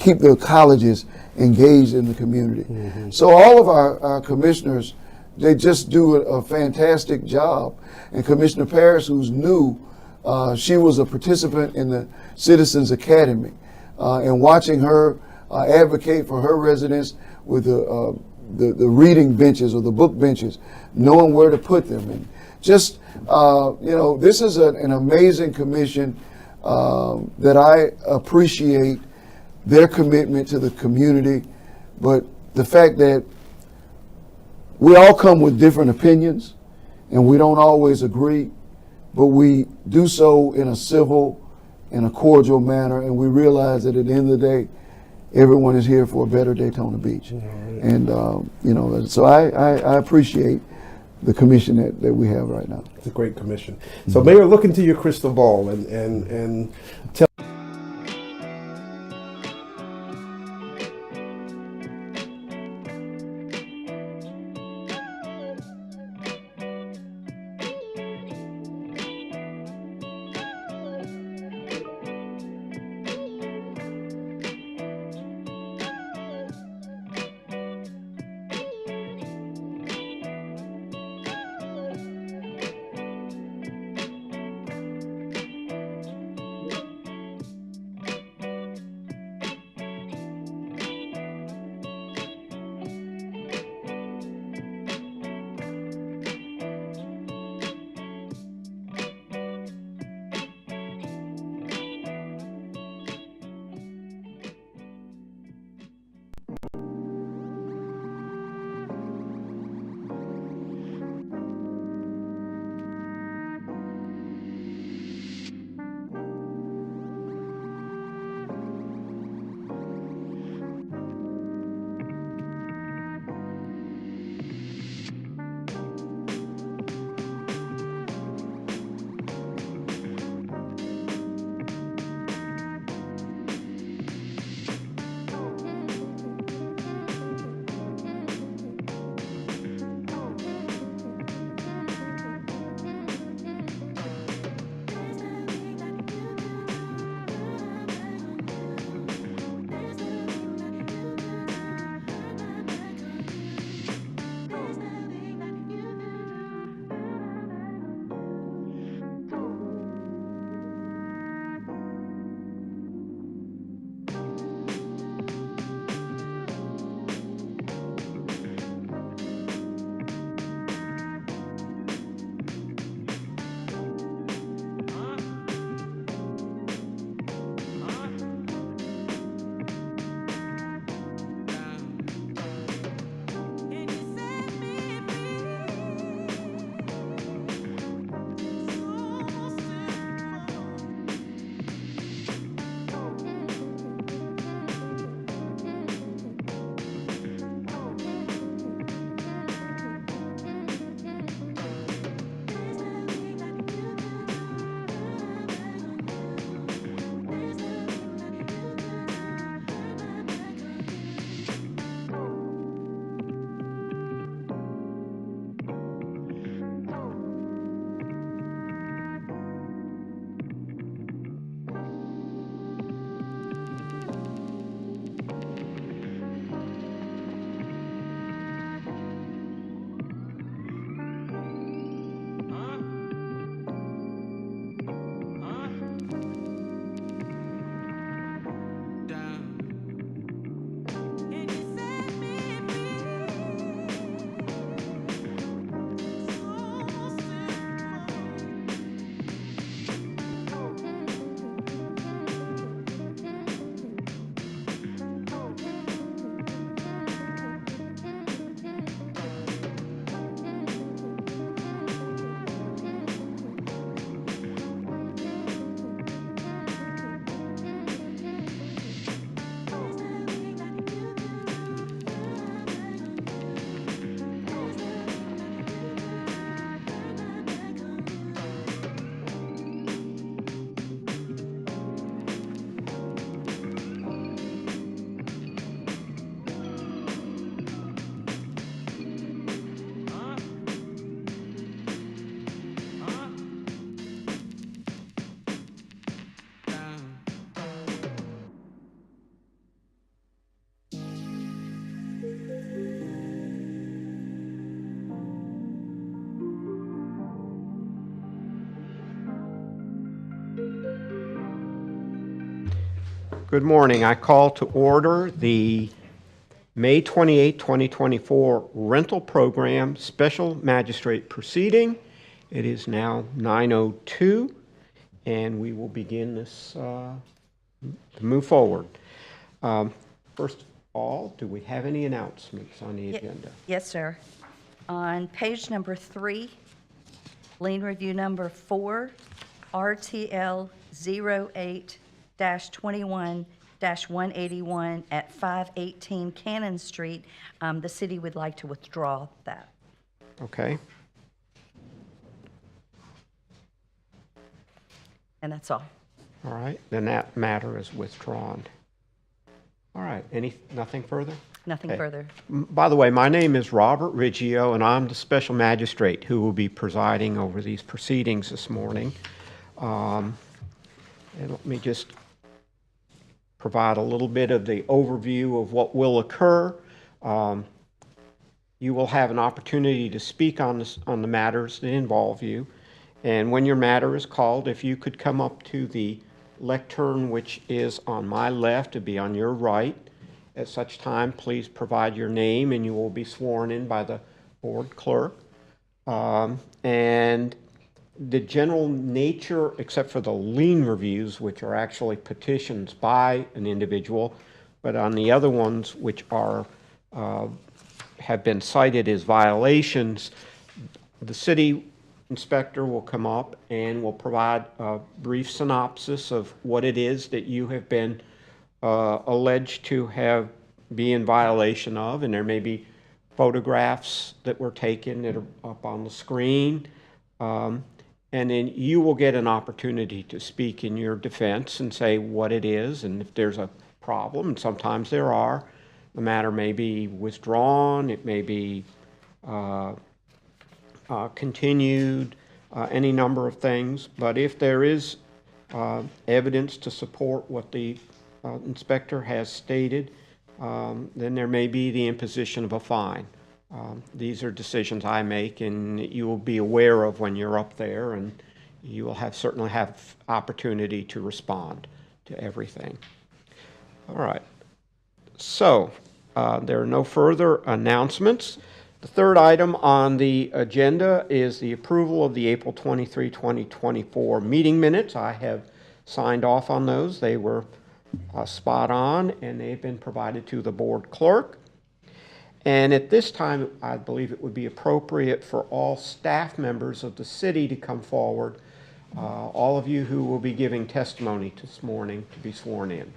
keep the colleges engaged in the community. Mm-hmm. So all of our commissioners, they just do a fantastic job. And Commissioner Parrish, who's new, she was a participant in the Citizens Academy, and watching her advocate for her residents with the reading benches or the book benches, knowing where to put them, and just this is an amazing commission that I appreciate their commitment to the community, but the fact that we all come with different opinions and we don't always agree, but we do so in a civil and a cordial manner, and we realize that at the end of the day, everyone is here for a better Daytona Beach. Right. And so I appreciate the commission that we have right now. It's a great commission. So Mayor, look into your crystal ball and tell Good morning. I call to order the May 28, 2024 rental program special magistrate proceeding. It is now 9:02, and we will begin this to move forward. First of all, do we have any announcements on the agenda? Yes, sir. On page number 3, lien review number 4, RTL 08-21-181 at 518 Cannon Street. The city would like to withdraw that. Okay. And that's all. All right. Then that matter is withdrawn. All right. Nothing further? Nothing Okay. further. By the way, my name is Robert Riggio, and I'm the special magistrate who will be presiding over these proceedings this morning. And let me just provide a little bit of the overview of what will occur. You will have an opportunity to speak on the matters that involve you. And when your matter is called, if you could come up to the lectern, which is on my left, to be on your right. At such time, please provide your name and you will be sworn in by the board clerk. And the general nature, except for the lien reviews, which are actually petitions by an individual, but on the other ones, which are have been cited as violations, the city inspector will come up and will provide a brief synopsis of what it is that you have been alleged to be in violation of, and there may be photographs that were taken that are up on the screen, and then you will get an opportunity to speak in your defense and say what it is, and if there's a problem, and sometimes there are, the matter may be withdrawn, it may be continued, any number of things, but if there is evidence to support what the inspector has stated, then there may be the imposition of a fine. These are decisions I make, and you will be aware of when you're up there, and you will certainly have opportunity to respond to everything. All right. So there are no further announcements. The third item on the agenda is the approval of the April 23, 2024 meeting minutes. I have signed off on those. They were spot on, and they've been provided to the board clerk. And at this time, I believe it would be appropriate for all staff members of the city to come forward, all of you who will be giving testimony this morning, to be sworn in.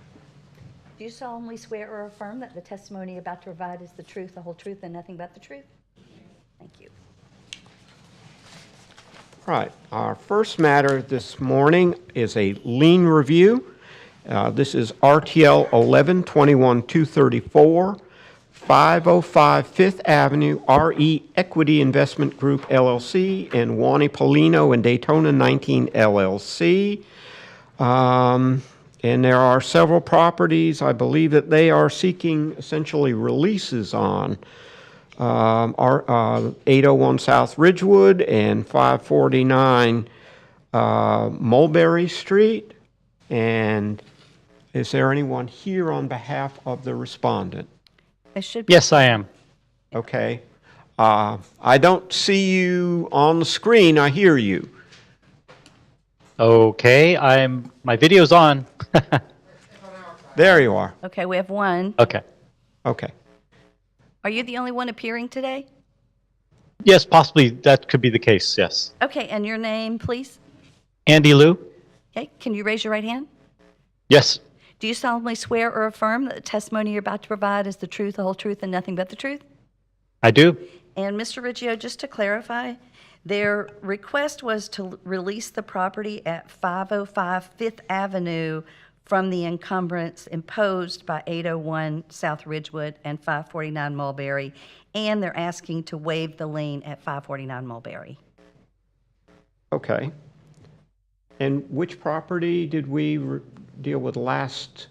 Do you solemnly swear or affirm that the testimony you're about to provide is the truth, the whole truth, and nothing but the truth? Thank you. All right. Our first matter this morning is a lien review. This is RTL 11-21-234, 505 Fifth Avenue, RE Equity Investment Group, LLC, and Wani Polino and Daytona 19, LLC. And there are several properties, I believe, that they are seeking essentially releases on. 801 South Ridgewood and 549 Mulberry Street. And is there anyone here on behalf of the respondent? It should be. Yes, I am. Okay. I don't see you on the screen. I hear you. Okay, my video's on. There you are. Okay, we have one. Okay. Okay. Are you the only one appearing today? Yes, possibly that could be the case, yes. Okay, and your name, please? Andy Liu? Okay, can you raise your right hand? Yes, Do you solemnly swear or affirm that the testimony you're about to provide is the truth, the whole truth, and nothing but the truth? I do. And Mr. Riggio, just to clarify, their request was to release the property at 505 Fifth Avenue from the encumbrance imposed by 801 South Ridgewood and 549 Mulberry, and they're asking to waive the lien at 549 Mulberry. Okay. And which property did we deal with last?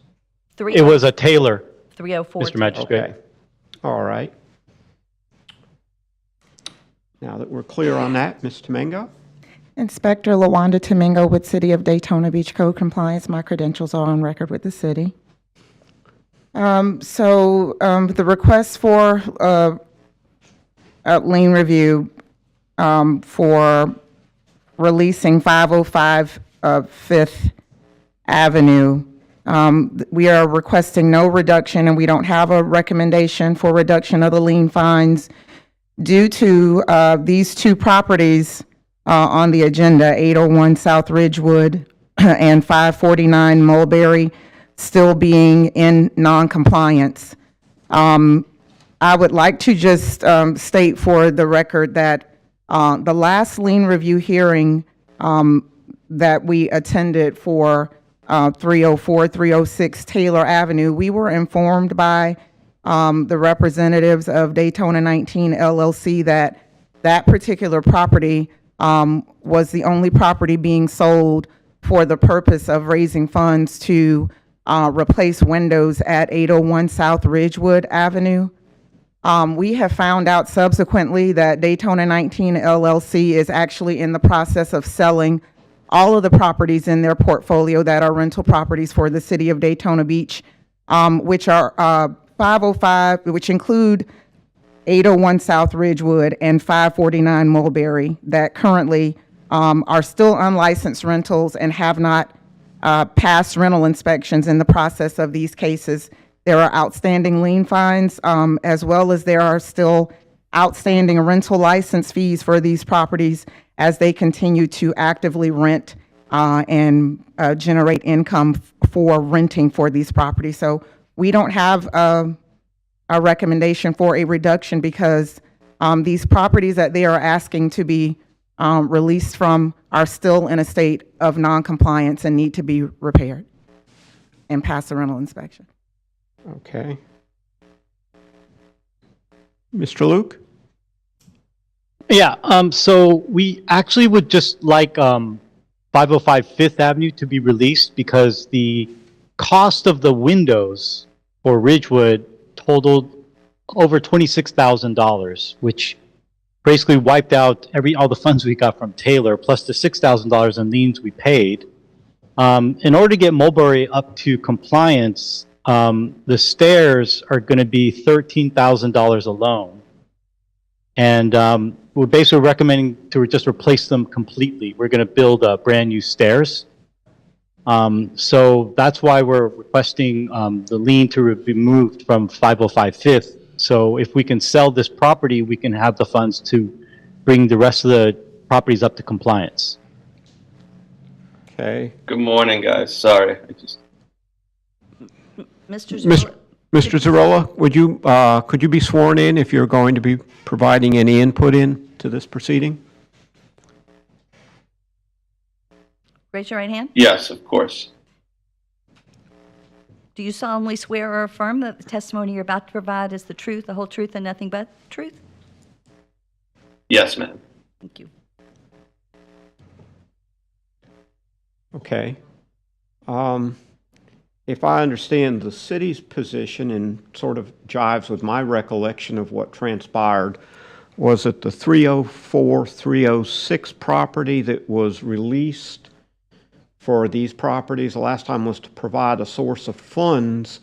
It was a Taylor, 304. Mr. Magistrate. Okay. All right. Now that we're clear on that, Ms. Tomengo? Inspector LaWanda Tomingo with City of Daytona Beach Code Compliance. My credentials are on record with the city. The request for a lien review for releasing 505 Fifth Avenue, we are requesting no reduction, and we don't have a recommendation for reduction of the lien fines due to these two properties on the agenda, 801 South Ridgewood and 549 Mulberry, still being in non-compliance. I would like to just state for the record that the last lien review hearing that we attended for 304, 306 Taylor Avenue, we were informed by the representatives of Daytona 19 LLC that that particular property was the only property being sold for the purpose of raising funds to replace windows at 801 South Ridgewood Avenue. We have found out subsequently that Daytona 19 LLC is actually in the process of selling all of the properties in their portfolio that are rental properties for the city of Daytona Beach, which are 505, which include 801 South Ridgewood and 549 Mulberry, that currently are still unlicensed rentals and have not passed rental inspections in the process of these cases. There are outstanding lien fines, as well as there are still outstanding rental license fees for these properties as they continue to actively rent and generate income for renting for these properties. So we don't have a recommendation for a reduction because these properties that they are asking to be released from are still in a state of non-compliance and need to be repaired and pass a rental inspection. Okay. Mr. Luke? Yeah, so we actually would just like 505 Fifth Avenue to be released because the cost of the windows for Ridgewood totaled over $26,000, which basically wiped out all the funds we got from Taylor, plus the $6,000 in liens we paid. In order to get Mulberry up to compliance, the stairs are going to be $13,000 alone. And we're basically recommending to just replace them completely. We're going to build brand new stairs. So that's why we're requesting the lien to be moved from 505 Fifth. So if we can sell this property, we can have the funds to bring the rest of the properties up to compliance. Okay. Good morning, guys. Sorry. Mr. Mr. Zarola, could you be sworn in if you're going to be providing any input into this proceeding? Raise your right hand. Yes, of course. Do you solemnly swear or affirm that the testimony you're about to provide is the truth, the whole truth, and nothing but the truth? Yes, ma'am. Thank you. Okay. If I understand the city's position and sort of jives with my recollection of what transpired, was it the 304, 306 property that was released for these properties? The last time was to provide a source of funds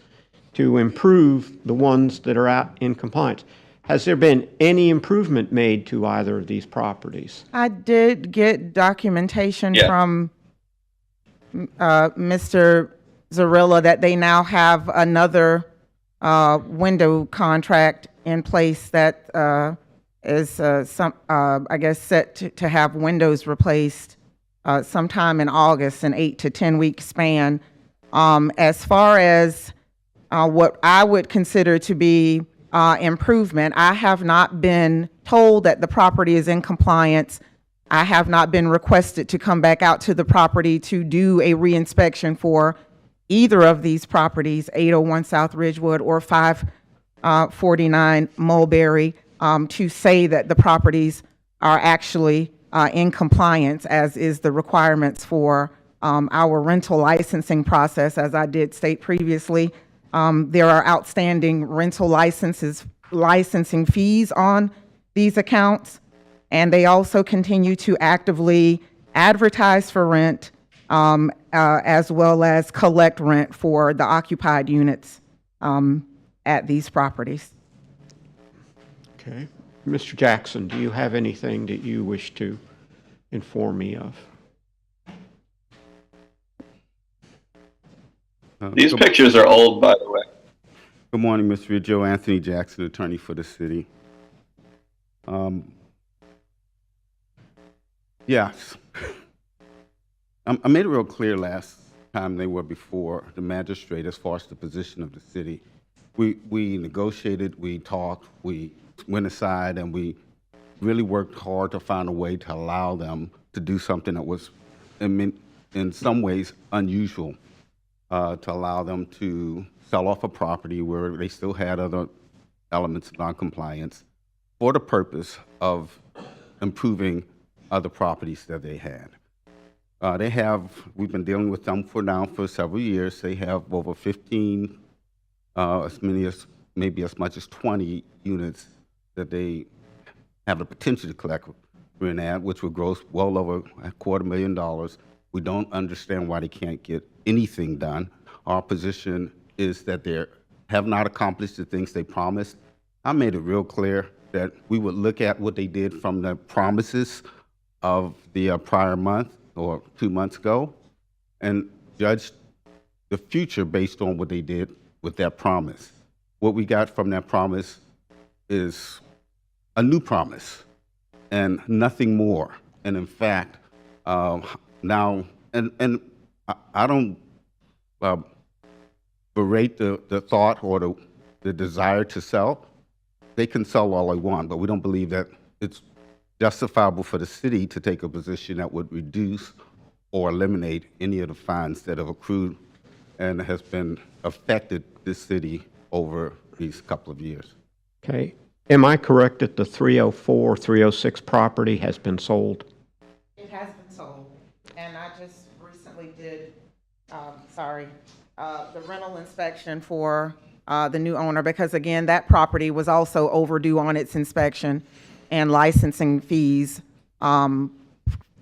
to improve the ones that are in compliance. Has there been any improvement made to either of these properties? I did get documentation Yeah. from Mr. Zarilla that they now have another window contract in place that is I guess set to have windows replaced sometime in August, an 8 to 10 week span. As far as what I would consider to be improvement, I have not been told that the property is in compliance. I have not been requested to come back out to the property to do a reinspection for either of these properties, 801 South Ridgewood or 549 Mulberry, to say that the properties are actually in compliance, as is the requirements for our rental licensing process. As I did state previously, there are outstanding rental licensing fees on these accounts, and they also continue to actively advertise for rent, as well as collect rent for the occupied units at these properties. Okay. Mr. Jackson, do you have anything that you wish to inform me of? These pictures are old, by the way. Good morning, Mr. Joe Anthony Jackson, attorney for the city. Yes. I made it real clear last time they were before the magistrate as far as the position of the city. We negotiated, we talked, we went aside, and we really worked hard to find a way to allow them to do something that was, in some ways, unusual, to allow them to sell off a property where they still had other elements of noncompliance for the purpose of improving other properties that they had. We've been dealing with them for several years. They have over 15, maybe as much as 20 units that they have the potential to collect rent at, which would gross well over $250,000. We don't understand why they can't get anything done. Our position is that they have not accomplished the things they promised. I made it real clear that we would look at what they did from the promises of the prior month or 2 months ago and judge the future based on what they did with that promise. What we got from that promise is a new promise and nothing more. And in fact, now, and I don't berate the thought or the desire to sell. They can sell all they want, but we don't believe that it's justifiable for the city to take a position that would reduce or eliminate any of the fines that have accrued and has been affected this city over these couple of years. Okay. Am I correct that the 304, 306 property has been sold? It has been sold, and I just recently did, the rental inspection for the new owner, because again, that property was also overdue on its inspection and licensing fees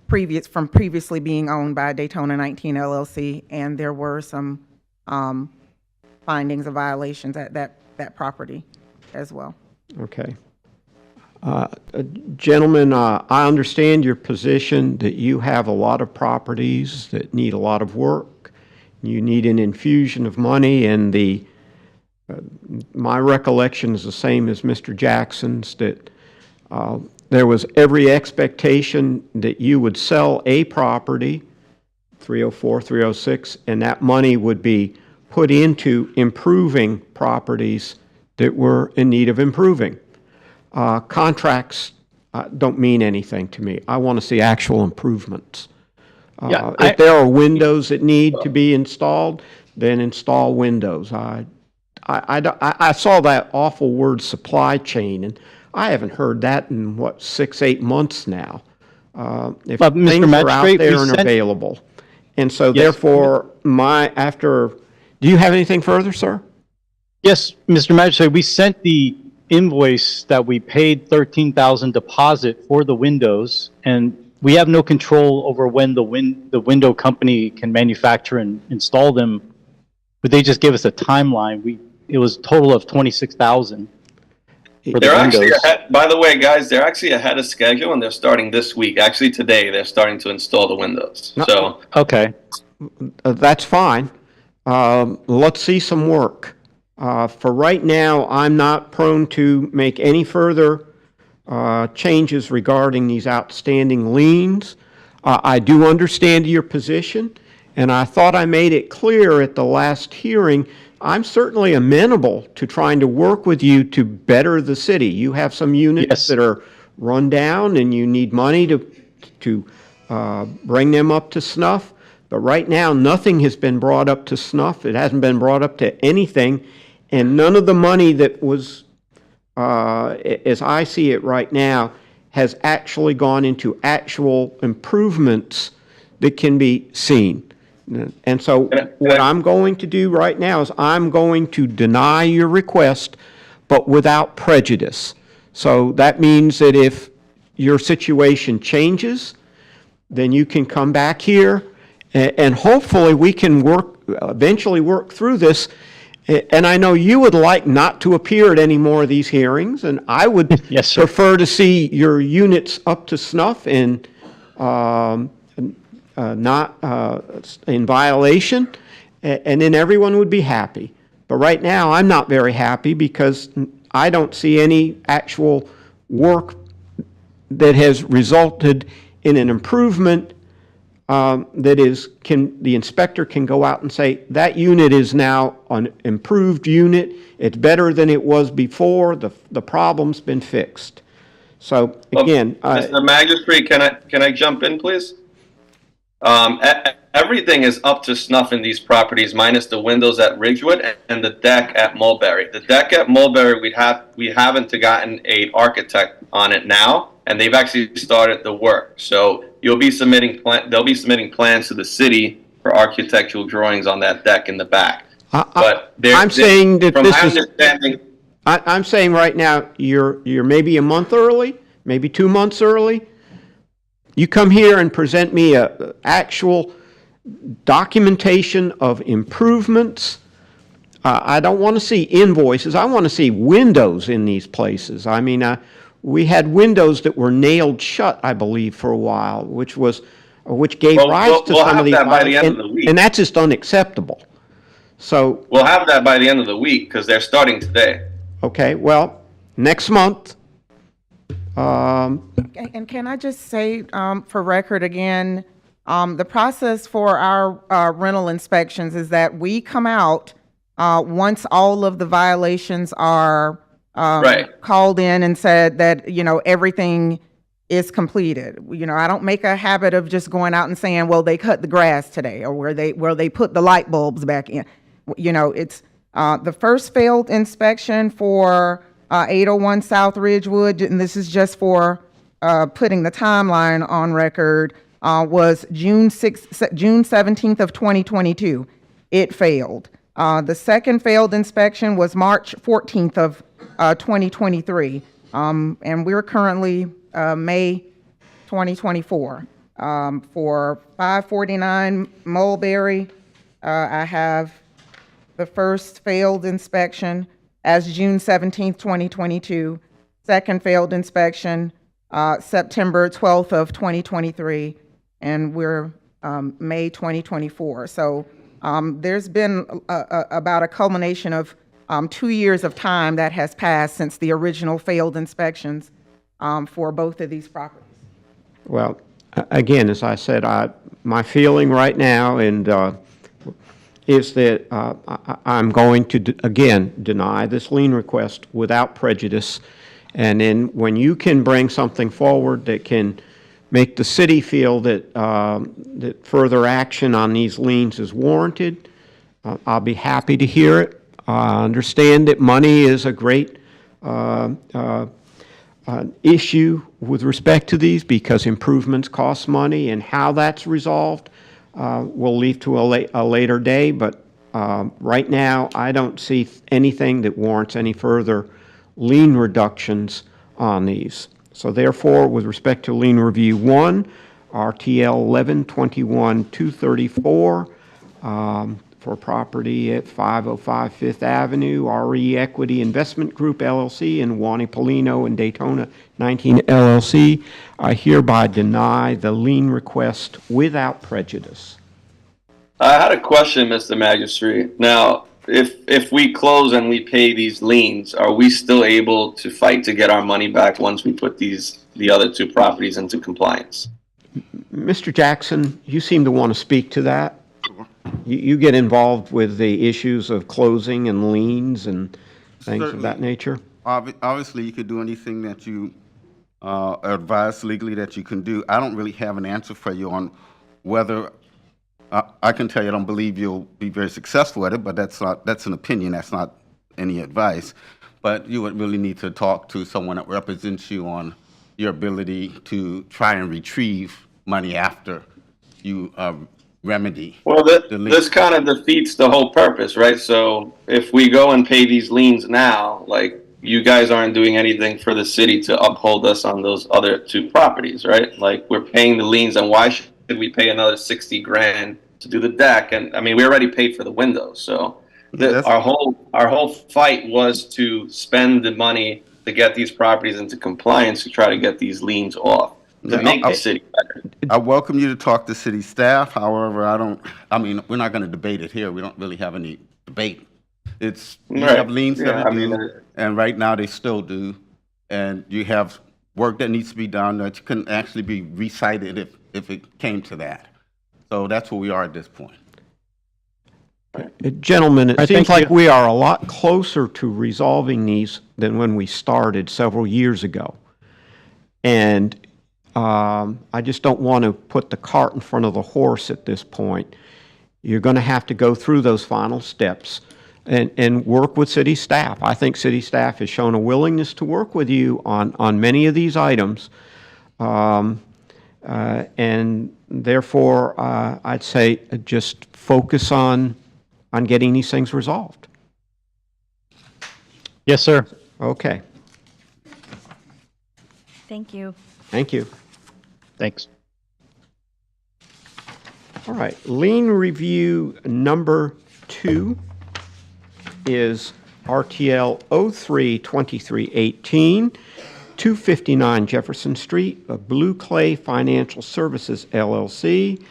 previously being owned by Daytona 19 LLC, and there were some findings of violations at that property as well. Okay. Gentlemen, I understand your position that you have a lot of properties that need a lot of work. You need an infusion of money, and my recollection is the same as Mr. Jackson's, that there was every expectation that you would sell a property, 304, 306, and that money would be put into improving properties that were in need of improving. Contracts don't mean anything to me. I want to see actual improvements. If there are windows that need to be installed, then install windows. I saw that awful word supply chain, and I haven't heard that in, 6-8 months now. If But Mr. things are out Magistrate, there we and sent- available. And so Yes. therefore, do you have anything further, sir? Yes, Mr. Magistrate, we sent the invoice that we paid $13,000 deposit for the windows, and we have no control over when the window company can manufacture and install them. But they just gave us a timeline. It was a total of $26,000 for the They're actually windows. ahead, by the way, guys, they're actually ahead of schedule and they're starting this week. Actually, today, they're starting to install the windows. No. So, Okay. That's fine. Let's see some work. For right now, I'm not prone to make any further changes regarding these outstanding liens. I do understand your position, and I thought I made it clear at the last hearing, I'm certainly amenable to trying to work with you to better the city. You have some units Yes. that are run down, and you need money to bring them up to snuff. But right now, nothing has been brought up to snuff. It hasn't been brought up to anything. And none of the money that was, as I see it right now, has actually gone into actual improvements that can be seen. And so what I'm going to do right now is I'm going to deny your request, but without prejudice. So that means that if your situation changes, then you can come back here, and hopefully we can eventually work through this. And I know you would like not to appear at any more of these hearings, and I would Yes, sir. prefer to see your units up to snuff and not in violation, and then everyone would be happy. But right now, I'm not very happy because I don't see any actual work that has resulted in an improvement that is, the inspector can go out and say, that unit is now an improved unit, it's better than it was before, the problem's been fixed. So, again, Mr. Magistrate, can I jump in, please? Everything is up to snuff in these properties, minus the windows at Ridgewood and the deck at Mulberry. The deck at Mulberry, we haven't gotten an architect on it now, and they've actually started the work. So they'll be submitting plans to the city for architectural drawings on that deck in the back. But I'm saying that from this my is, understanding, I'm saying right now, you're maybe a month early, maybe 2 months early. You come here and present me a actual documentation of improvements. I don't want to see invoices. I want to see windows in these places. I mean, we had windows that were nailed shut, I believe, for a while, which gave rise to we'll some of have these that by the end violations, of the week. and that's just unacceptable. So, we'll have that by the end of the week because they're starting today. okay, well, next month, And can I just say, for record again, the process for our rental inspections is that we come out once all of the violations are Right. called in and said that, everything is completed. I don't make a habit of just going out and saying, well, they cut the grass today, or where they put the light bulbs back in. It's the first failed inspection for 801 South Ridgewood, and this is just for putting the timeline on record, was June 17th of 2022. It failed. The second failed inspection was March 14th of 2023, and we're currently May 2024. For 549 Mulberry, I have the first failed inspection as June 17th, 2022. Second failed inspection, September 12th of 2023, and we're May 2024. So there's been about a culmination of 2 years of time that has passed since the original failed inspections for both of these properties. well, again, as I said, my feeling right now is that I'm going to, again, deny this lien request without prejudice. And then when you can bring something forward that can make the city feel that, that further action on these liens is warranted, I'll be happy to hear it. I understand that money is a great issue with respect to these because improvements cost money, and how that's resolved we'll leave to a later day. But right now, I don't see anything that warrants any further lien reductions on these. So therefore, with respect to lien review 1, RTL 11-21-234, for property at 505 Fifth Avenue, RE Equity Investment Group LLC, and Juan Polino and Daytona 19 LLC, I hereby deny the lien request without prejudice. I had a question, Mr. Magistrate. Now, if we close and we pay these liens, are we still able to fight to get our money back once we put the other two properties into compliance? Mr. Jackson, you seem to want to speak to that. You get involved with the issues of closing and liens and things of that nature? Obviously, you could do anything that you are advised legally that you can do. I don't really have an answer for you on whether, I can tell you I don't believe you'll be very successful at it, but that's an opinion, that's not any advice. But you would really need to talk to someone that represents you on your ability to try and retrieve money after you remedy. Well, this kind of defeats the whole purpose, right? So if we go and pay these liens now, like, you guys aren't doing anything for the city to uphold us on those other two properties, right? Like, we're paying the liens, and why should we pay another 60 grand to do the deck? And I mean, we already paid for the windows. So that our whole fight was to spend the money to get these properties into compliance to try to get these liens off, to Yeah, make the city better. I welcome you to talk to city staff. However, I mean, we're not going to debate it here. We don't really have any debate. You Right. have liens Yeah, that I are mean, due, and right now they still do. And you have work that needs to be done that couldn't actually be recited if it came to that. So that's where we are at this point. Gentlemen, it right, seems thank like you. we are a lot closer to resolving these than when we started several years ago. And I just don't want to put the cart in front of the horse at this point. You're going to have to go through those final steps and work with city staff. I think city staff has shown a willingness to work with you on many of these items. And therefore, I'd say just focus on getting these things resolved. Yes, sir. Okay, Thank you. thank you. Thanks. All right, lien review number 2 is RTL 03-2318, 259 Jefferson Street, Blue Clay Financial Services, LLC.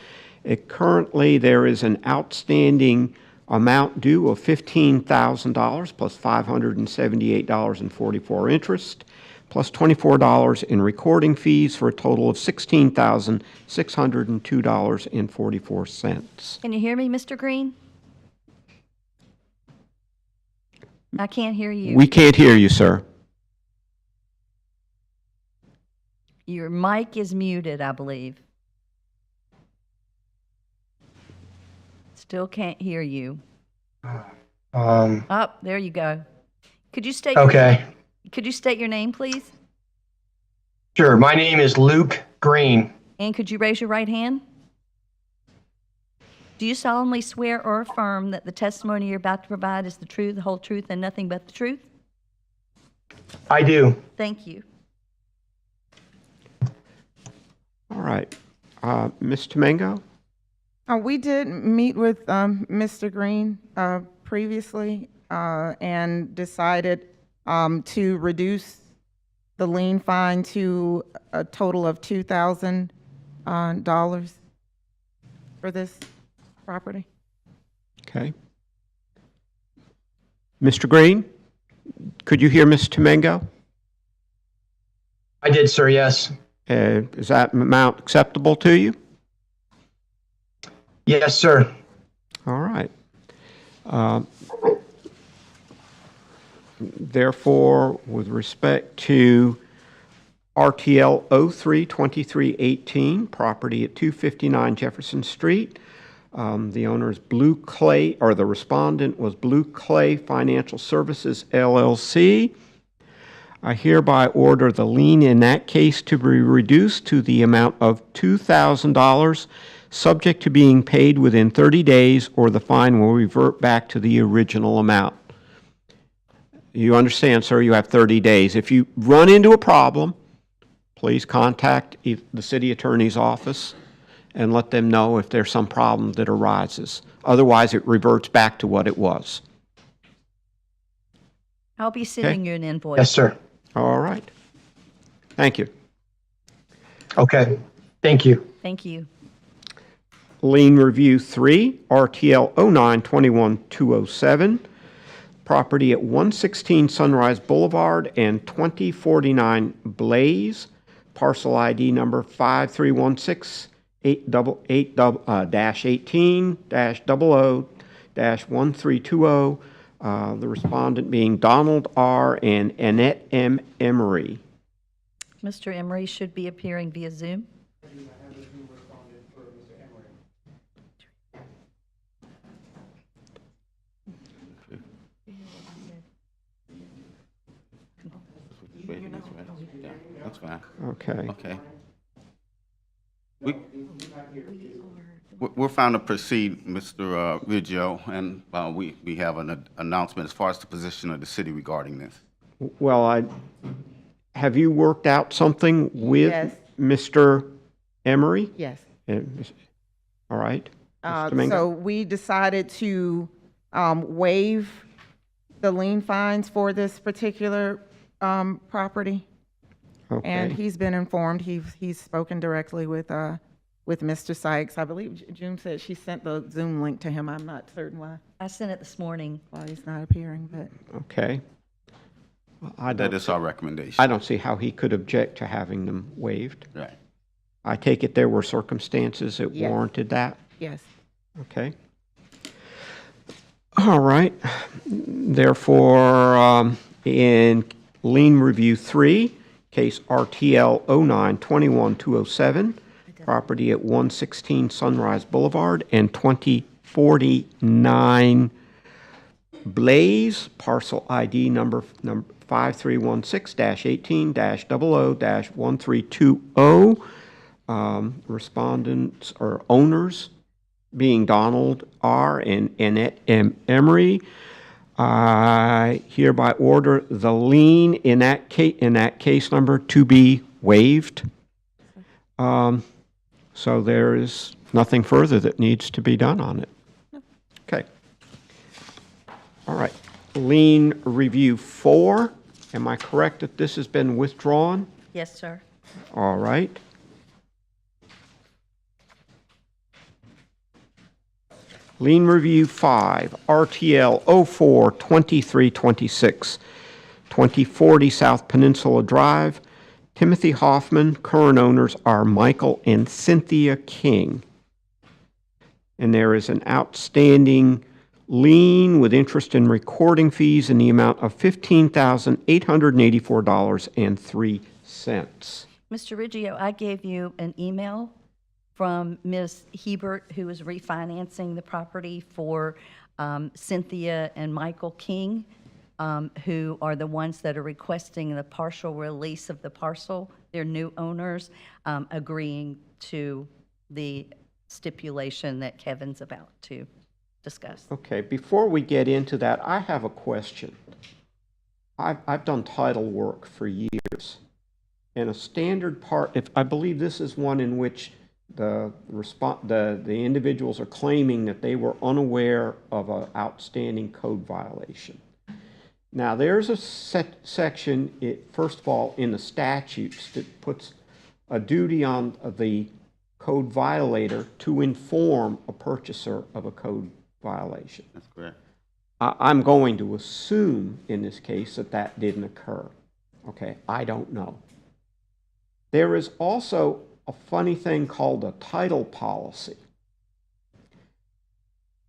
Currently, there is an outstanding amount due of $15,000 plus $578.44 interest, plus $24 in recording fees for a total of $16,602.44. Can you hear me, Mr. Green? I can't hear you. We can't hear you, sir. Your mic is muted, I believe. Still can't hear you. Oh, there you go. Could you state Okay, could you state your name, please? sure. My name is Luke Green. And could you raise your right hand? Do you solemnly swear or affirm that the testimony you're about to provide is the truth, the whole truth, and nothing but the truth? I do. Thank you. All right. Ms. Tomengo? We did meet with Mr. Green previously and decided to reduce the lien fine to a total of $2,000 for this property. Okay. Mr. Green, could you hear Ms. Tomengo? I did, sir, yes. Is that amount acceptable to you? Yes, sir. All right. Therefore, with respect to RTL 03-2318, property at 259 Jefferson Street, the owner is Blue Clay, or the respondent was Blue Clay Financial Services, LLC. I hereby order the lien in that case to be reduced to the amount of $2,000, subject to being paid within 30 days, or the fine will revert back to the original amount. You understand, sir, you have 30 days. If you run into a problem, please contact the city attorney's office and let them know if there's some problem that arises. Otherwise, it reverts back to what it was. I'll be sending you an invoice. Yes, sir. All right. Thank you. Okay, thank you. Thank you. Lien Review 3, RTL 09-21-207, property at 116 Sunrise Boulevard and 2049 Blaze, parcel ID number 5316-18-00-1320, the respondent being Donald R. and Annette M. Emery. Mr. Emery should be appearing via Zoom. Yeah, that's fine. Okay. Okay. We're fine to proceed, Mr. Riggio, and we have an announcement as far as the position of the city regarding this. Well, have you worked out something with Yes. Mr. Emery? Yes. All right. Ms. Domingo? So we decided to waive the lien fines for this particular property. And Okay, he's been informed. He's spoken directly with Mr. Sykes. I believe June said she sent the Zoom link to him. I'm not certain why I sent it this morning. he's not appearing, but okay. I That don't, is our recommendation. I don't see how he could object to having them waived. Right. I take it there were circumstances that Yes. warranted that? yes. Okay. All right. Therefore, in lien review 3, case RTL 09-21-207, property at 116 Sunrise Boulevard and 2049 Blaze, parcel ID number 5316-18-00-1320. Respondents or owners being Donald R. and Annette M. Emery. I hereby order the lien in that case number to be waived. So there is nothing further that needs to be done on it. Okay. All right. Lien review 4. Am I correct that this has been withdrawn? Yes, sir. All right. Lien Review 5, RTL 04-2326, 2040 South Peninsula Drive. Timothy Hoffman, current owners are Michael and Cynthia King. And there is an outstanding lien with interest and recording fees in the amount of $15,884.03. Mr. Riggio, I gave you an email from Ms. Hebert, who is refinancing the property for Cynthia and Michael King, who are the ones that are requesting the partial release of the parcel. They're new owners, agreeing to the stipulation that Kevin's about to discuss. Okay, before we get into that, I have a question. I've done title work for years, and a standard part, if I believe this is one in which the individuals are claiming that they were unaware of an outstanding code violation. Now, there's a section, first of all, in the statutes that puts a duty on the code violator to inform a purchaser of a code violation. That's correct. I'm going to assume in this case that didn't occur. Okay, I don't know. There is also a funny thing called a title policy.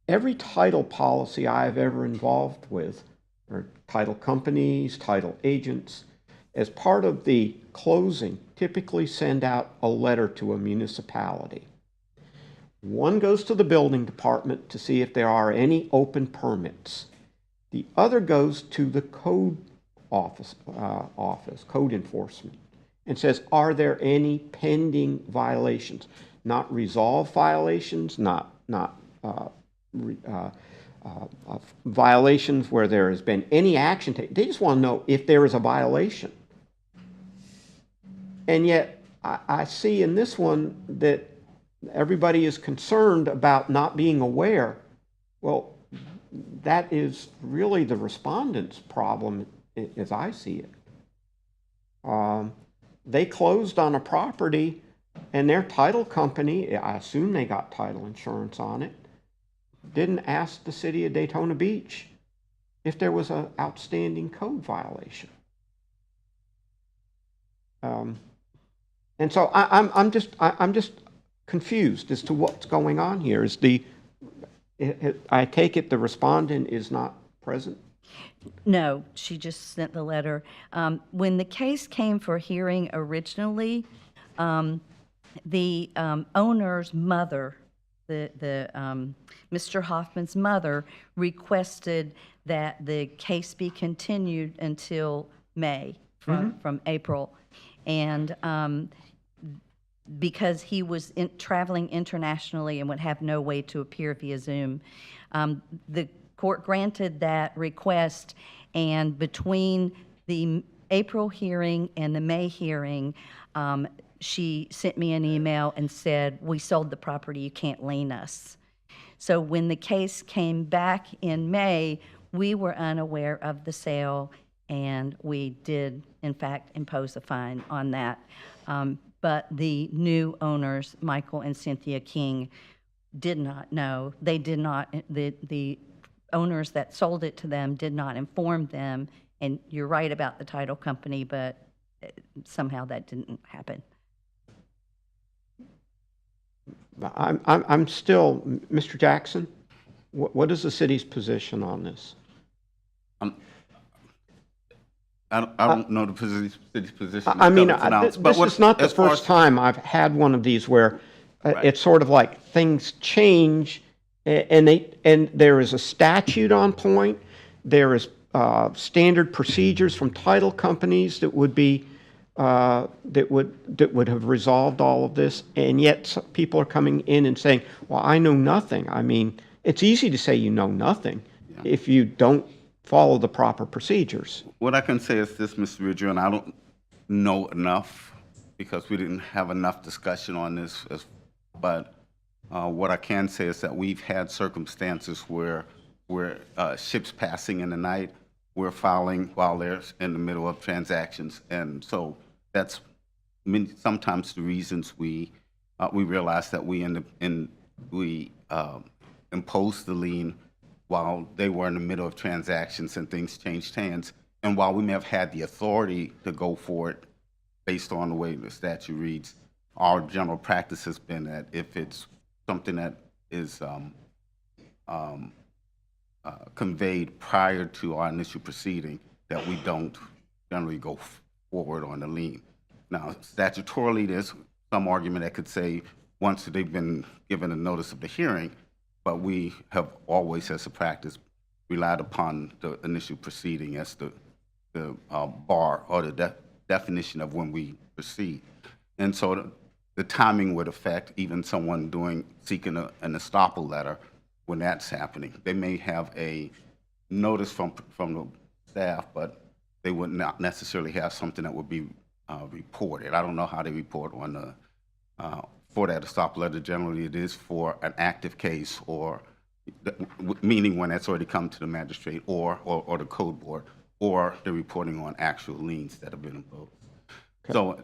Every title policy I have ever involved with, or title companies, title agents, as part of the closing, typically send out a letter to a municipality. One goes to the building department to see if there are any open permits. The other goes to the code office, code enforcement, and says, are there any pending violations? Not resolved violations, not violations where there has been any action taken. They just want to know if there is a violation. And yet, I see in this one that everybody is concerned about not being aware. Well, that is really the respondent's problem as I see it. They closed on a property and their title company, I assume they got title insurance on it, didn't ask the city of Daytona Beach if there was an outstanding code violation. And so I'm just confused as to what's going on here. I take it the respondent is not present? No, she just sent the letter. When the case came for hearing originally, the owner's mother, Mr. Hoffman's mother, requested that the case be continued until May, from April. And because he was traveling internationally and would have no way to appear via Zoom, the court granted that request, and between the April hearing and the May hearing, she sent me an email and said, we sold the property, you can't lien us. So when the case came back in May, we were unaware of the sale, and we did, in fact, impose a fine on that. But the new owners, Michael and Cynthia King, did not know. They did not, the owners that sold it to them did not inform them. And you're right about the title company, but somehow that didn't happen. I'm still, Mr. Jackson, what is the city's position on this? I don't know the city's position. I mean, until it's announced. But this what- is not the as far first as- time I've had one of these where Right. it's sort of like things change, and there is a statute on point. There is standard procedures from title companies that would be that would have resolved all of this, and yet people are coming in and saying, "Well, I know nothing." I mean, it's easy to say you know nothing if you don't follow the proper procedures. What I can say is this, Mr. Ridger, and I don't know enough because we didn't have enough discussion on this, but what I can say is that we've had circumstances where ships passing in the night, we're filing while they're in the middle of transactions. And so that's sometimes the reasons we realize that we imposed the lien while they were in the middle of transactions and things changed hands. And while we may have had the authority to go for it based on the way the statute reads, our general practice has been that if it's something that is conveyed prior to our initial proceeding, that we don't generally go forward on the lien. Now, statutorily, there's some argument that could say once they've been given a notice of the hearing, but we have always, as a practice, relied upon the initial proceeding as the bar or the definition of when we proceed. And so the timing would affect even someone seeking an estoppel letter when that's happening. They may have a notice from the staff, but they would not necessarily have something that would be reported. I don't know how they report on the for that estoppel letter. Generally, it is for an active case, or meaning when that's already come to the magistrate or the code board, or they're reporting on actual liens that have been imposed. Okay. So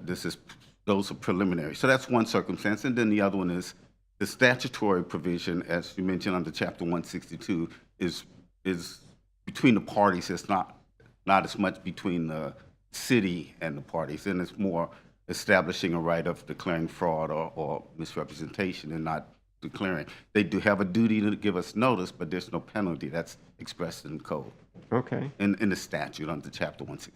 those are preliminary. So that's one circumstance, and then the other one is the statutory provision, as you mentioned under Chapter 162, is between the parties. It's not as much between the city and the parties, and it's more establishing a right of declaring fraud or misrepresentation and not declaring. They do have a duty to give us notice, but there's no penalty. That's expressed in the code. Okay. In the statute under Chapter 162.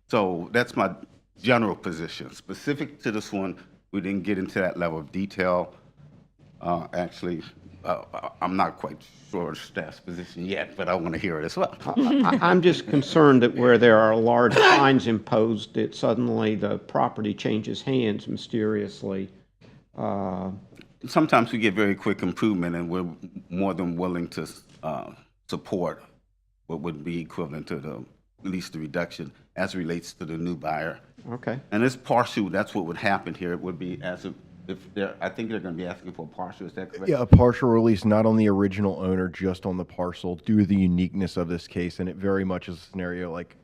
So that's my general position. Specific to this one, we didn't get into that level of detail. Actually, I'm not quite sure of staff's position yet, but I want to hear it as well. I'm just concerned that where there are large fines imposed, that suddenly the property changes hands mysteriously. Sometimes we get very quick improvement, and we're more than willing to support what would be equivalent to at least the reduction as it relates to the new buyer. Okay. And it's partial. That's what would happen here. It would be I think they're going to be asking for a partial. Is that correct? Yeah, a partial release, not on the original owner, just on the parcel, due to the uniqueness of this case. And it very much is a scenario like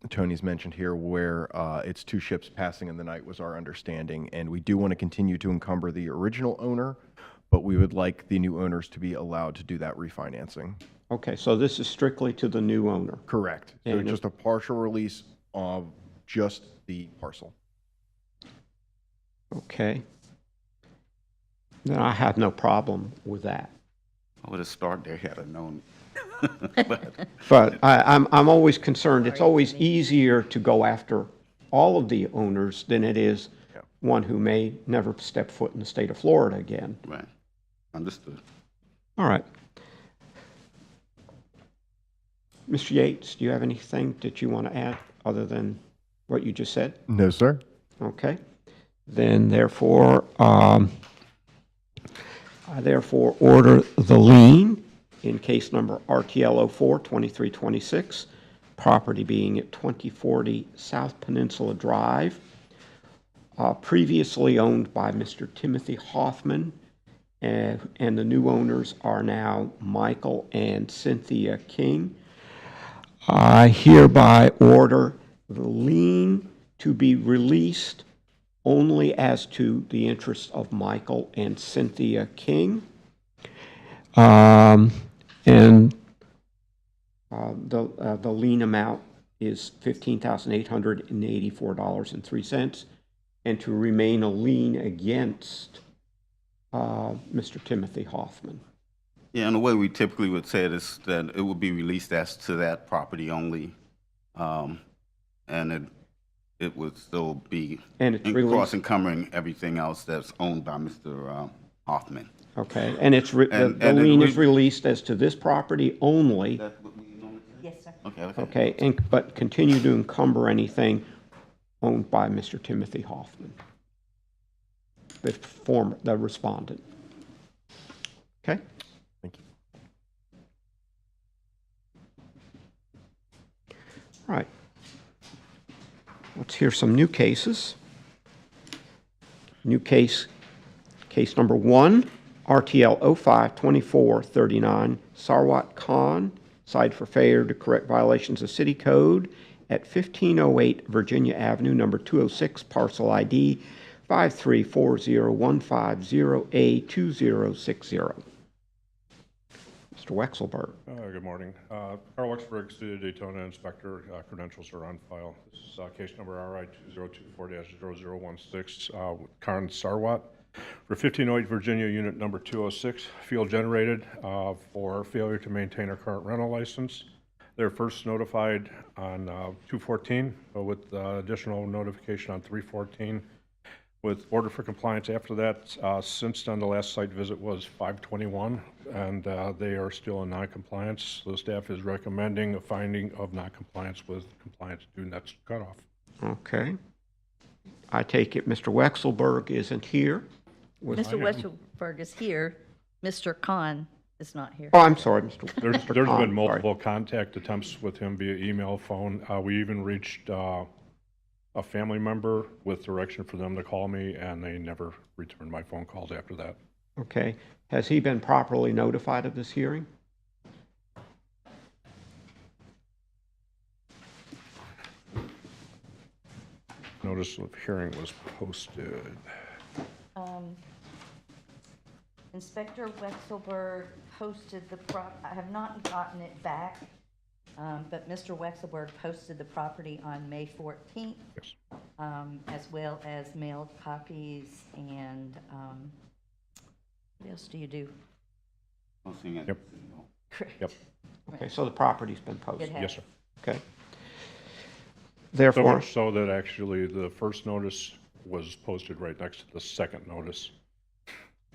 Tony's mentioned here, where it's two ships passing in the night was our understanding. And we do want to continue to encumber the original owner, but we would like the new owners to be allowed to do that refinancing. Okay, so this is strictly to the new owner. Correct. So And just a partial release of just the parcel. Okay. Then I have no problem with that. I would have started there had I known. But I'm always concerned, it's always easier to go after all of the owners than it is one who may never step foot in the state of Florida again. Right. Understood. All right. Mr. Yates, do you have anything that you want to add other than what you just said? No, sir. Okay. Then therefore, I therefore order the lien in case number RTL 04-2326, property being at 2040 South Peninsula Drive, previously owned by Mr. Timothy Hoffman and the new owners are now Michael and Cynthia King. I hereby order the lien to be released only as to the interests of Michael and Cynthia King. And the lien amount is $15,884.03, and to remain a lien against Mr. Timothy Hoffman. Yeah, and the way we typically would say it is that it would be released as to that property only, and it would still be And it's released. cross-encumbering everything else that's owned by Mr. Hoffman. Okay, and it's the And lien we- is released as to this property only. Yes, sir. Okay. Okay, but continue to encumber anything owned by Mr. Timothy Hoffman, the respondent. Okay? Thank you. All right. Let's hear some new cases. New case number 1, RTL 05-2439, Sarwat Khan, cited for failure to correct violations of city code at 1508 Virginia Avenue, number 206, parcel ID 5340150A2060. Mr. Wexelberg. Good morning. Carl Wexberg, City of Daytona Inspector. Credentials are on file. This is case number RI 2024-0016 with Karen Sarwat for 1508 Virginia Unit number 206, field generated for failure to maintain a current rental license. They're first notified on 2/14 with additional notification on 3/14 with order for compliance after that. Since then, the last site visit was 5/21, and they are still in non-compliance. The staff is recommending a finding of non-compliance with compliance due next cutoff. Okay. I take it Mr. Wexelberg isn't here. Mr. Westerberg is here. Mr. Khan is not here. Oh, I'm sorry, Mr. There's Khan, been multiple contact attempts with him via email, phone. We even reached a family member with direction for them to call me, and they never returned my phone calls after that. Okay. Has he been properly notified of this hearing? Notice of hearing was posted. Inspector Wexelberg posted I have not gotten it back, but Mr. Wexelberg posted the property on May 14th, Yes. as well as mailed copies and, what else do you do? Yep. Correct. Yep. Okay, so the property's been posted. It has. Yes, sir. Okay. So Therefore, much so that actually the first notice was posted right next to the second notice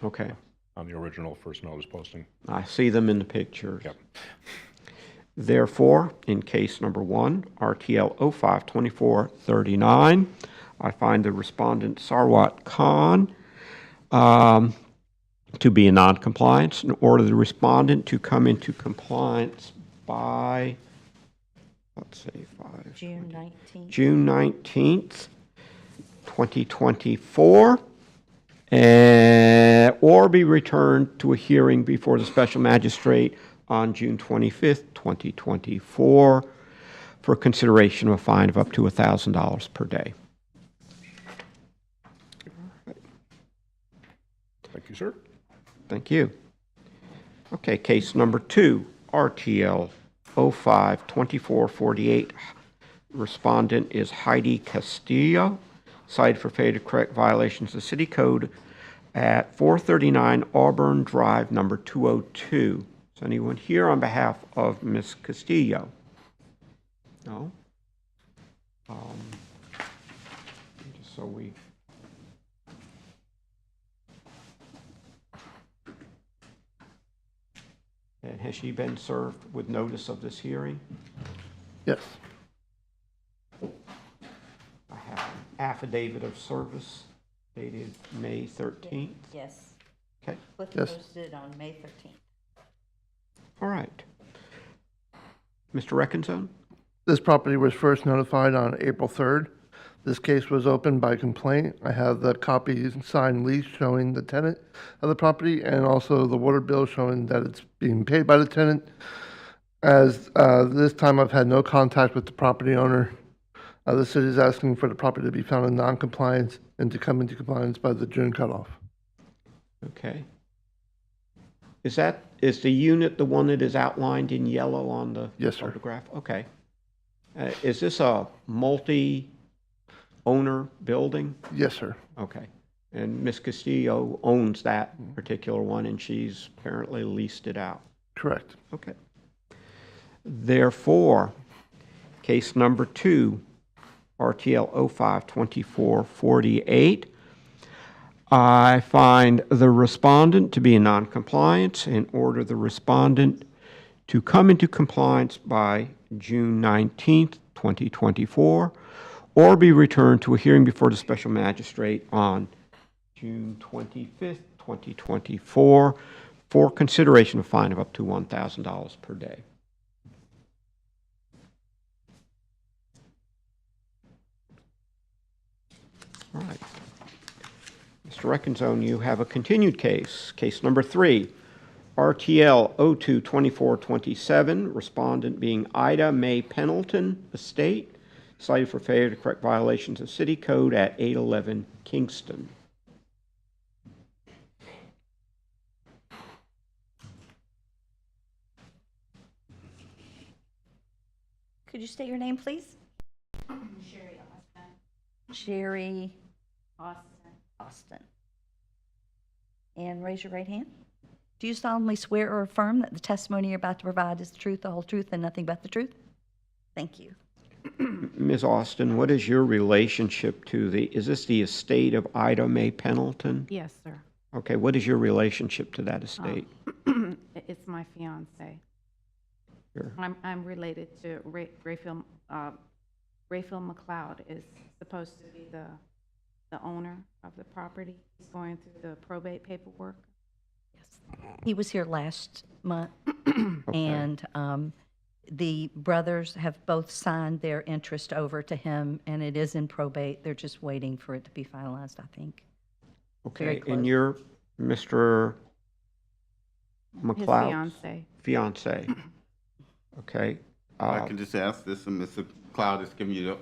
okay, on the original first notice posting. I see them in the pictures. Yep. Therefore, in case number 1, RTL 05-2439, I find the respondent Sarwat Khan to be in noncompliance and order the respondent to come into compliance by, let's say, June 19th. June 19th, 2024, or be returned to a hearing before the special magistrate on June 25th, 2024, for consideration of a fine of up to $1,000 per day. Thank you, sir. Thank you. Okay, case number 2, RTL 05-2448. Respondent is Heidi Castillo, cited for failure to correct violations of city code at 439 Auburn Drive, number 202. Is anyone here on behalf of Ms. Castillo? No? Just so we... And has she been served with notice of this hearing? Yes. I have an affidavit of service dated May 13th. Yes. Okay, Cliff Yes. posted on May 13th. all right. Mr. Reckenzone? This property was first notified on April 3rd. This case was opened by complaint. I have the copy signed lease showing the tenant of the property and also the water bill showing that it's being paid by the tenant. As this time I've had no contact with the property owner. The city is asking for the property to be found in non-compliance and to come into compliance by the June cutoff. Okay. Is the unit the one that is outlined in yellow on the Yes, sir. photograph? Okay. Is this a multi-owner building? Yes, sir. Okay. And Ms. Castillo owns that particular one, and she's apparently leased it out. Correct. Okay. Therefore, case number 2, RTL 05-2448, I find the respondent to be in noncompliance and order the respondent to come into compliance by June 19th, 2024, or be returned to a hearing before the special magistrate on June 25th, 2024, for consideration of a fine of up to $1,000 per day. All right. Mr. Reckenzone, you have a continued case, case number 3, RTL 02-2427, respondent being Ida Mae Pendleton Estate, cited for failure to correct violations of city code at 811 Kingston. Could you state your name, please? Sherry Austin. Sherry Austin. Austin. And raise your right hand. Do you solemnly swear or affirm that the testimony you're about to provide is the truth, the whole truth, and nothing but the truth? Thank you. Ms. Austin, what is your relationship to is this the estate of Ida Mae Pendleton? Yes, sir. Okay, what is your relationship to that estate? It's my fiance. Sure. I'm related to Rayfield. Rayfield McLeod is supposed to be the owner of the property. He's going through the probate paperwork. Yes. He was here last month, Okay. and the brothers have both signed their interest over to him, and it is in probate. They're just waiting for it to be finalized, I think. Very Okay, close. and you're Mr. His McLeod? fiance. Fiance. Okay. I can just ask this, and Mr. McLeod is giving you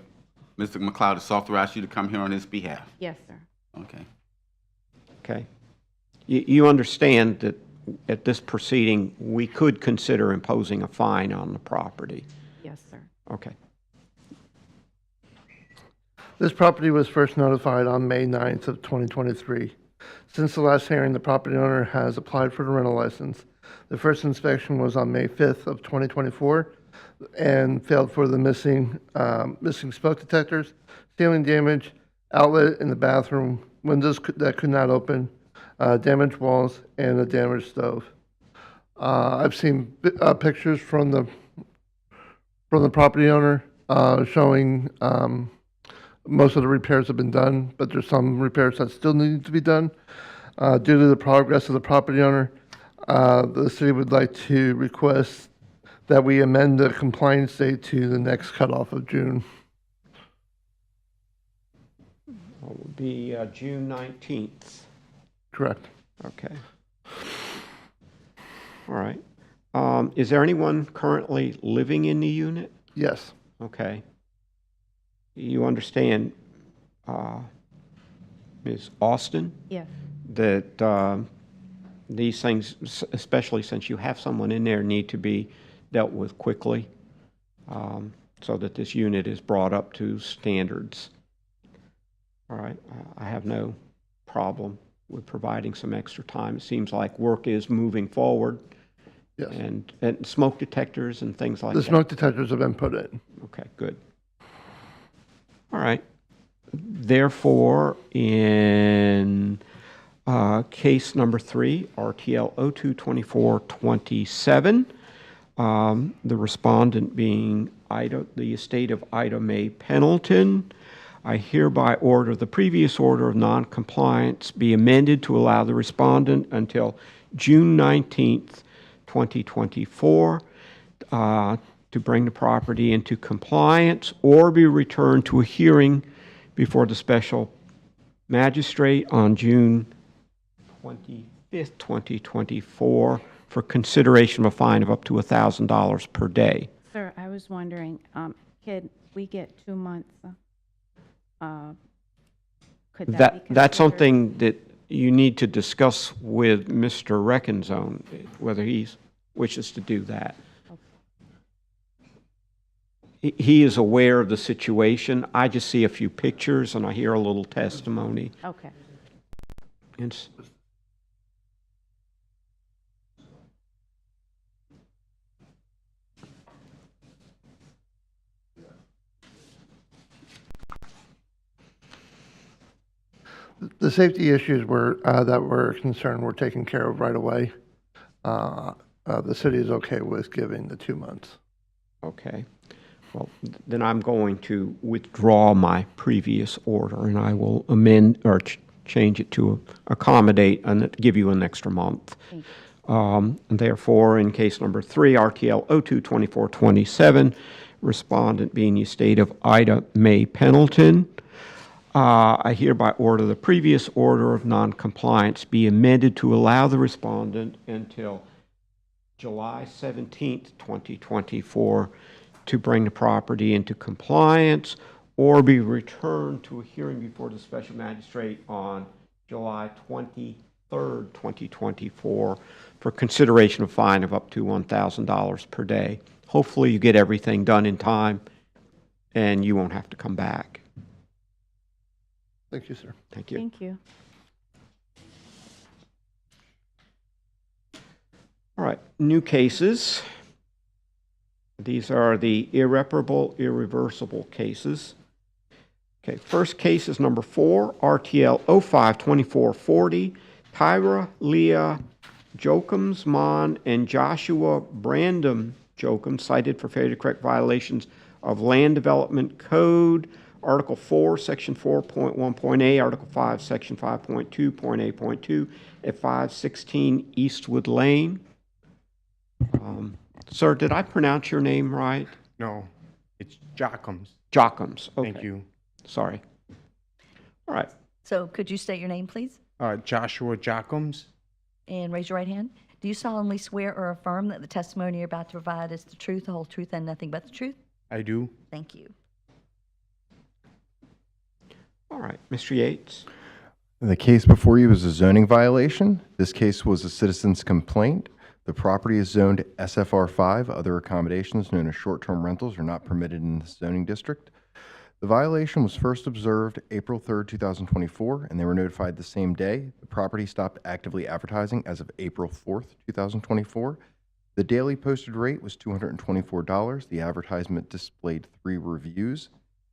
Mr. McLeod has authorized you to come here on his behalf. Yes, sir. Okay. Okay. You understand that at this proceeding, we could consider imposing a fine on the property? Yes, sir. Okay. This property was first notified on May 9th of 2023. Since the last hearing, the property owner has applied for the rental license. The first inspection was on May 5th of 2024 and failed for the missing smoke detectors, ceiling damage, outlet in the bathroom, windows that could not open, damaged walls, and a damaged stove. I've seen pictures from the property owner showing most of the repairs have been done, but there's some repairs that still need to be done. Due to the progress of the property owner, the city would like to request that we amend the compliance date to the next cutoff of June. It would be June 19th. Correct. Okay. All right. Is there anyone currently living in the unit? Yes. Okay. You understand, Ms. Austin, Yes. that these things, especially since you have someone in there, need to be dealt with quickly, so that this unit is brought up to standards. All right. I have no problem with providing some extra time. It seems like work is moving forward. Yes. And smoke detectors and things like The that. smoke detectors have been put in. Okay, good. All right. Therefore, in case number 3, RTL 02-2427, the respondent being the estate of Ida Mae Pendleton, I hereby order the previous order of noncompliance be amended to allow the respondent until June 19th, 2024, to bring the property into compliance or be returned to a hearing before the special magistrate on June 25th, 2024, for consideration of a fine of up to $1,000 per day. Sir, I was wondering, could we get 2 months? Could that be That's considered? something that you need to discuss with Mr. Reckenzone, whether he wishes to do that. He is aware of the situation. I just see a few pictures and I hear a little testimony. Okay. And The safety issues that were concerned were taken care of right away. The city is okay with giving the 2 months. okay. Well, then I'm going to withdraw my previous order, and I will amend or change it to accommodate and give you an extra month. Therefore, in case number 3, RTL 02-2427, respondent being the estate of Ida Mae Pendleton, I hereby order the previous order of noncompliance be amended to allow the respondent until July 17th, 2024, to bring the property into compliance or be returned to a hearing before the special magistrate on July 23rd, 2024, for consideration of fine of up to $1,000 per day. Hopefully you get everything done in time and you won't have to come back. Thank you, sir. Thank you. Thank you. All right, new cases. These are the irreparable, irreversible cases. Okay, first case is number 4, RTL 05-2440, Tyra Leah Jokumsman and Joshua Brandon Jokum, cited for failure to correct violations of Land Development Code, Article 4, Section 4.1.a, Article 5, Section 5.2.a.2, at 516 Eastwood Lane. Sir, did I pronounce your name right? No, it's Jockums. Jockums. Okay. Thank you. Sorry. All right. So could you state your name, please? Joshua Jockums. And raise your right hand. Do you solemnly swear or affirm that the testimony you're about to provide is the truth, the whole truth, and nothing but the truth? I do. Thank you. All right. Mr. Yates. The case before you is a zoning violation. This case was a citizen's complaint. The property is zoned SFR 5. Other accommodations known as short-term rentals are not permitted in the zoning district. The violation was first observed April 3rd, 2024, and they were notified the same day. The property stopped actively advertising as of April 4th, 2024. The daily posted rate was $224. The advertisement displayed 3 reviews.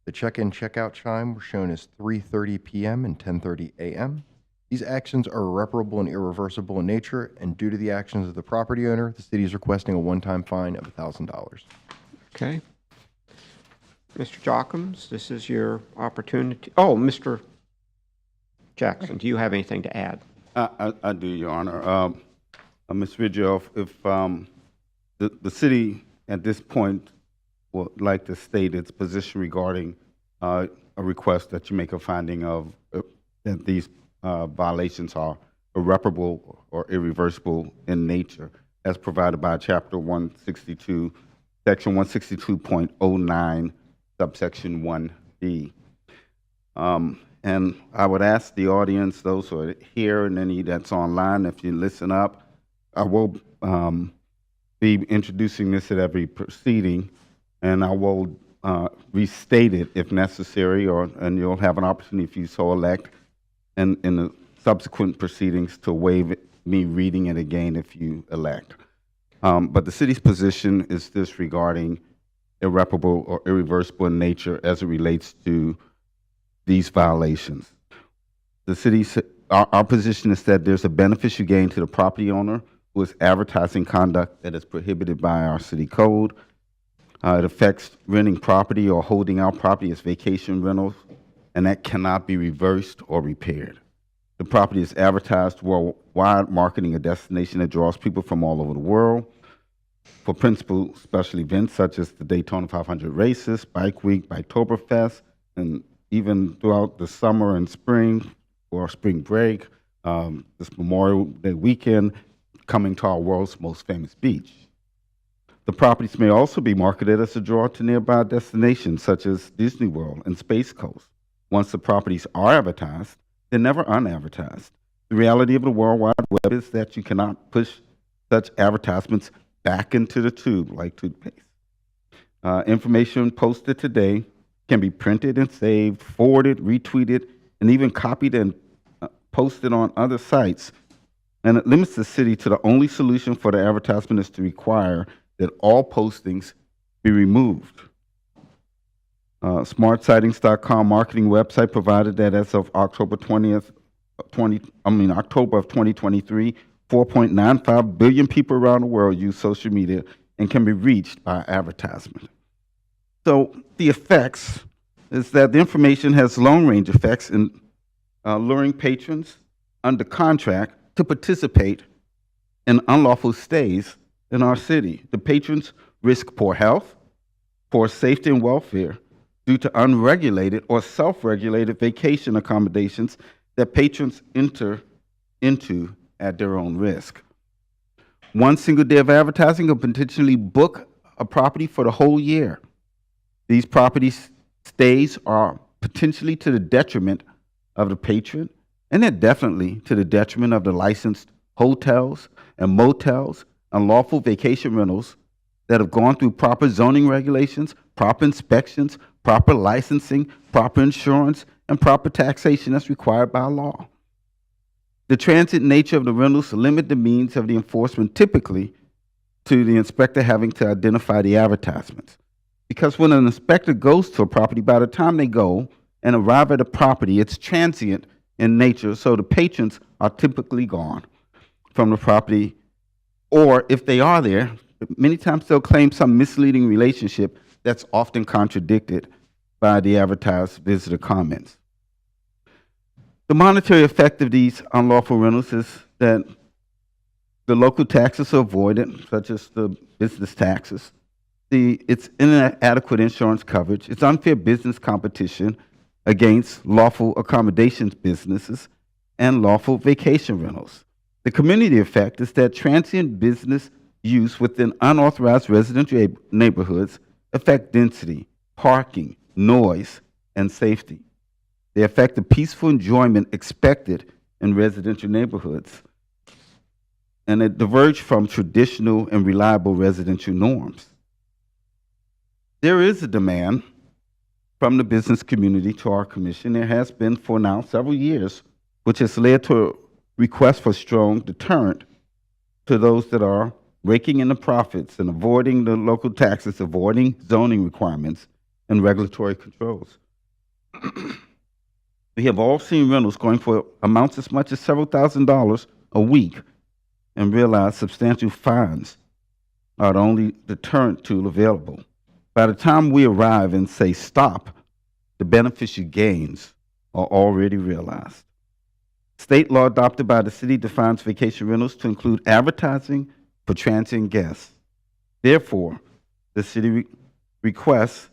The check-in, check-out chime were shown as 3:30 p.m. and 10:30 a.m. These actions are irreparable and irreversible in nature, and due to the actions of the property owner, the city is requesting a one-time fine of $1,000. Okay. Mr. Jockums, this is your opportunity. Oh, Mr. Jackson, do you have anything to add? I do, Your Honor. Ms. Ridgell, if the city at this point would like to state its position regarding a request that you make a finding of that these violations are irreparable or irreversible in nature, as provided by Chapter 162, Section 162.09, subsection 1B. And I would ask the audience, those who are here and any that's online, if you listen up, I will be introducing this at every proceeding, and I will restate it if necessary, and you'll have an opportunity, if you so elect, in the subsequent proceedings, to waive me reading it again if you elect. But the city's position is this regarding irreparable or irreversible in nature as it relates to these violations. The city, our position is that there's a beneficial gain to the property owner who is advertising conduct that is prohibited by our city code. It affects renting property or holding out property as vacation rentals, and that cannot be reversed or repaired. The property is advertised worldwide, marketing a destination that draws people from all over the world for principal special events such as the Daytona 500 races, Bike Week, Biketoberfest, and even throughout the summer and spring or spring break, this Memorial Day weekend, coming to our world's most famous beach. The properties may also be marketed as a draw to nearby destinations such as Disney World and Space Coast. Once the properties are advertised, they're never unadvertised. The reality of the World Wide Web is that you cannot push such advertisements back into the tube like toothpaste. Information posted today can be printed and saved, forwarded, retweeted, and even copied and posted on other sites. And it limits the city to the only solution for the advertisement is to require that all postings be removed. SmartSightings.com marketing website provided that as of October of 2023, 4.95 billion people around the world use social media and can be reached by advertisement. So the effects is that the information has long-range effects in luring patrons under contract to participate in unlawful stays in our city. The patrons risk poor health, poor safety and welfare due to unregulated or self-regulated vacation accommodations that patrons enter into at their own risk. One single day of advertising will potentially book a property for the whole year. These property stays are potentially to the detriment of the patron, and they're definitely to the detriment of the licensed hotels and motels and lawful vacation rentals that have gone through proper zoning regulations, proper inspections, proper licensing, proper insurance, and proper taxation as required by law. The transit nature of the rentals limit the means of the enforcement, typically to the inspector having to identify the advertisements. Because when an inspector goes to a property, by the time they go and arrive at a property, it's transient in nature, so the patrons are typically gone from the property, or if they are there, many times they'll claim some misleading relationship that's often contradicted by the advertised visitor comments. The monetary effect of these unlawful rentals is that the local taxes are avoided, such as the business taxes. It's inadequate insurance coverage. It's unfair business competition against lawful accommodations businesses and lawful vacation rentals. The community effect is that transient business use within unauthorized residential neighborhoods affect density, parking, noise, and safety. They affect the peaceful enjoyment expected in residential neighborhoods, and it diverge from traditional and reliable residential norms. There is a demand from the business community to our commission. There has been for now several years, which has led to a request for strong deterrent to those that are raking in the profits and avoiding the local taxes, avoiding zoning requirements and regulatory controls. We have all seen rentals going for amounts as much as several $1,000s a week and realize substantial fines are the only deterrent tool available. By the time we arrive and say stop, the beneficial gains are already realized. State law adopted by the city defines vacation rentals to include advertising for transient guests. Therefore, the city requests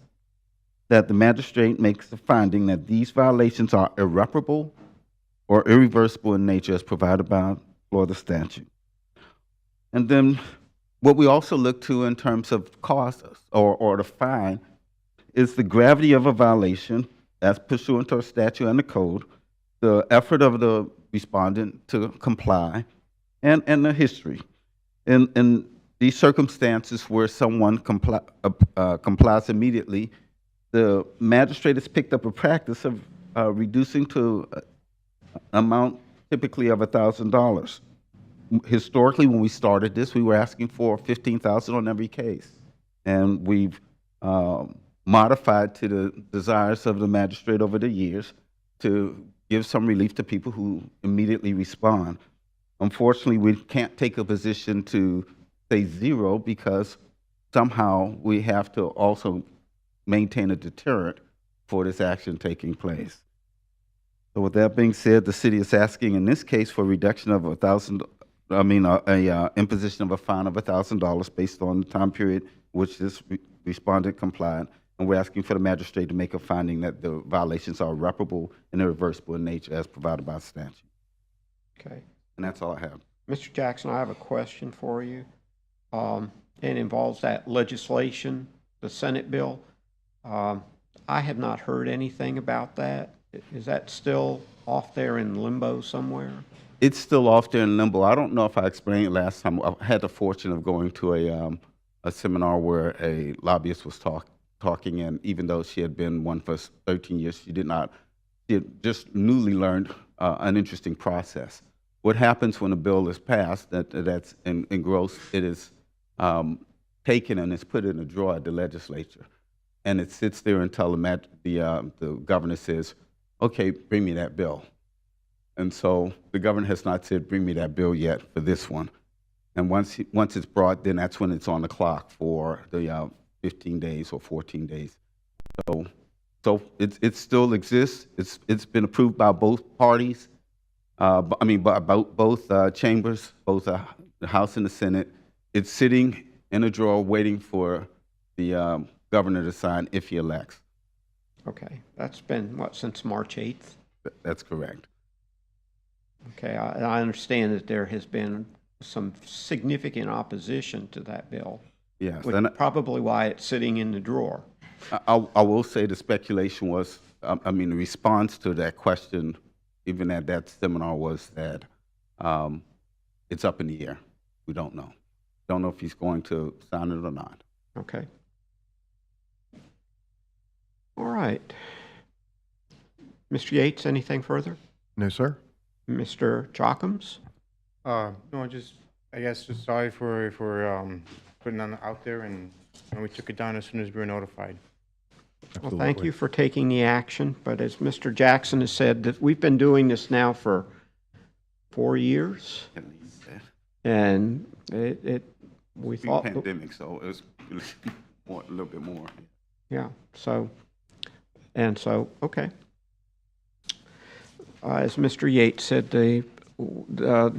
that the magistrate makes the finding that these violations are irreparable or irreversible in nature as provided by Florida statute. And then what we also look to in terms of cost or the fine is the gravity of a violation as pursuant to our statute and the code, the effort of the respondent to comply, and the history. In these circumstances where someone complies immediately, the magistrate has picked up a practice of reducing to an amount typically of $1,000. Historically, when we started this, we were asking for $15,000 on every case, and we've modified to the desires of the magistrate over the years to give some relief to people who immediately respond. Unfortunately, we can't take a position to say zero because somehow we have to also maintain a deterrent for this action taking place. So with that being said, the city is asking in this case for a reduction of imposition of a fine of $1,000 based on the time period which this respondent complied. and we're asking for the magistrate to make a finding that the violations are irreparable and irreversible in nature as provided by statute. Okay. And that's all I have. Mr. Jackson, I have a question for you. It involves that legislation, the Senate bill. I have not heard anything about that. Is that still off there in limbo somewhere? It's still off there in limbo. I don't know if I explained it last time. I had the fortune of going to a seminar where a lobbyist was talking, and even though she had been one for 13 years, she had just newly learned an interesting process. What happens when a bill is passed that's engrossed, it is taken and it's put in a drawer at the legislature. And it sits there until the governor says, okay, bring me that bill. And so the governor has not said, bring me that bill yet for this one. And once it's brought, then that's when it's on the clock for the 15 days or 14 days. So it still exists. It's been approved by both parties. By both chambers, both the House and the Senate. It's sitting in a drawer waiting for the governor to sign if he elects. Okay, that's been, what, since March 8th? That's correct. Okay, I understand that there has been some significant opposition to that bill. Yes. Which And probably why it's sitting in the drawer. I will say the speculation was, the response to that question, even at that seminar, was that it's up in the air. We don't know. Don't know if he's going to sign it or not. Okay. All right. Mr. Yates, anything further? No, sir. Mr. Jockums? No, I guess just sorry for putting it out there, and we took it down as soon as we were notified. Well, thank you for taking the action, but as Mr. Jackson has said, that we've been doing this now for 4 years, and we thought Pandemic, so it was a little bit more. Yeah. Okay. As Mr. Yates said, the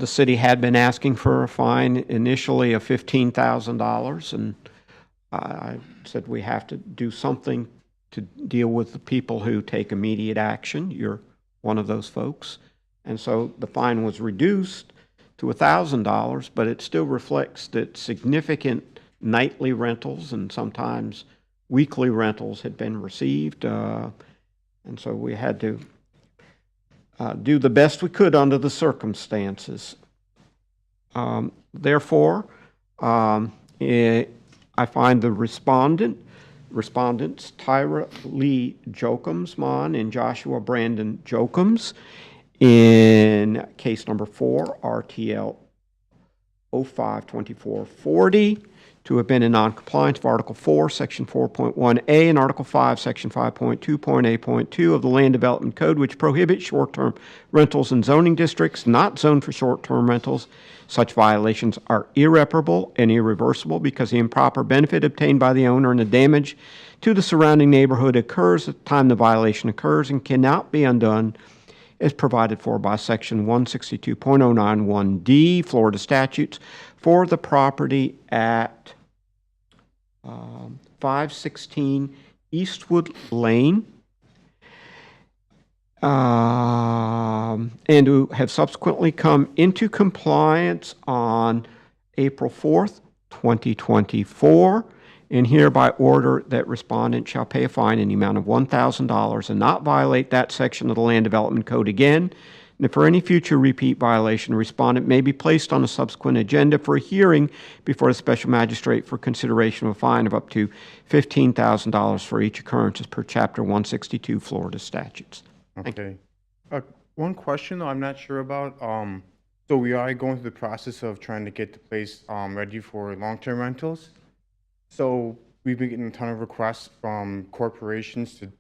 city had been asking for a fine initially of $15,000, and I said we have to do something to deal with the people who take immediate action. You're one of those folks. And so the fine was reduced to $1,000, but it still reflects that significant nightly rentals and sometimes weekly rentals had been received. And so we had to do the best we could under the circumstances. Therefore, I find the respondents, Tyra Lee Jokums and Joshua Brandon Jokums, in case number 4, RTL 052440, to have been in noncompliance of Article 4, Section 4.1A, and Article 5, Section 5.2.A.2 of the Land Development Code, which prohibits short-term rentals in zoning districts not zoned for short-term rentals. Such violations are irreparable and irreversible because the improper benefit obtained by the owner and the damage to the surrounding neighborhood occurs at the time the violation occurs and cannot be undone as provided for by Section 162.091D, Florida statutes, for the property at 516 Eastwood Lane, and who have subsequently come into compliance on April 4th, 2024, and hereby order that respondent shall pay a fine in the amount of $1,000 and not violate that section of the Land Development Code again. And if for any future repeat violation, respondent may be placed on a subsequent agenda for a hearing before the special magistrate for consideration of a fine of up to $15,000 for each occurrence as per Chapter 162 Florida statutes. Okay. One question though, I'm not sure about. So we are going through the process of trying to get the place ready for long-term rentals. So we've been getting a ton of requests from corporations to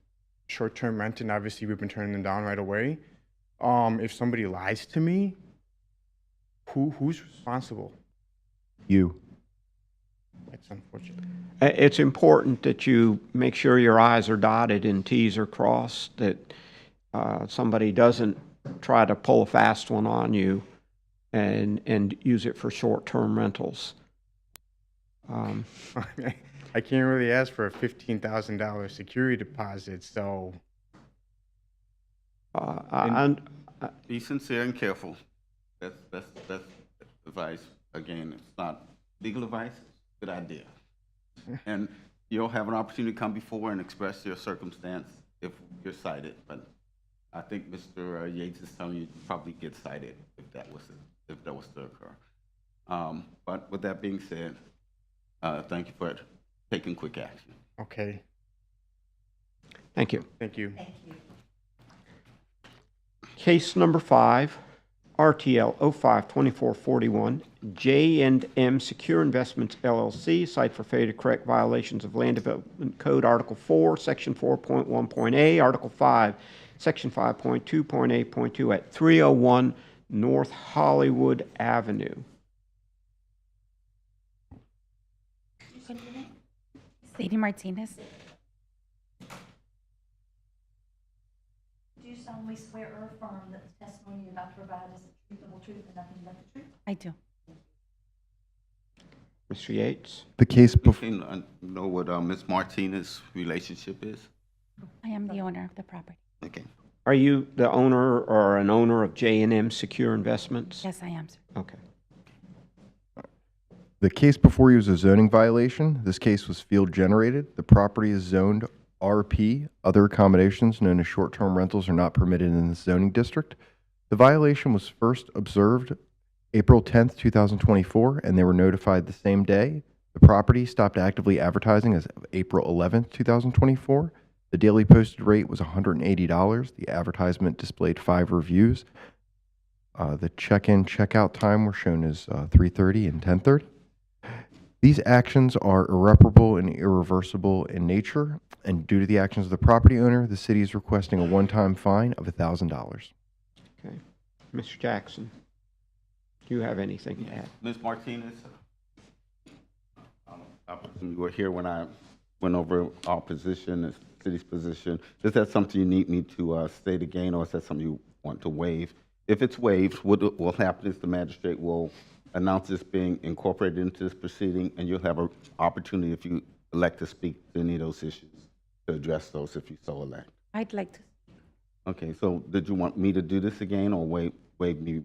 short-term rent, and obviously we've been turning them down right away. If somebody lies to me, who's responsible? You. That's unfortunate. It's important that you make sure your I's are dotted and T's are crossed, that somebody doesn't try to pull a fast one on you and use it for short-term rentals. I can't really ask for a $15,000 security deposit, so. Be sincere and careful. That's advice. Again, it's not legal advice. Good idea. And you'll have an opportunity to come before and express your circumstance if you're cited. But I think Mr. Yates is telling you probably get cited if that was to occur. But with that being said, thank you for taking quick action. Okay. Thank you. Thank you. Case number 5, RTL 05-2441, J&M Secure Investments LLC, cite for failure to correct violations of Land Development Code, Article 4, Section 4.1.a, Article 5, Section 5.2.8.2 at 301 North Hollywood Avenue. Sadie Martinez. Do you solemnly swear or affirm that the testimony you're about to provide is the truth, the whole truth, and nothing but the truth? I do. Mr. Yates? The case We before. can know what Ms. Martinez's relationship is. I am the owner of the property. Okay. Are you the owner or an owner of J&M Secure Investments? Yes, I am, sir. Okay. The case before you is a zoning violation. This case was field generated. The property is zoned RP. Other accommodations known as short-term rentals are not permitted in the zoning district. The violation was first observed April 10th, 2024, and they were notified the same day. The property stopped actively advertising as of April 11th, 2024. The daily posted rate was $180. The advertisement displayed 5 reviews. The check-in, check-out time were shown as 3:30 and 10:30. These actions are irreparable and irreversible in nature, and due to the actions of the property owner, the city is requesting a one-time fine of $1,000. Okay. Mr. Jackson, do you have anything to add? Ms. Martinez, I presume you were here when I went over our position, the city's position. Is that something you need me to state again, or is that something you want to waive? If it's waived, what will happen is the magistrate will announce this being incorporated into this proceeding, and you'll have an opportunity, if you elect to speak to any of those issues, to address those if you so elect. I'd like to. Okay, so did you want me to do this again, or waive me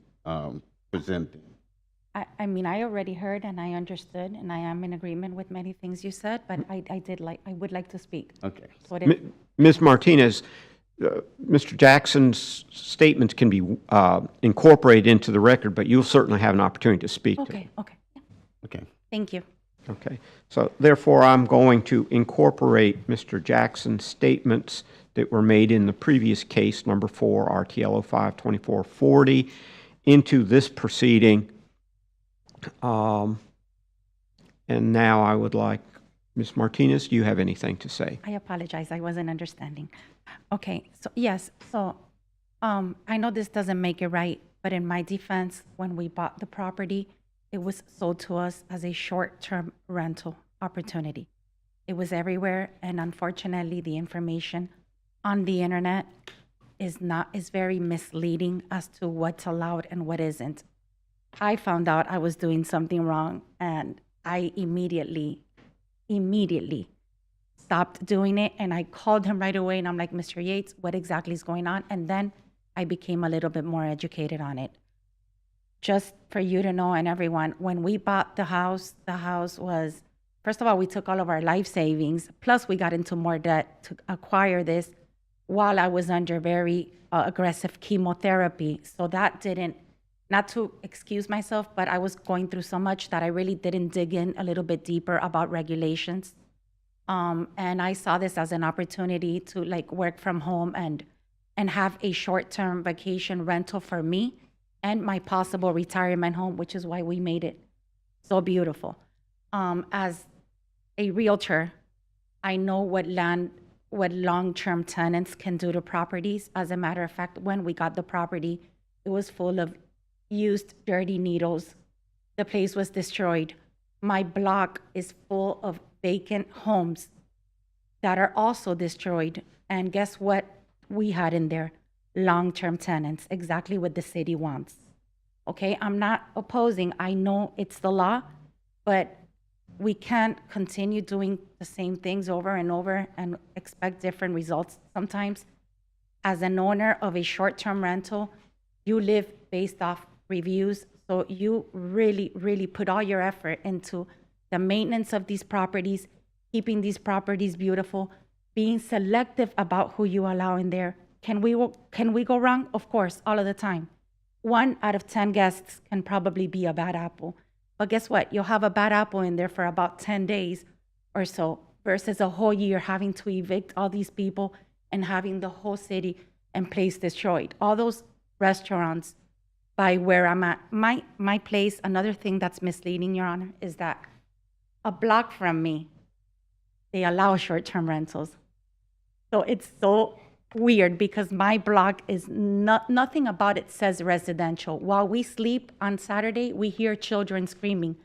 presenting? I mean, I already heard and I understood, and I am in agreement with many things you said, but I would like to speak. Okay. So Ms. Martinez, Mr. Jackson's statements can be incorporated into the record, but you'll certainly have an opportunity to speak to them. Okay, okay. Okay. Thank you. Okay. So therefore, I'm going to incorporate Mr. Jackson's statements that were made in the previous case, number 4, RTL 05-2440, into this proceeding. And now I would like, Ms. Martinez, do you have anything to say? I apologize. I wasn't understanding. Okay, so yes, so I know this doesn't make it right, but in my defense, when we bought the property, it was sold to us as a short-term rental opportunity. It was everywhere, and unfortunately, the information on the internet is very misleading as to what's allowed and what isn't. I found out I was doing something wrong, and I immediately stopped doing it, and I called him right away, and I'm like, Mr. Yates, what exactly is going on? And then I became a little bit more educated on it. Just for you to know, and everyone, when we bought the house was, first of all, we took all of our life savings, plus we got into more debt to acquire this while I was under very aggressive chemotherapy. So that didn't, not to excuse myself, but I was going through so much that I really didn't dig in a little bit deeper about regulations. And I saw this as an opportunity to like work from home and have a short-term vacation rental for me and my possible retirement home, which is why we made it so beautiful. As a realtor, I know what long-term tenants can do to properties. As a matter of fact, when we got the property, it was full of used dirty needles. The place was destroyed. My block is full of vacant homes that are also destroyed. And guess what we had in there? Long-term tenants, exactly what the city wants. Okay, I'm not opposing. I know it's the law, but We can't continue doing the same things over and over and expect different results. Sometimes, as an owner of a short-term rental, you live based off reviews, so you really, really put all your effort into the maintenance of these properties, keeping these properties beautiful, being selective about who you allow in there. Can we go wrong? Of course, all of the time. 1 out of 10 guests can probably be a bad apple. But guess what? You'll have a bad apple in there for about 10 days or so versus a whole year having to evict all these people and having the whole city and place destroyed. All those restaurants by where I'm at. My place, another thing that's misleading, Your Honor, is that a block from me, they allow short-term rentals. So it's so weird because my block is nothing about it says residential. While we sleep on Saturday, we hear children screaming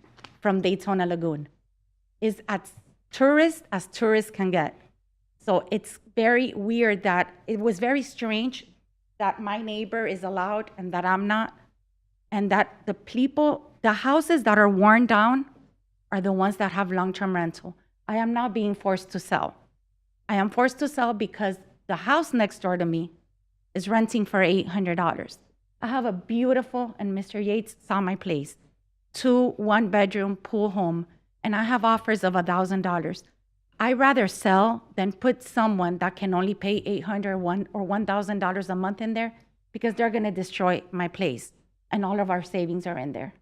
from Daytona Lagoon. It's as tourists can get. So it's very weird that it was very strange that my neighbor is allowed and that I'm not, and that the houses that are worn down are the ones that have long-term rental. I am now being forced to sell. I am forced to sell because the house next door to me is renting for $800. I have a beautiful, and Mr. Yates saw my place, 2 one-bedroom pool home, and I have offers of $1,000. I'd rather sell than put someone that can only pay $800 or $1,000 a month in there because they're going to destroy my place, and all of our savings are in there.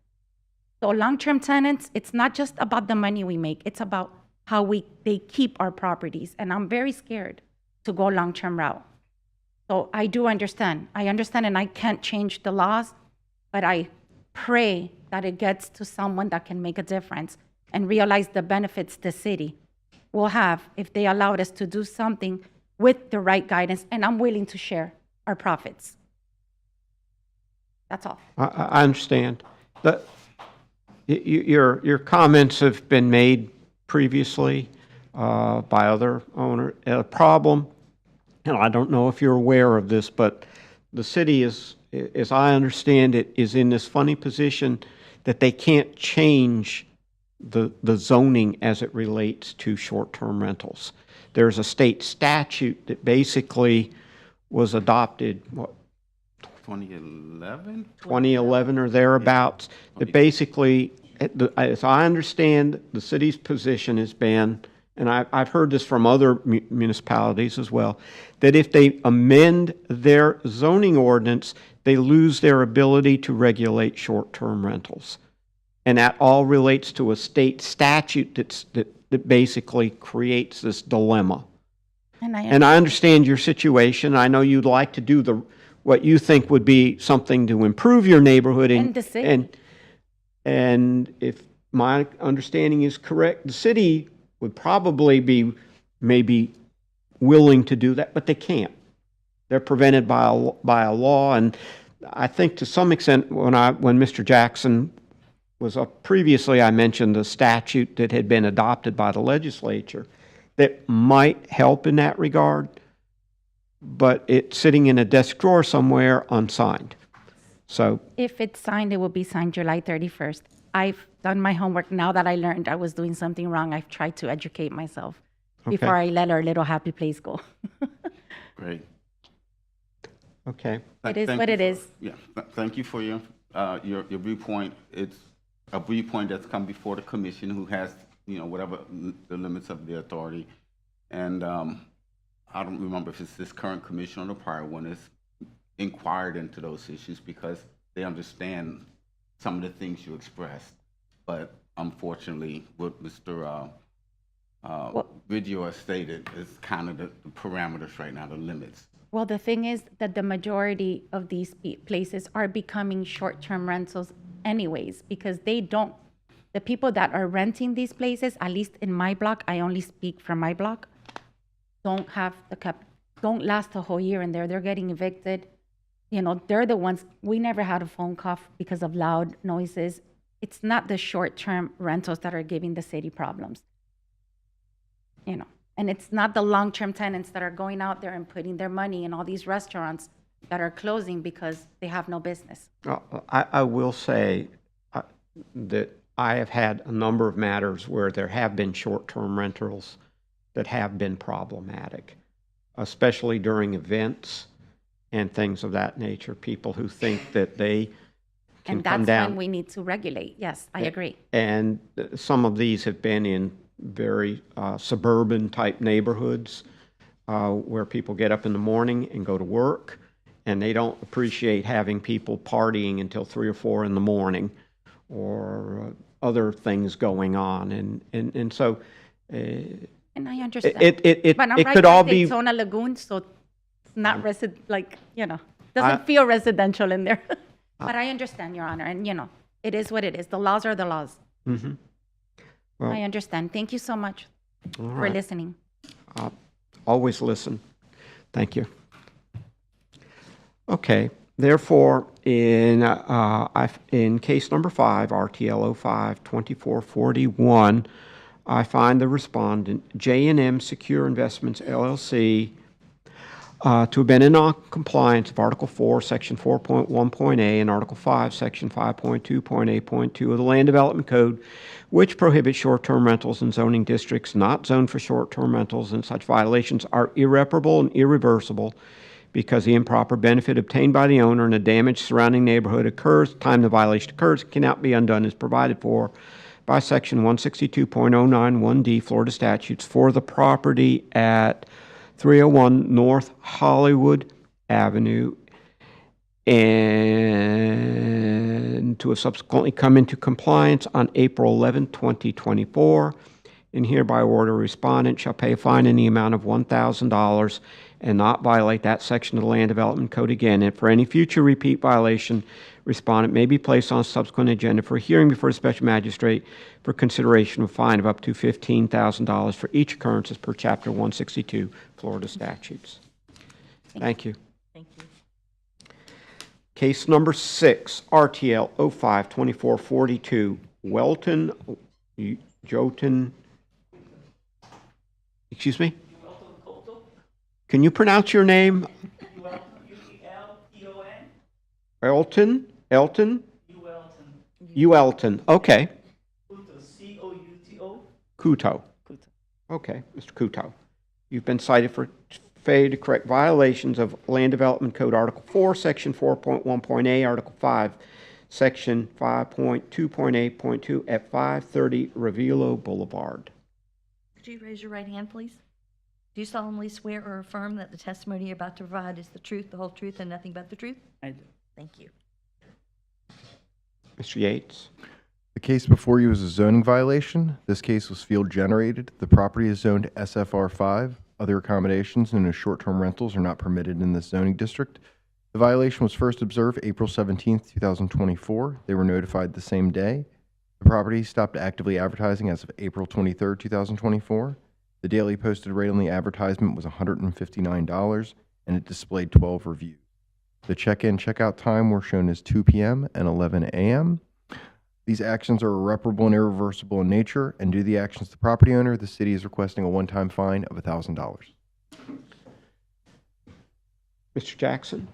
So long-term tenants, it's not just about the money we make, it's about how they keep our properties, and I'm very scared to go long-term route. So I do understand. I understand, and I can't change the laws, but I pray that it gets to someone that can make a difference and realize the benefits the city will have if they allowed us to do something with the right guidance, and I'm willing to share our profits. That's all. I understand. Your comments have been made previously by other owners. A problem, and I don't know if you're aware of this, but the city is, as I understand it, is in this funny position that they can't change the zoning as it relates to short-term rentals. There's a state statute that basically was adopted, 2011? 2011 or thereabouts, that basically, as I understand, the city's position has been, and I've heard this from other municipalities as well, that if they amend their zoning ordinance, they lose their ability to regulate short-term rentals. And that all relates to a state statute that basically creates this dilemma. And I understand your situation. I know you'd like to do what you think would be something to improve your neighborhood. And the city. And if my understanding is correct, the city would probably be maybe willing to do that, but they can't. They're prevented by a law. And I think to some extent, when Mr. Jackson was up previously, I mentioned the statute that had been adopted by the legislature that might help in that regard, but it's sitting in a desk drawer somewhere unsigned. So if it's signed, it will be signed July 31st. I've done my homework. Now that I learned I was doing something wrong, I've tried to educate myself before I let our little happy place go. Great. Okay. It is what it is. Yeah, thank you for your viewpoint. It's a viewpoint that's come before the commission, who has, whatever the limits of their authority. And I don't remember if it's this current commission or the prior one has inquired into those issues because they understand some of the things you expressed. But unfortunately, what Mr. Video has stated is kind of the parameters right now, the limits. Well, the thing is that the majority of these places are becoming short-term rentals anyways, because the people that are renting these places, at least in my block, I only speak from my block, don't last a whole year in there. They're getting evicted. They're the ones, we never had a phone call because of loud noises. It's not the short-term rentals that are giving the city problems. And it's not the long-term tenants that are going out there and putting their money in all these restaurants that are closing because they have no business. I will say that I have had a number of matters where there have been short-term rentals that have been problematic, especially during events and things of that nature. People who think that they can And come that's down. when we need to regulate. Yes, I agree. And some of these have been in very suburban type neighborhoods where people get up in the morning and go to work, and they don't appreciate having people partying until 3 or 4 in the morning, or other things going on. And so And I understand. But I'm it right could by all be. Daytona Lagoon, so it's not doesn't feel residential in there. But I understand, Your Honor, and it is what it is. The laws are the laws. Mhm. Well, I understand. Thank you so much all for right. listening. Always listen. Thank you. Okay. Therefore, in case number 5, RTL 05-2441, I find the respondent, J&M Secure Investments, LLC, to have been in non-compliance of Article 4, Section 4.1.a and Article 5, Section 5.2.a.2 of the Land Development Code, which prohibits short-term rentals in zoning districts not zoned for short-term rentals, and such violations are irreparable and irreversible because the improper benefit obtained by the owner and the damage surrounding neighborhood occurs, time the violation occurs, cannot be undone as provided for by Section 162.091D Florida statutes for the property at 301 North Hollywood Avenue, and to have subsequently come into compliance on April 11, 2024, and hereby order respondent shall pay a fine in the amount of $1,000 and not violate that section of the Land Development Code again. And for any future repeat violation, respondent may be placed on a subsequent agenda for a hearing before a special magistrate for consideration of a fine of up to $15,000 for each occurrence as per Chapter 162 Florida statutes. Thank you. Thank you. Case number 6, RTL 05-2442, Welton, Jotun, excuse me? Can you pronounce your name? Elton? Elton? Uelton. Okay. C-O-U-T-O. Kuto. Okay, Mr. Kuto. You've been cited for failure to correct violations of Land Development Code Article 4, Section 4.1.a, Article 5, Section 5.2.8.2 at 530 Revillo Boulevard. Could you raise your right hand, please? Do you solemnly swear or affirm that the testimony you're about to provide is the truth, the whole truth, and nothing but the truth? I do. Thank you. Mr. Yates? The case before you is a zoning violation. This case was field generated. The property is zoned SFR 5. Other accommodations known as short-term rentals are not permitted in this zoning district. The violation was first observed April 17, 2024. They were notified the same day. The property stopped actively advertising as of April 23, 2024. The daily posted rate on the advertisement was $159, and it displayed 12 reviews. The check-in, check-out time were shown as 2 p.m. and 11 a.m. These actions are irreparable and irreversible in nature, and due to the actions of the property owner, the city is requesting a one-time fine of $1,000. Mr. Jackson?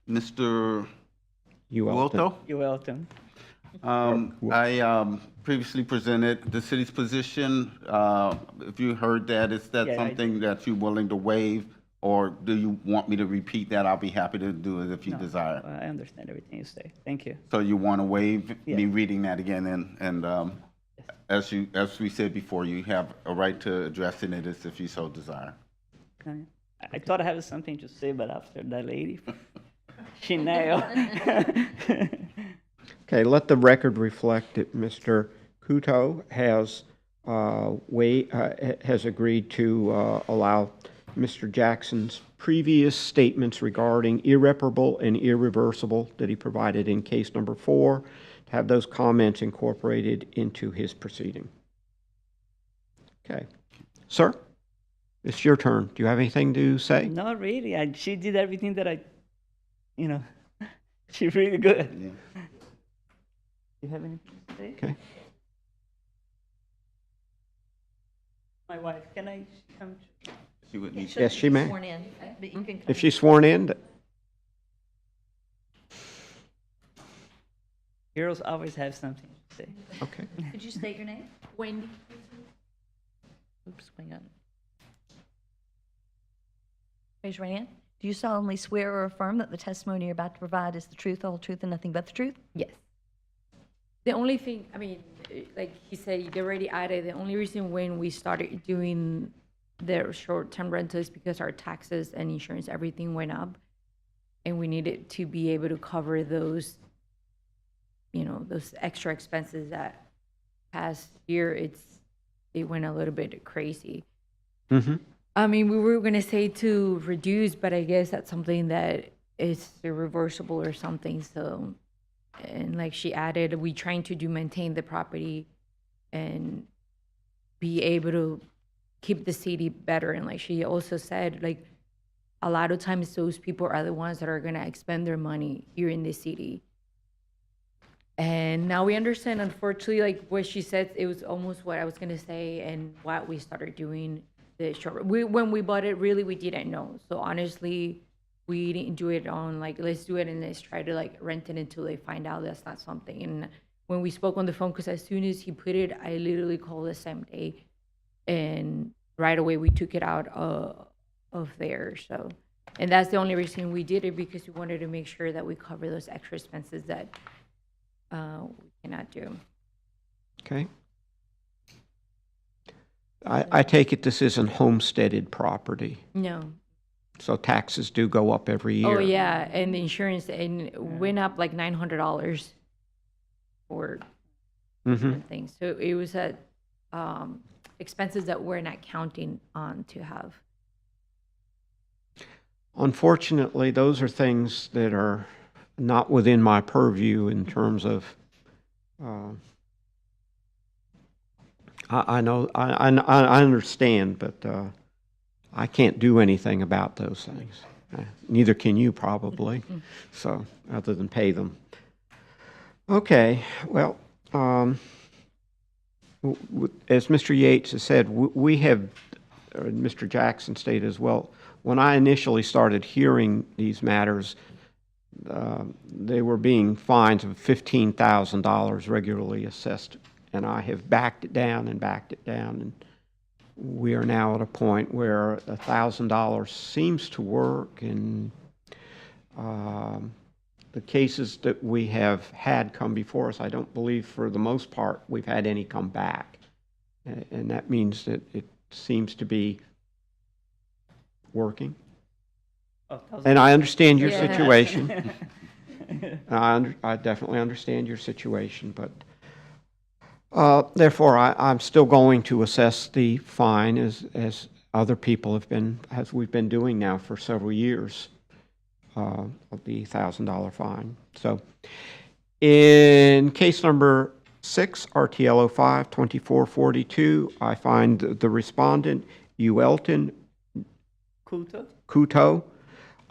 Mr. Uelton. Uelto? Uelton. I previously presented the city's position. If you heard that, is that something that you're willing to waive, or do you want me to repeat that? I'll be happy to do it if you desire. I understand everything you say. Thank you. So you want to waive me reading that again, and as we said before, you have a right to addressing it as if you so desire. I thought I had something to say, but after that lady, she nailed. Okay, let the record reflect that Mr. Kuto has agreed to allow Mr. Jackson's previous statements regarding irreparable and irreversible that he provided in case number 4, to have those comments incorporated into his proceeding. Okay. Sir, it's your turn. Do you have anything to say? Not really. She did everything that she's really good. Yeah. You have anything to say? Okay. My wife, can I come? She would need. Yes, she may. Sworn in, but you can come. If she's sworn in, Girls always have something to say. Okay. Could you state your name? Wendy. Oops, hang on. Raise your right hand. Do you solemnly swear or affirm that the testimony you're about to provide is the truth, the whole truth, and nothing but the truth? Yes. The only thing, I mean, like he said, they already added, the only reason when we started doing the short-term rental is because our taxes and insurance, everything went up. And we needed to be able to cover those, you know, those extra expenses that past year, it went a little bit crazy. Mm-hmm. I mean, we were going to say to reduce, but I guess that's something that is irreversible or something. So, and like she added, we trying to maintain the property and be able to keep the city better. And like she also said, like a lot of times those people are the ones that are going to expend their money here in the city. And now we understand, unfortunately, like what she said, it was almost what I was going to say and what we started doing. When we bought it, really, we didn't know. So honestly, we didn't do it on like, let's do it and let's try to like rent it until they find out that's not something. And when we spoke on the phone, because as soon as he put it, I literally called the same day, and right away we took it out of there. So, and that's the only reason we did it, because we wanted to make sure that we cover those extra expenses that we cannot do. Okay. I take it this isn't homesteaded property, No. so taxes do go up every year. Oh yeah, and the insurance went up like $900 for different things. So it was at expenses that we're not counting on to have. Unfortunately, those are things that are not within my purview in terms of. I know, I understand, but I can't do anything about those things. Neither can you probably, so, other than pay them. Okay, well, as Mr. Yates has said, we have, or Mr. Jackson stated as well, when I initially started hearing these matters, they were being fines of $15,000 regularly assessed. And I have backed it down and backed it down, and we are now at a point where $1,000 seems to work. And the cases that we have had come before us, I don't believe for the most part we've had any come back, and that means that it seems to be working. And I understand your situation. I definitely understand your situation, but. Therefore, I'm still going to assess the fine as other people have been, as we've been doing now for several years, of the $1,000 fine. So, in case number 6, RTL 05-2442, I find the respondent, Uelton Kuto,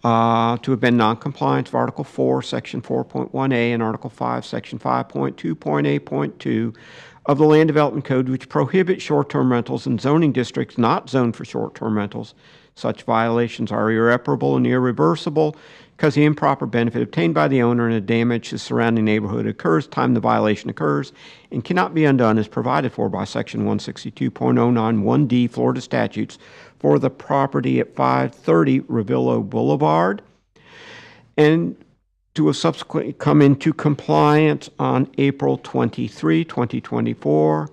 to have been non-compliant of Article 4, Section 4.1a, and Article 5, Section 5.2.a.2 of the Land Development Code, which prohibit short-term rentals in zoning districts not zoned for short-term rentals. Such violations are irreparable and irreversible because the improper benefit obtained by the owner and the damage to the surrounding neighborhood occurs time the violation occurs and cannot be undone as provided for by Section 162.091D Florida statutes for the property at 530 Revillo Boulevard, and to have subsequently come into compliance on April 23, 2024,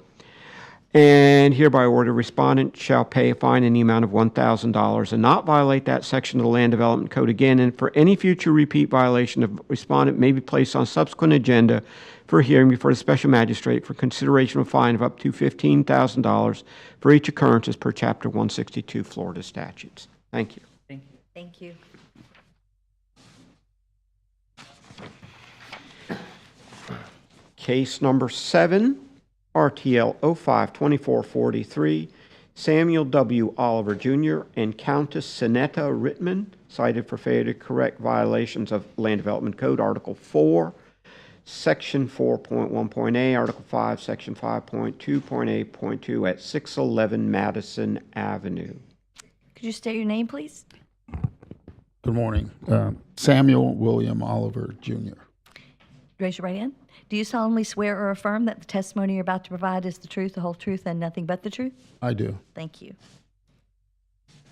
and hereby order respondent shall pay a fine in the amount of $1,000 and not violate that section of the Land Development Code again, and for any future repeat violation of respondent may be placed on subsequent agenda for hearing before the special magistrate for consideration of a fine of up to $15,000 for each occurrence as per Chapter 162 Florida statutes. Thank you. Thank you. Thank you. Case number 7, RTL 05-2443, Samuel W. Oliver Jr. and Countess Sinetta Rittman, cited for failure to correct violations of Land Development Code, Article 4, Section 4.1.a, Article 5, Section 5.2.a.2 at 611 Madison Avenue. Could you state your name, please? Good morning. Samuel William Oliver, Jr. Raise your right hand. Do you solemnly swear or affirm that the testimony you're about to provide is the truth, the whole truth, and nothing but the truth? I do. Thank you.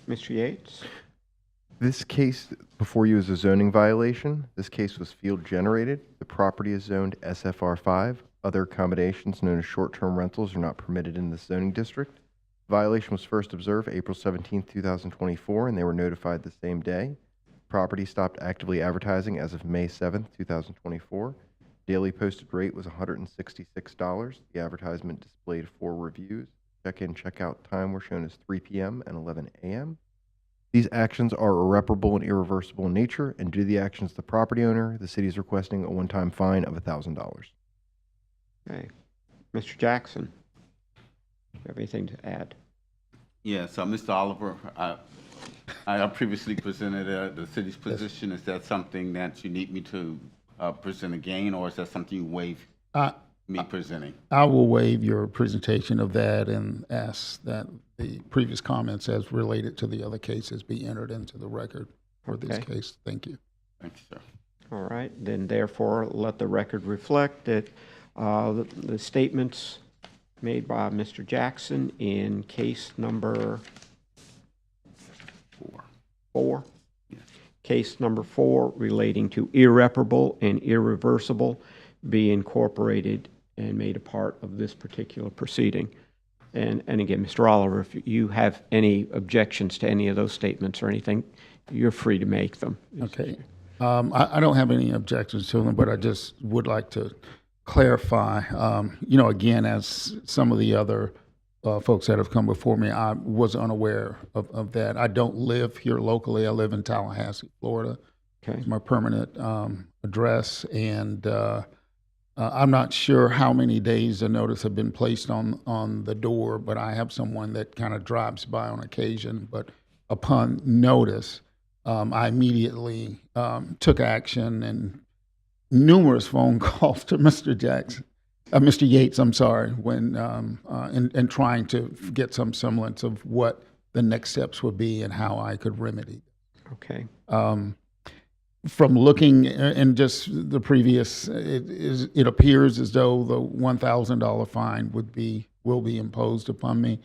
Mr. Yates? This case before you is a zoning violation. This case was field generated. The property is zoned SFR 5. Other accommodations known as short-term rentals are not permitted in this zoning district. Violation was first observed April 17, 2024, and they were notified the same day. Property stopped actively advertising as of May 7, 2024. Daily posted rate was $166. The advertisement displayed 4 reviews. Check-in, check-out time were shown as 3 p.m. and 11 a.m. These actions are irreparable and irreversible in nature, and due to the actions of the property owner, the city is requesting a one-time fine of $1,000. Okay. Mr. Jackson, do you have anything to add? Yes, Mr. Oliver, I previously presented the city's position. Is that something that you need me to present again, or is that something you waive me presenting? I will waive your presentation of that and ask that the previous comments as related to the other cases be entered into the record for this case. Thank you. Thank you, sir. All right, then therefore let the record reflect that the statements made by Mr. Jackson in case number 4. Yes. Case number 4 relating to irreparable and irreversible be incorporated and made a part of this particular proceeding. And again, Mr. Oliver, if you have any objections to any of those statements or anything, you're free to make them. Okay. I don't have any objections to them, but I just would like to clarify, again, as some of the other folks that have come before me, I was unaware of that. I don't live here locally. I live in Tallahassee, Florida. Okay. It's my permanent address, and I'm not sure how many days a notice have been placed on the door, but I have someone that kind of drives by on occasion. But upon notice, I immediately took action and numerous phone calls to Mr. Yates, I'm sorry, when and trying to get some semblance of what the next steps would be and how I could remedy. Okay. From looking and just the previous, it appears as though the $1,000 fine will be imposed upon me.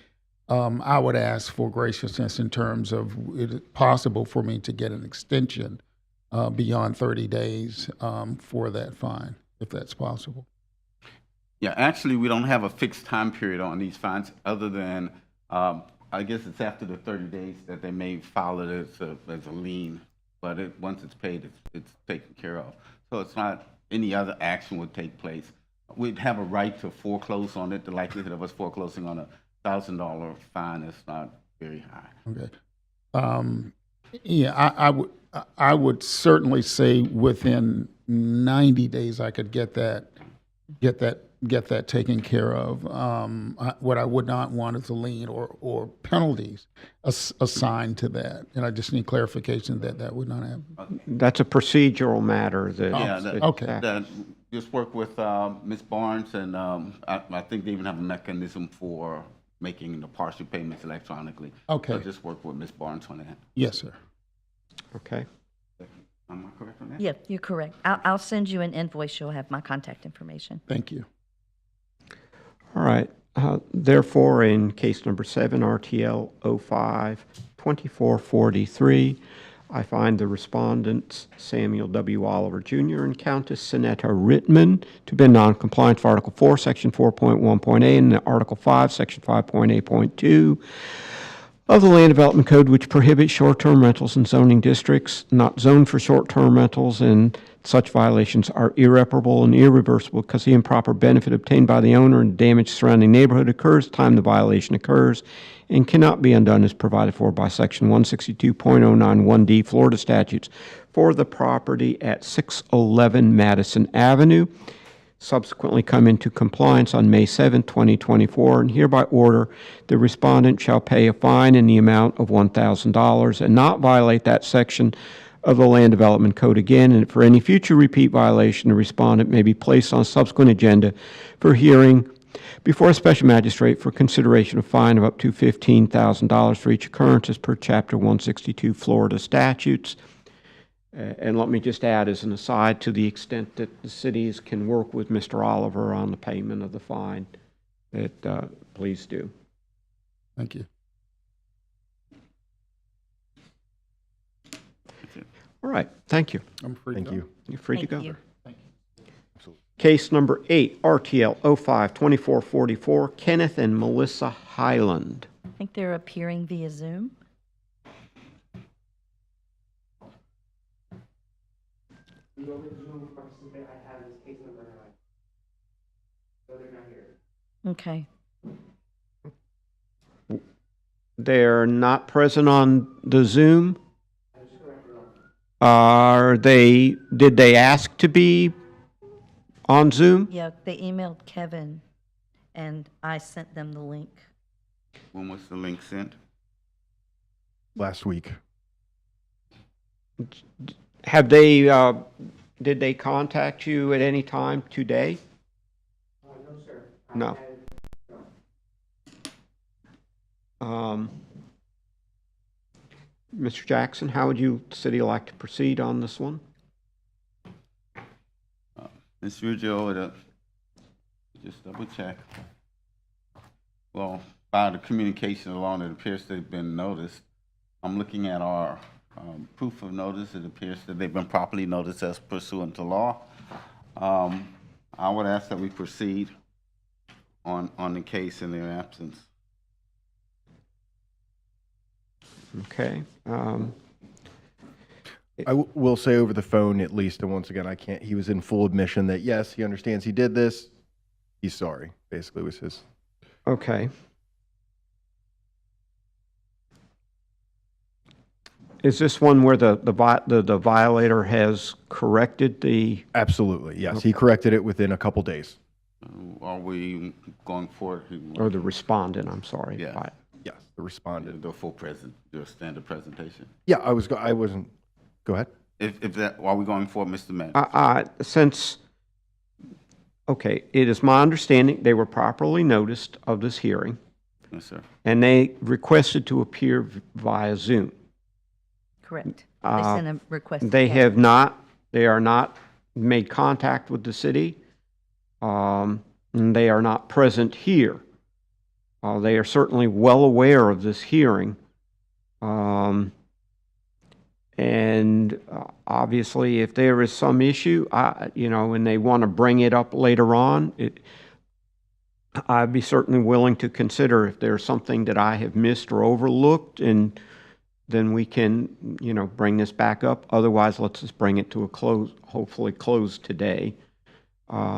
I would ask for graciousness in terms of it is possible for me to get an extension beyond 30 days for that fine, if that's possible. Yeah, actually, we don't have a fixed time period on these fines other than, I guess it's after the 30 days that they may file it as a lien. But once it's paid, it's taken care of. So it's not any other action would take place. We'd have a right to foreclose on it. The likelihood of us foreclosing on a $1,000 fine is not very high. Okay. Yeah, I would certainly say within 90 days I could get that taken care of. What I would not want is a lien or penalties assigned to that, and I just need clarification that would not happen. That's a procedural matter. That just work with Ms. Barnes, and I think they even have a mechanism for making the partial payments electronically. Okay. So just work with Ms. Barnes on that. Yes, sir. Okay. Am I correct on that? Yeah, you're correct. I'll send you an invoice. You'll have my contact information. Thank you. All right. Therefore, in case number 7, RTL 05-2443, I find the respondents Samuel W. Oliver Jr. and Countess Sinetta Rittman to be non-compliant for Article 4, Section 4.1.a and Article 5, Section 5.8.2 of the Land Development Code, which prohibits short-term rentals in zoning districts not zoned for short-term rentals, and such violations are irreparable and irreversible because the improper benefit obtained by the owner and damage surrounding neighborhood occurs at the time the violation occurs and cannot be undone as provided for by Section 162.091D Florida statutes for the property at 611 Madison Avenue. Subsequently come into compliance on May 7, 2024, and hereby order the respondent shall pay a fine in the amount of $1,000 and not violate that section of the Land Development Code again, and for any future repeat violation, the respondent may be placed on a subsequent agenda for hearing before a special magistrate for consideration of fine of up to $15,000 for each occurrence as per Chapter 162 Florida statutes. And let me just add as an aside, to the extent that the cities can work with Mr. Oliver on the payment of the fine, that please do. Thank you. All right, thank you. I'm free. Thank you. You're free to Thank go. you. Case number 8, RTL 05-2444, Kenneth and Melissa Highland. I think they're appearing via Zoom. Okay. They're not present on the Zoom? Did they ask to be on Zoom? Yeah, they emailed Kevin, and I sent them the link. When was the link sent? Last week. Have they, did they contact you at any time today? No, sir. No. Mr. Jackson, how would you, city, like to proceed on this one? Ms. Ruggio, just double check. Well, by the communication alone, it appears they've been noticed. I'm looking at our proof of notice. It appears that they've been properly noticed as pursuant to law. I would ask that we proceed on the case in their absence. Okay. I will say over the phone at least, and once again, I can't, he was in full admission that yes, he understands he did this. He's sorry, basically was his. Okay. Is this one where the violator has corrected the? Absolutely, yes. He corrected it within a couple days. Are we going forward? Or the respondent, I'm sorry. Yeah. Yes, the respondent. The full their standard presentation. Yeah, I wasn't, go ahead. If that, are we going forward, Mr. Magistrate? Okay, it is my understanding they were properly noticed of this hearing. Yes, sir. And they requested to appear via Zoom. Correct. They sent a request. to They Kevin. they are not made contact with the city, and they are not present here. They are certainly well aware of this hearing. And obviously, if there is some issue, and they want to bring it up later on, I'd be certainly willing to consider if there's something that I have missed or overlooked, and then we can, bring this back up. Otherwise, let's just bring it to a close, hopefully close today,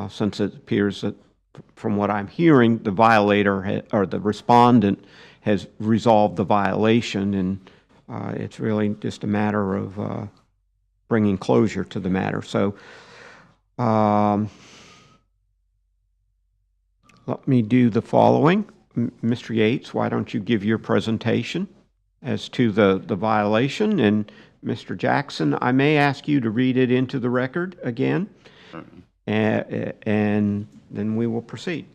since it appears that, from what I'm hearing, the violator or the respondent has resolved the violation, and it's really just a matter of bringing closure to the matter. So let me do the following. Mr. Yates, why don't you give your presentation as to the violation? And Mr. Jackson, I may ask you to read it into the record again, and then we will proceed.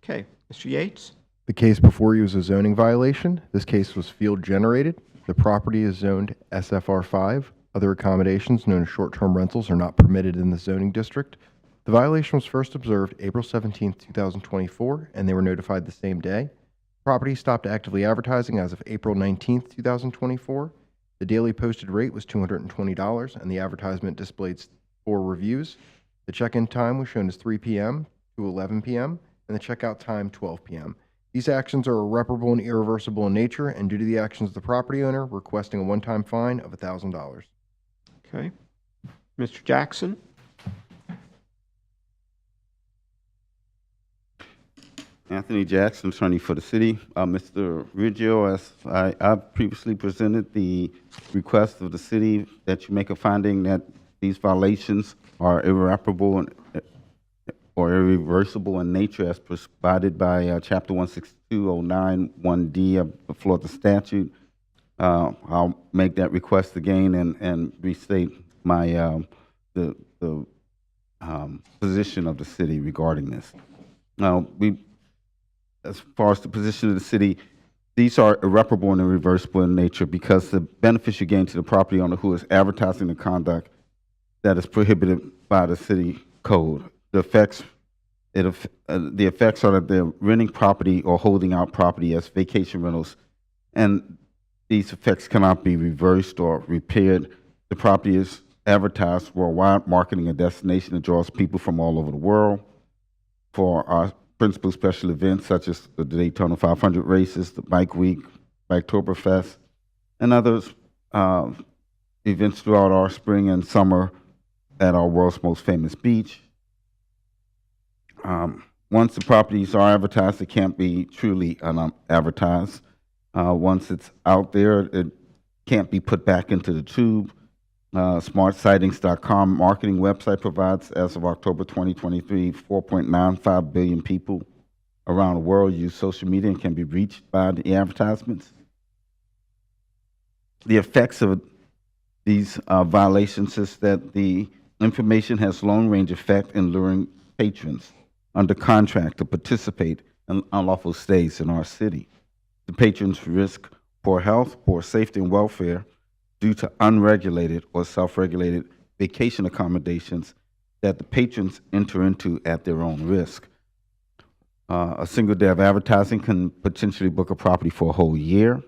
Okay, Mr. Yates? The case before you is a zoning violation. This case was field generated. The property is zoned SFR 5. Other accommodations known as short-term rentals are not permitted in the zoning district. The violation was first observed April 17, 2024, and they were notified the same day. Property stopped actively advertising as of April 19, 2024. The daily posted rate was $220, and the advertisement displayed 4 reviews. The check-in time was shown as 3 p.m. to 11 p.m., and the checkout time 12 p.m. These actions are irreparable and irreversible in nature, and due to the actions of the property owner, requesting a one-time fine of $1,000. Okay. Mr. Jackson? Anthony Jackson, attorney for the city. Mr. Riggio, as I previously presented the request of the city that you make a finding that these violations are irreparable or irreversible in nature as provided by Chapter 16209(1)D of the Florida statute. I'll make that request again and restate my the position of the city regarding this. Now, as far as the position of the city, these are irreparable and irreversible in nature because the beneficial gain to the property owner who is advertising the conduct that is prohibited by the city code. The effects are that they're renting property or holding out property as vacation rentals, and these effects cannot be reversed or repaired. The property is advertised worldwide, marketing a destination that draws people from all over the world for our principal special events such as the Daytona 500 races, the Bike Week, Biketoberfest, and others events throughout our spring and summer at our world's most famous beach. Once the properties are advertised, it can't be truly advertised. Once it's out there, it can't be put back into the tube. SmartSightings.com marketing website provides, as of October 2023, 4.95 billion people around the world use social media and can be reached by the advertisements. The effects of these violations is that the information has long-range effect in luring patrons under contract to participate in unlawful stays in our city. The patrons risk poor health, poor safety, and welfare due to unregulated or self-regulated vacation accommodations that the patrons enter into at their own risk. A single day of advertising can potentially book a property for a whole year.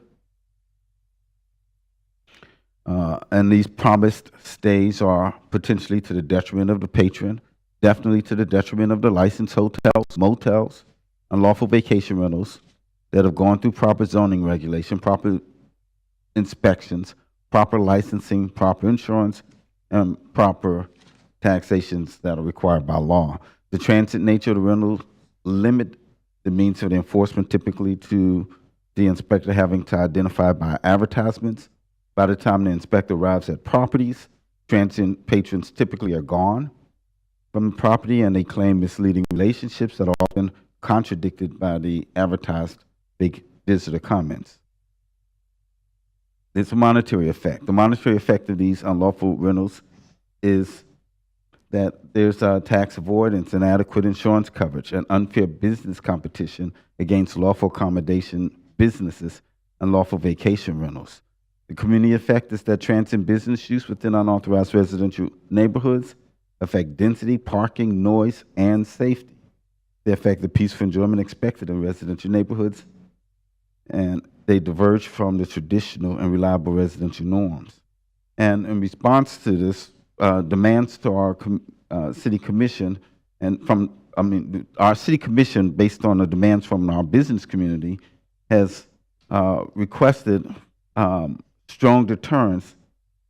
And these promised stays are potentially to the detriment of the patron, definitely to the detriment of the licensed hotels, motels, unlawful vacation rentals that have gone through proper zoning regulation, proper inspections, proper licensing, proper insurance, and proper taxations that are required by law. The transit nature of the rental limit the means of the enforcement typically to the inspector having to identify by advertisements. By the time the inspector arrives at properties, transient patrons typically are gone from the property and they claim misleading relationships that are often contradicted by the advertised visitor comments. There's a monetary effect. The monetary effect of these unlawful rentals is that there's tax avoidance, inadequate insurance coverage, and unfair business competition against lawful accommodation businesses and lawful vacation rentals. The community effect is that transient business use within unauthorized residential neighborhoods affect density, parking, noise, and safety. They affect the peaceful enjoyment expected in residential neighborhoods, and they diverge from the traditional and reliable residential norms. And in response to this, demands to our city commission, and our city commission, based on the demands from our business community, has requested strong deterrents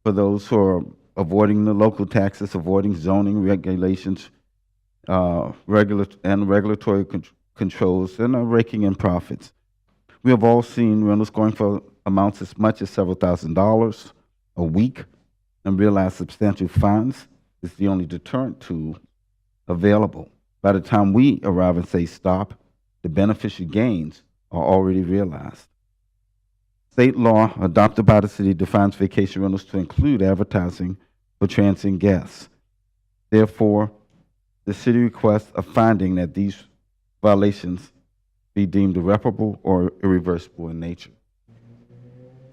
for those who are avoiding the local taxes, avoiding zoning regulations, regulatory controls, and are raking in profits. We have all seen rentals going for amounts as much as several $1,000s a week and realize substantial fines is the only deterrent tool available. By the time we arrive and say stop, the beneficial gains are already realized. State law adopted by the city defines vacation rentals to include advertising for transient guests. Therefore, the city requests a finding that these violations be deemed irreparable or irreversible in nature.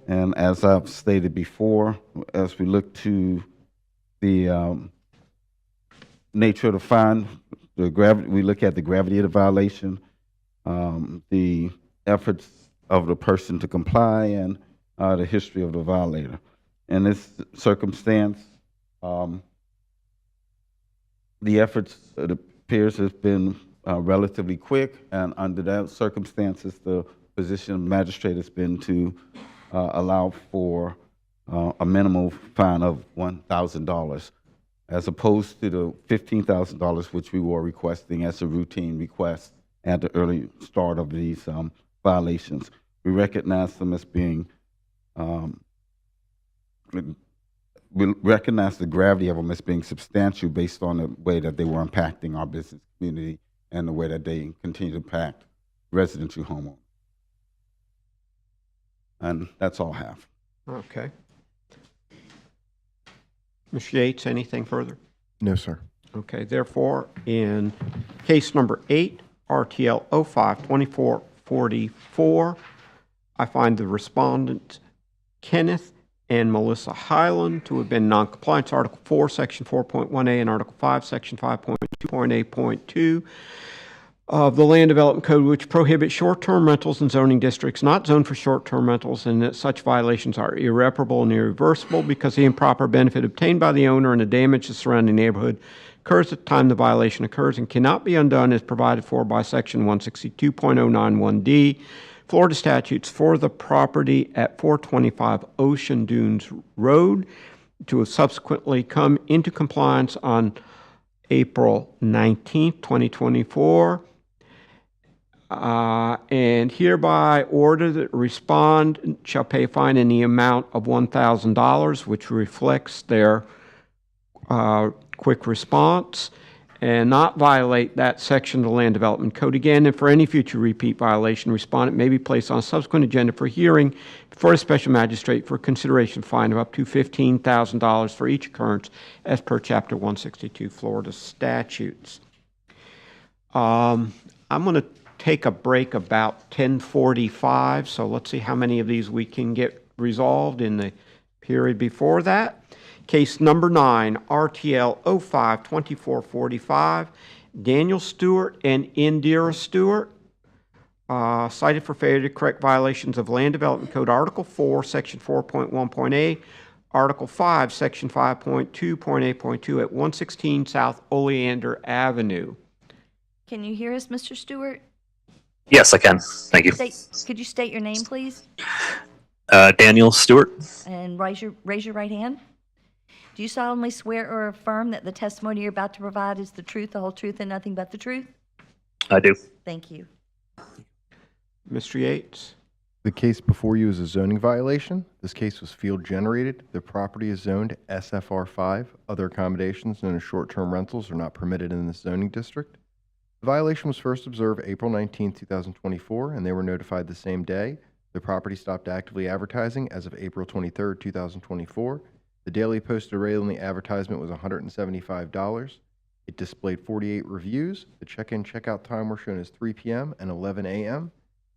And as I've stated before, as we look to the nature of the fine, we look at the gravity of the violation, the efforts of the person to comply, and the history of the violator. In this circumstance, the efforts, it appears, has been relatively quick, and under those circumstances, the position of the magistrate has been to allow for a minimal fine of $1,000, as opposed to the $15,000 which we were requesting as a routine request at the early start of these violations. We recognize them as being, we recognize the gravity of them as being substantial based on the way that they were impacting our business community and the way that they continue to impact residential homeowners. And that's all I have. Okay. Ms. Yates, anything further? No, sir. Okay, therefore, in case number 8, RTL 05-2444, I find the respondents, Kenneth and Melissa Highland, to have been in noncompliance. Article 4, Section 4.1A and Article 5, Section 5.2.8.2 of the Land Development Code, which prohibits short-term rentals in zoning districts not zoned for short-term rentals, and that such violations are irreparable and irreversible because the improper benefit obtained by the owner and the damage to the surrounding neighborhood occurs at the time the violation occurs and cannot be undone as provided for by Section 162.091D, Florida statutes, for the property at 425 Ocean Dunes Road to have subsequently come into compliance on April 19th, 2024. And hereby order that respondent shall pay a fine in the amount of $1,000, which reflects their quick response, and not violate that section of the Land Development Code again. And for any future repeat violation, respondent may be placed on a subsequent agenda for hearing before a special magistrate for consideration fine of up to $15,000 for each occurrence as per Chapter 162 Florida statutes. I'm going to take a break about 10:45, so let's see how many of these we can get resolved in the period before that. Case number 9, RTL 05-2445, Daniel Stewart and Indira Stewart, cited for failure to correct violations of Land Development Code Article 4, Section 4.1.A, Article 5, Section 5.2.8.2 at 116 South Oleander Avenue. Can you hear us, Mr. Stewart? Yes, I can. Thank you. Could you state your name, please? Daniel Stewart. And raise your right hand. Do you solemnly swear or affirm that the testimony you're about to provide is the truth, the whole truth, and nothing but the truth? I do. Thank you. Mr. Yates? The case before you is a zoning violation. This case was field generated. The property is zoned SFR 5. Other accommodations known as short-term rentals are not permitted in this zoning district. The violation was first observed April 19, 2024, and they were notified the same day. The property stopped actively advertising as of April 23, 2024. The daily posted rate on the advertisement was $175. It displayed 48 reviews. The check-in, check-out time were shown as 3 p.m. and 11 a.m.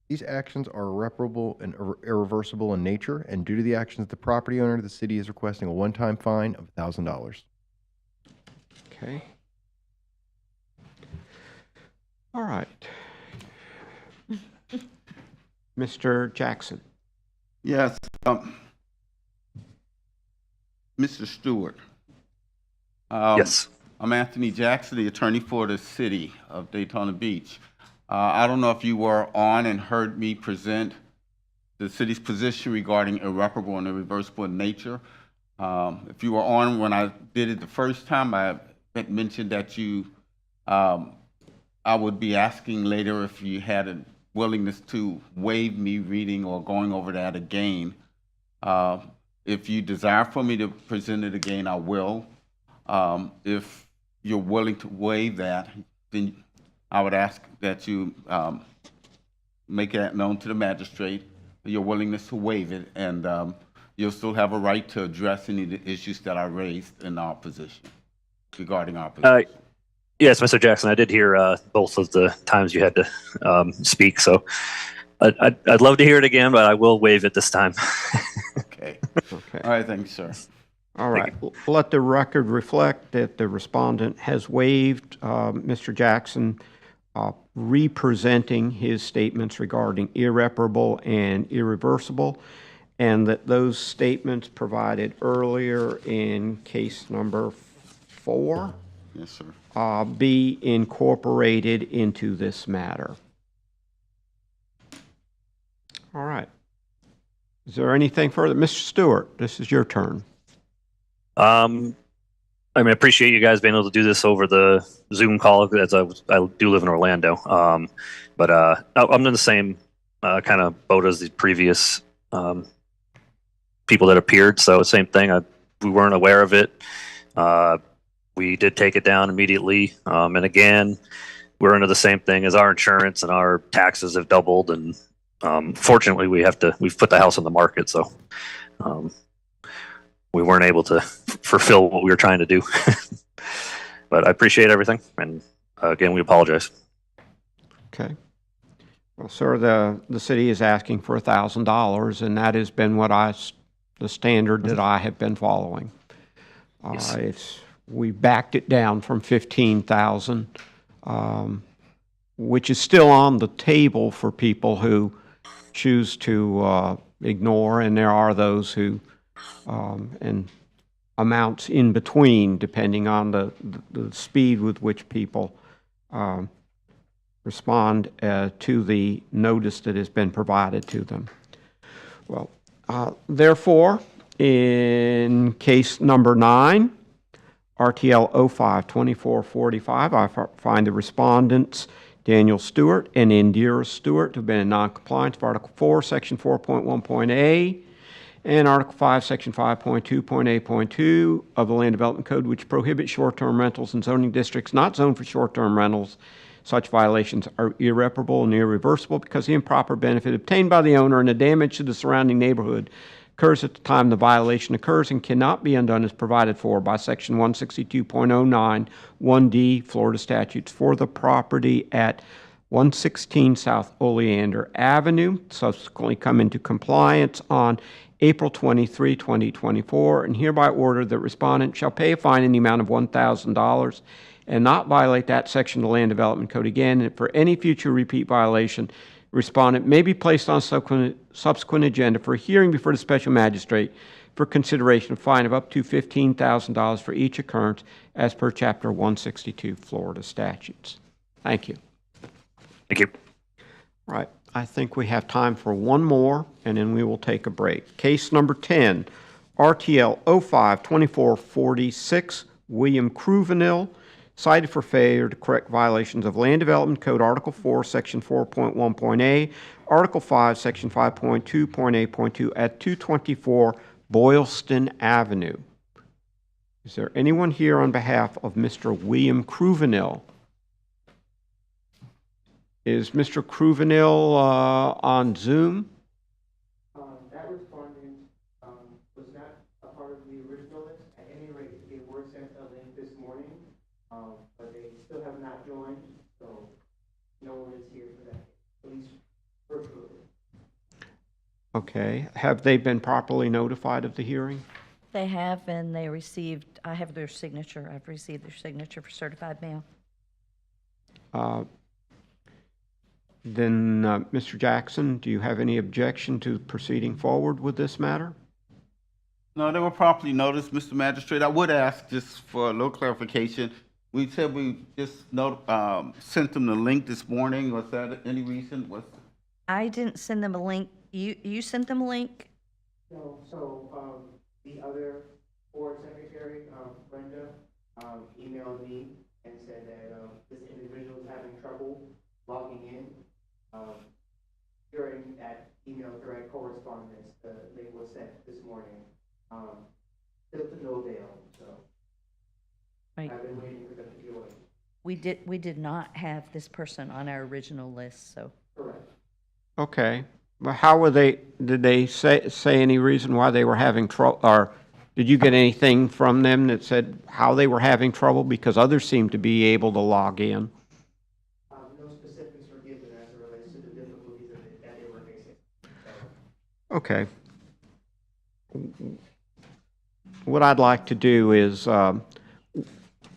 These actions are irreparable and irreversible in nature, and due to the actions of the property owner, the city is requesting a one-time fine of $1,000. Okay. All right. Mr. Jackson. Yes. Mr. Stewart. Yes. I'm Anthony Jackson, the attorney for the city of Daytona Beach. I don't know if you were on and heard me present the city's position regarding irreparable and irreversible in nature. If you were on when I did it the first time, I had mentioned that I would be asking later if you had a willingness to waive me reading or going over that again. If you desire for me to present it again, I will. If you're willing to waive that, then I would ask that you make that known to the magistrate, your willingness to waive it, and you'll still have a right to address any of the issues that I raised in our position, regarding our position. Yes, Mr. Jackson, I did hear both of the times you had to speak, so I'd love to hear it again, but I will waive it this time. Okay. All right, thank you, sir. All right. Let the record reflect that the respondent has waived Mr. Jackson representing his statements regarding irreparable and irreversible, and that those statements provided earlier in case number 4 yes, sir. Be incorporated into this matter. All right. Is there anything further? Mr. Stewart, this is your turn. I mean, I appreciate you guys being able to do this over the Zoom call, as I do live in Orlando. But I'm in the same kind of boat as the previous people that appeared. So same thing. We weren't aware of it. We did take it down immediately. And again, we're into the same thing as our insurance and our taxes have doubled. And fortunately, we've put the house on the market. So we weren't able to fulfill what we were trying to do. But I appreciate everything. And again, we apologize. Okay. Well, sir, the city is asking for $1,000, and that has been the standard that I have been following. We backed it down from 15,000, which is still on the table for people who choose to ignore, and there are those who, and amounts in between, depending on the speed with which people respond to the notice that has been provided to them. Well, therefore, in case number 9, RTL 05-2445, I find the respondents Daniel Stewart and Indira Stewart to have been in noncompliance with Article 4, Section 4.1.a, and Article 5, Section 5.2.a.2 of the Land Development Code, which prohibits short-term rentals in zoning districts not zoned for short-term rentals. Such violations are irreparable and irreversible because the improper benefit obtained by the owner and the damage to the surrounding neighborhood occurs at the time the violation occurs and cannot be undone as provided for by Section 162.09 1D Florida statutes for the property at 116 South Oleander Avenue, subsequently come into compliance on April 23, 2024, and hereby order that respondent shall pay a fine in the amount of $1,000 and not violate that section of the Land Development Code again. And for any future repeat violation, respondent may be placed on subsequent agenda for a hearing before the special magistrate for consideration of fine of up to $15,000 for each occurrence as per Chapter 162 Florida statutes. Thank you. Thank you. All right. I think we have time for one more, and then we will take a break. Case number 10, RTL 05-2446, William Cruvenil, cited for failure to correct violations of Land Development Code Article 4, Section 4.1.a, Article 5, Section 5.2.a.2 at 224 Boylston Avenue. Is there anyone here on behalf of Mr. William Cruvenil? Is Mr. Cruvenil on Zoom? That respondent was not a part of the original list. At any rate, they were sent a link this morning, but they still have not joined, so no one is here for that, at least virtually. Okay. Have they been properly notified of the hearing? They have, and they received, I have their signature. I've received their signature for certified mail. Then, Mr. Jackson, do you have any objection to proceeding forward with this matter? No, they were properly noticed, Mr. Magistrate. I would ask just for a little clarification. We said we just sent them the link this morning. Was that any reason? I didn't send them a link. You sent them a link? No, so the other board secretary, Brenda, emailed me and said that this individual is having trouble logging in. During that email thread correspondence, the link was sent this morning. Still to no avail, so Right. I've been waiting for them to join. We did not have this person on our original list, so. Correct. Okay. But how were did they say any reason why they were having trouble, or did you get anything from them that said how they were having trouble? Because others seem to be able to log in. No specifics were given as it relates to the difficulties that they were facing. Okay. What I'd like to do is,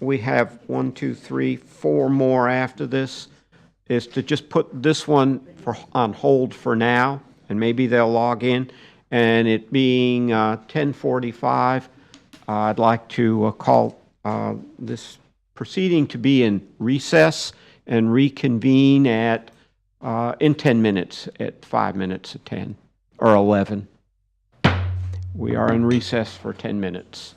we have 1, 2, 3, 4 more after this, is to just put this one on hold for now, and maybe they'll log in. And it being 10:45, I'd like to call this proceeding to be in recess and reconvene at in 10 minutes, at 5 minutes of 10 or 11. We are in recess for 10 minutes.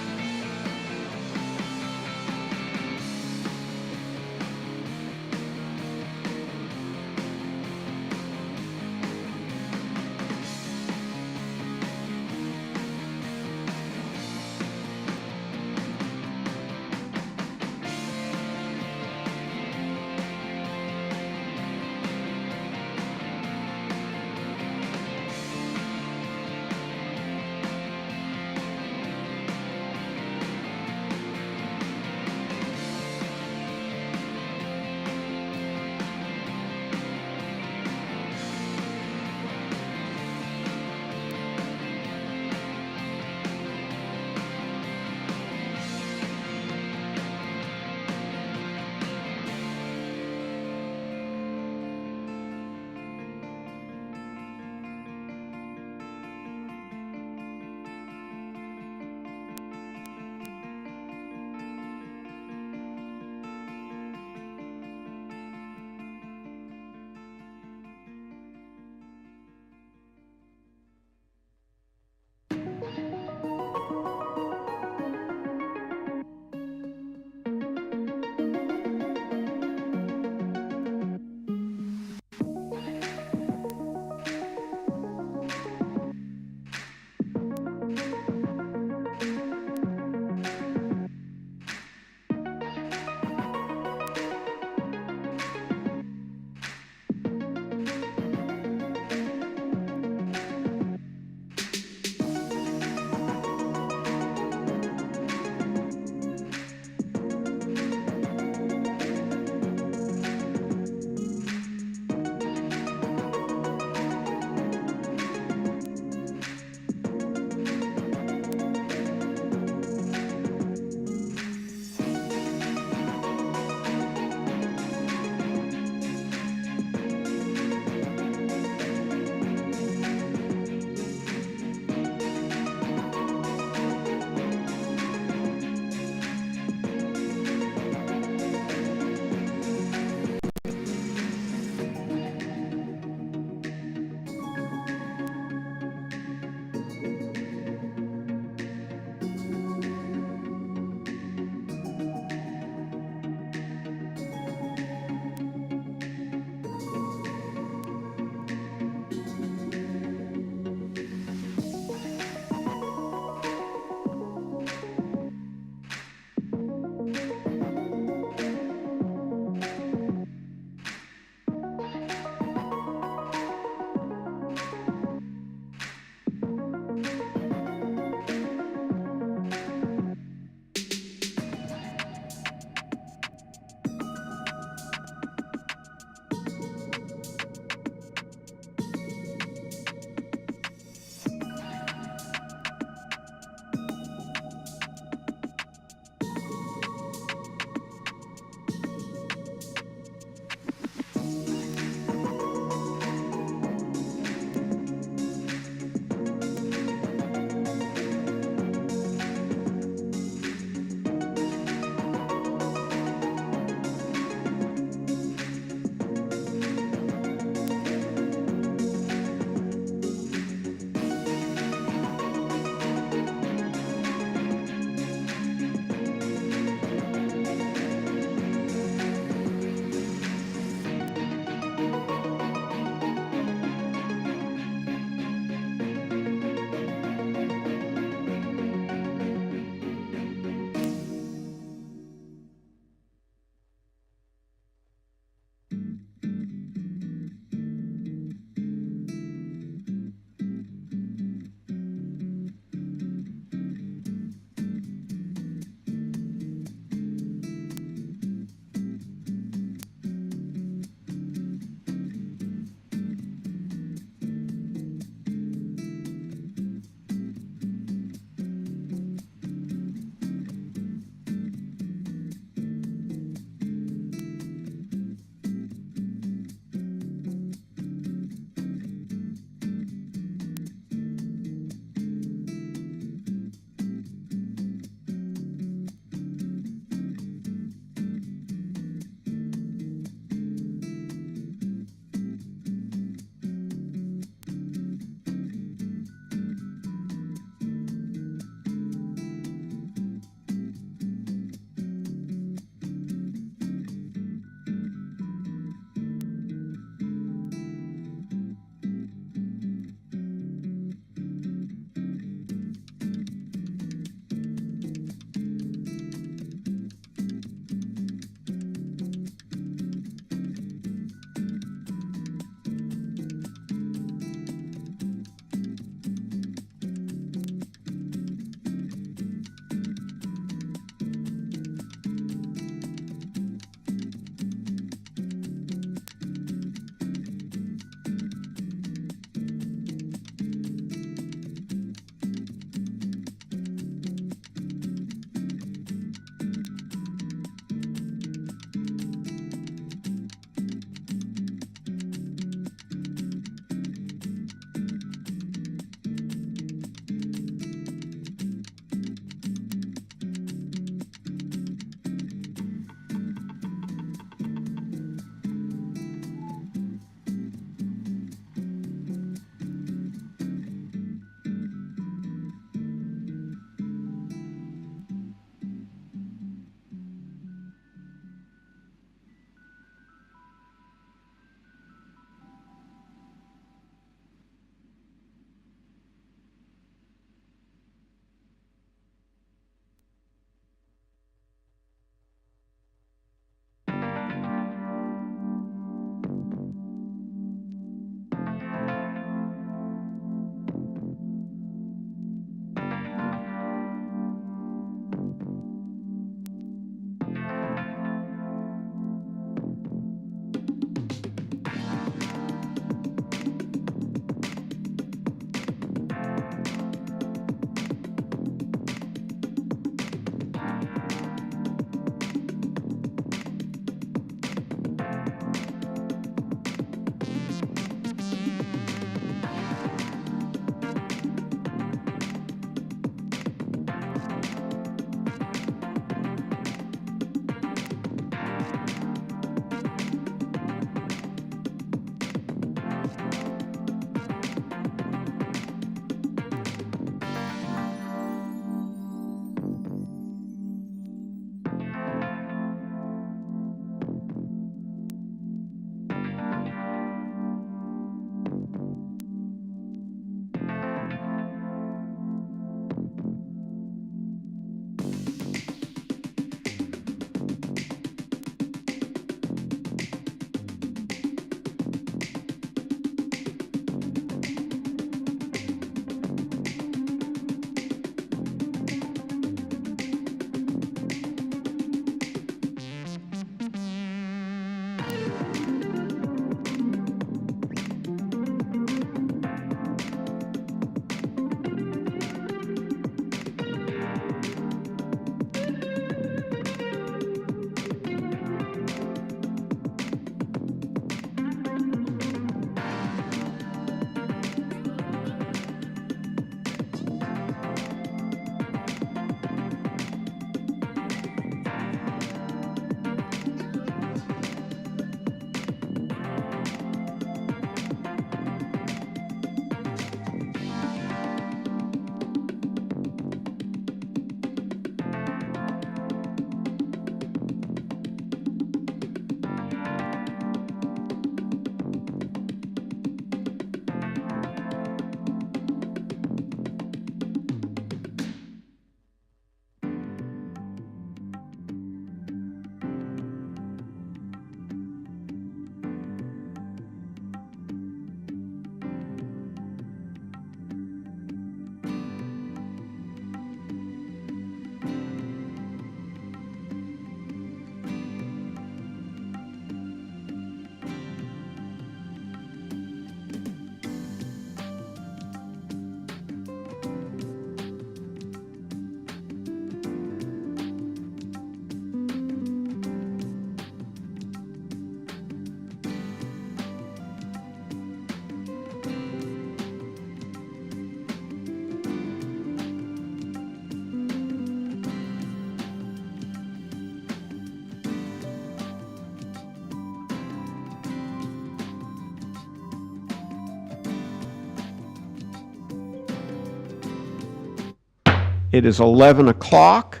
It is 11 o'clock,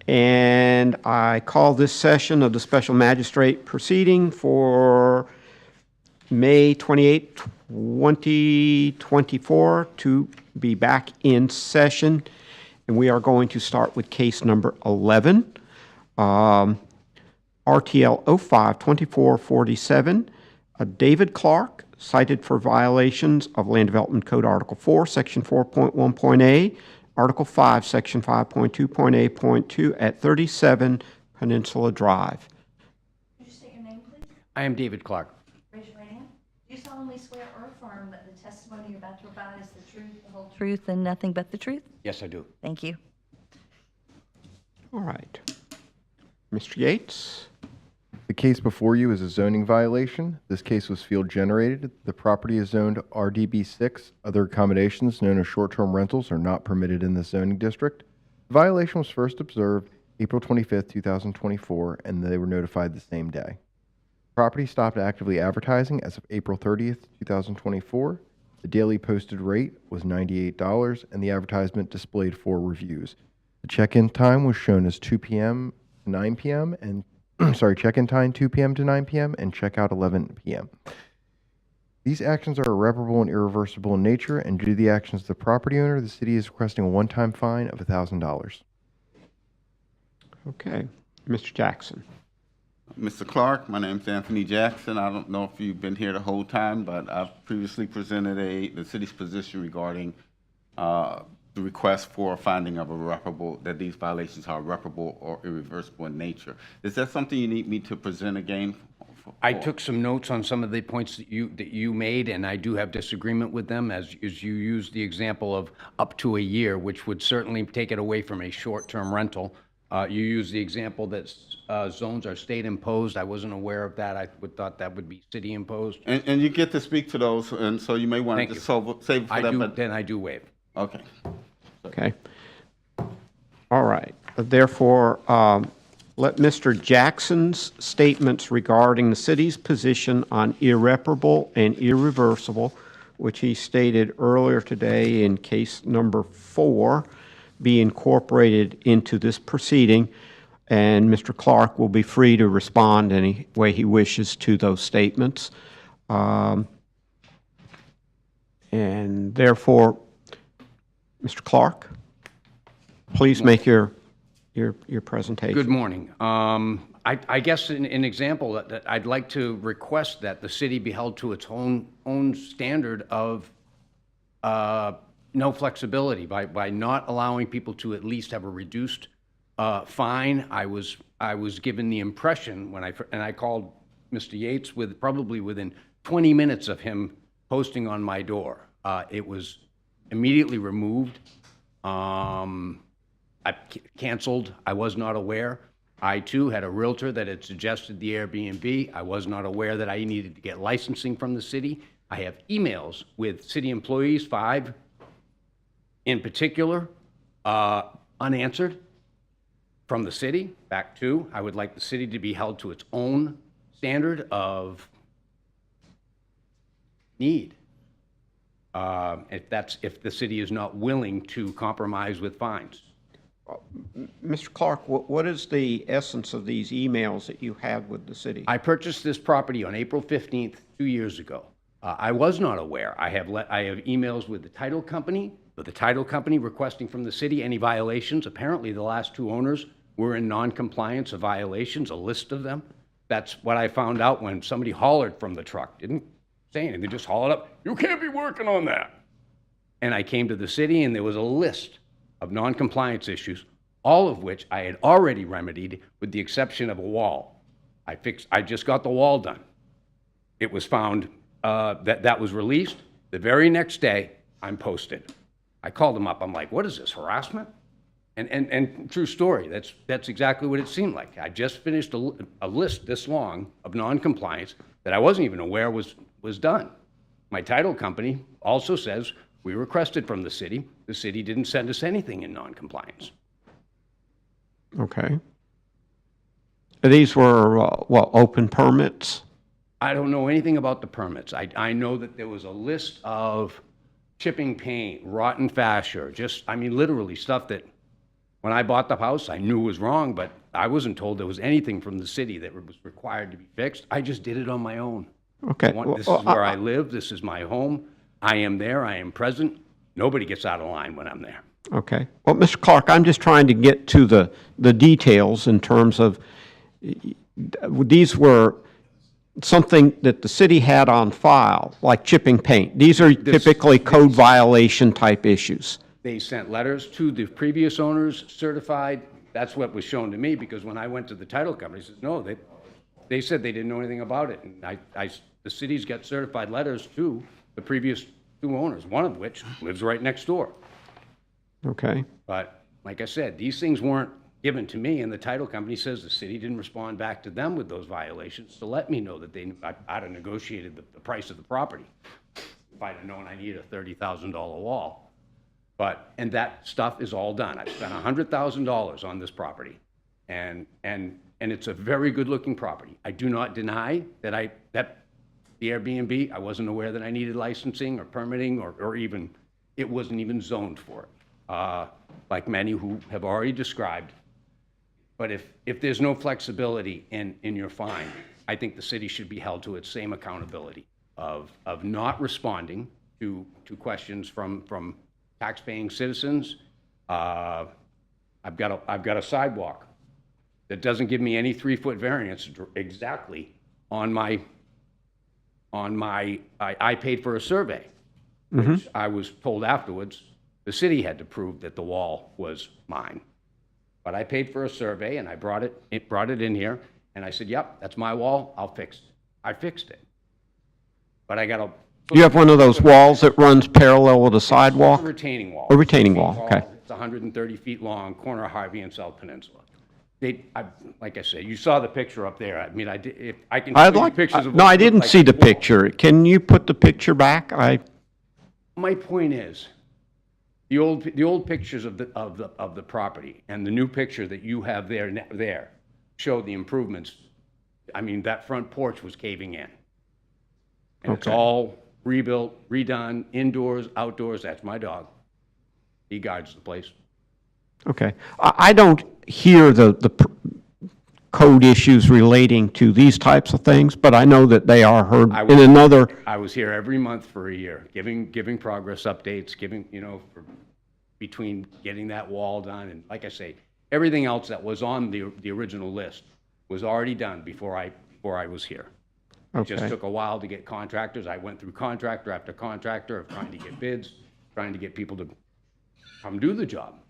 and I call this session of the Special Magistrate proceeding for May 28, 2024 to be back in session. And we are going to start with case number 11, RTL 05-2447, David Clark, cited for violations of Land Development Code Article 4, Section 4.1.a, Article 5, Section 5.2.a.2 at 37 Peninsula Drive. Could you state your name, please? I am David Clark. Raise your right hand. Do you solemnly swear or affirm that the testimony you're about to provide is the truth, the whole truth, and nothing but the truth? Yes, I do. Thank you. All right. Mr. Yates? The case before you is a zoning violation. This case was field generated. The property is zoned RDB6. Other accommodations known as short-term rentals are not permitted in this zoning district. The violation was first observed April 25th, 2024, and they were notified the same day. Property stopped actively advertising as of April 30th, 2024. The daily posted rate was $98, and the advertisement displayed 4 reviews. The check-in time was shown as 2 p.m. to 9 p.m. and check-in time 2 p.m. to 9 p.m. and check-out 11 p.m. These actions are irreparable and irreversible in nature, and due to the actions of the property owner, the city is requesting a one-time fine of $1,000. Okay. Mr. Jackson? Mr. Clark, my name's Anthony Jackson. I don't know if you've been here the whole time, but I've previously presented the city's position regarding the request for a finding of that these violations are irreparable or irreversible in nature. Is that something you need me to present again? I took some notes on some of the points that you made, and I do have disagreement with them, as you used the example of up to a year, which would certainly take it away from a short-term rental. You used the example that zones are state imposed. I wasn't aware of that. I would thought that would be city imposed. And you get to speak to those, and so you may want to just save for that. Then I do waive. Okay. Okay. All right. Therefore, let Mr. Jackson's statements regarding the city's position on irreparable and irreversible, which he stated earlier today in case number 4, be incorporated into this proceeding, and Mr. Clark will be free to respond any way he wishes to those statements. And therefore, Mr. Clark, please make your presentation. Good morning. I guess an example that I'd like to request that the city be held to its own standard of no flexibility by not allowing people to at least have a reduced fine. I was given the impression when I called Mr. Yates probably within 20 minutes of him posting on my door. It was immediately removed. I canceled. I was not aware. I too had a realtor that had suggested the Airbnb. I was not aware that I needed to get licensing from the city. I have emails with city employees, 5 in particular, unanswered from the city. Back to, I would like the city to be held to its own standard of need. If the city is not willing to compromise with fines. Mr. Clark, what is the essence of these emails that you had with the city? I purchased this property on April 15th, 2 years ago. I was not aware. I have emails with the title company, requesting from the city any violations. Apparently, the last 2 owners were in non-compliance of violations, a list of them. That's what I found out when somebody hollered from the truck. Didn't say anything, they just hollered up, "You can't be working on that." And I came to the city, and there was a list of non-compliance issues, all of which I had already remedied with the exception of a wall. I just got the wall done. It was found that was released. The very next day, I'm posted. I called them up. I'm like, what is this, harassment? And true story, that's exactly what it seemed like. I just finished a list this long of non-compliance that I wasn't even aware was done. My title company also says we requested from the city. The city didn't send us anything in non-compliance. Okay. These were, open permits? I don't know anything about the permits. I know that there was a list of chipping paint, rotten fascia, literally stuff that When I bought the house, I knew it was wrong, but I wasn't told there was anything from the city that was required to be fixed. I just did it on my own. Okay. This is where I live. This is my home. I am there. I am present. Nobody gets out of line when I'm there. Okay. Well, Mr. Clark, I'm just trying to get to the details in terms of, these were something that the city had on file, like chipping paint. These are typically code violation type issues. They sent letters to the previous owners, certified. That's what was shown to me, because when I went to the title company, they said, no, they said they didn't know anything about it. And the city's got certified letters to the previous two owners, one of which lives right next door. Okay. But like I said, these things weren't given to me, and the title company says the city didn't respond back to them with those violations to let me know that I'd have negotiated the price of the property if I'd have known I needed a $30,000 wall. And that stuff is all done. I've spent $100,000 on this property, and it's a very good-looking property. I do not deny that the Airbnb, I wasn't aware that I needed licensing or permitting or even, it wasn't even zoned for it, like many who have already described. But if there's no flexibility in your fine, I think the city should be held to its same accountability of not responding to questions from tax-paying citizens. I've got a sidewalk that doesn't give me any 3-foot variance exactly on my, I paid for a survey, which I was told afterwards, the city had to prove that the wall was mine. But I paid for a survey, and I brought it in here, and I said, yep, that's my wall, I'll fix it. I fixed it. But I got a... You have one of those walls that runs parallel with a sidewalk? It's a retaining wall. A retaining wall, okay. It's 130 feet long, corner of Harvey and South Peninsula. Like I said, you saw the picture up there. I mean, I can show you pictures of... No, I didn't see the picture. Can you put the picture back? My point is, the old pictures of the property and the new picture that you have there show the improvements. I mean, that front porch was caving in. And it's all rebuilt, redone, indoors, outdoors. That's my dog. He guards the place. Okay. I don't hear the code issues relating to these types of things, but I know that they are heard in another... I was here every month for a year, giving progress updates, between getting that wall done, and like I say, everything else that was on the original list was already done before I was here. It just took a while to get contractors. I went through contractor after contractor of trying to get bids, trying to get people to come do the job.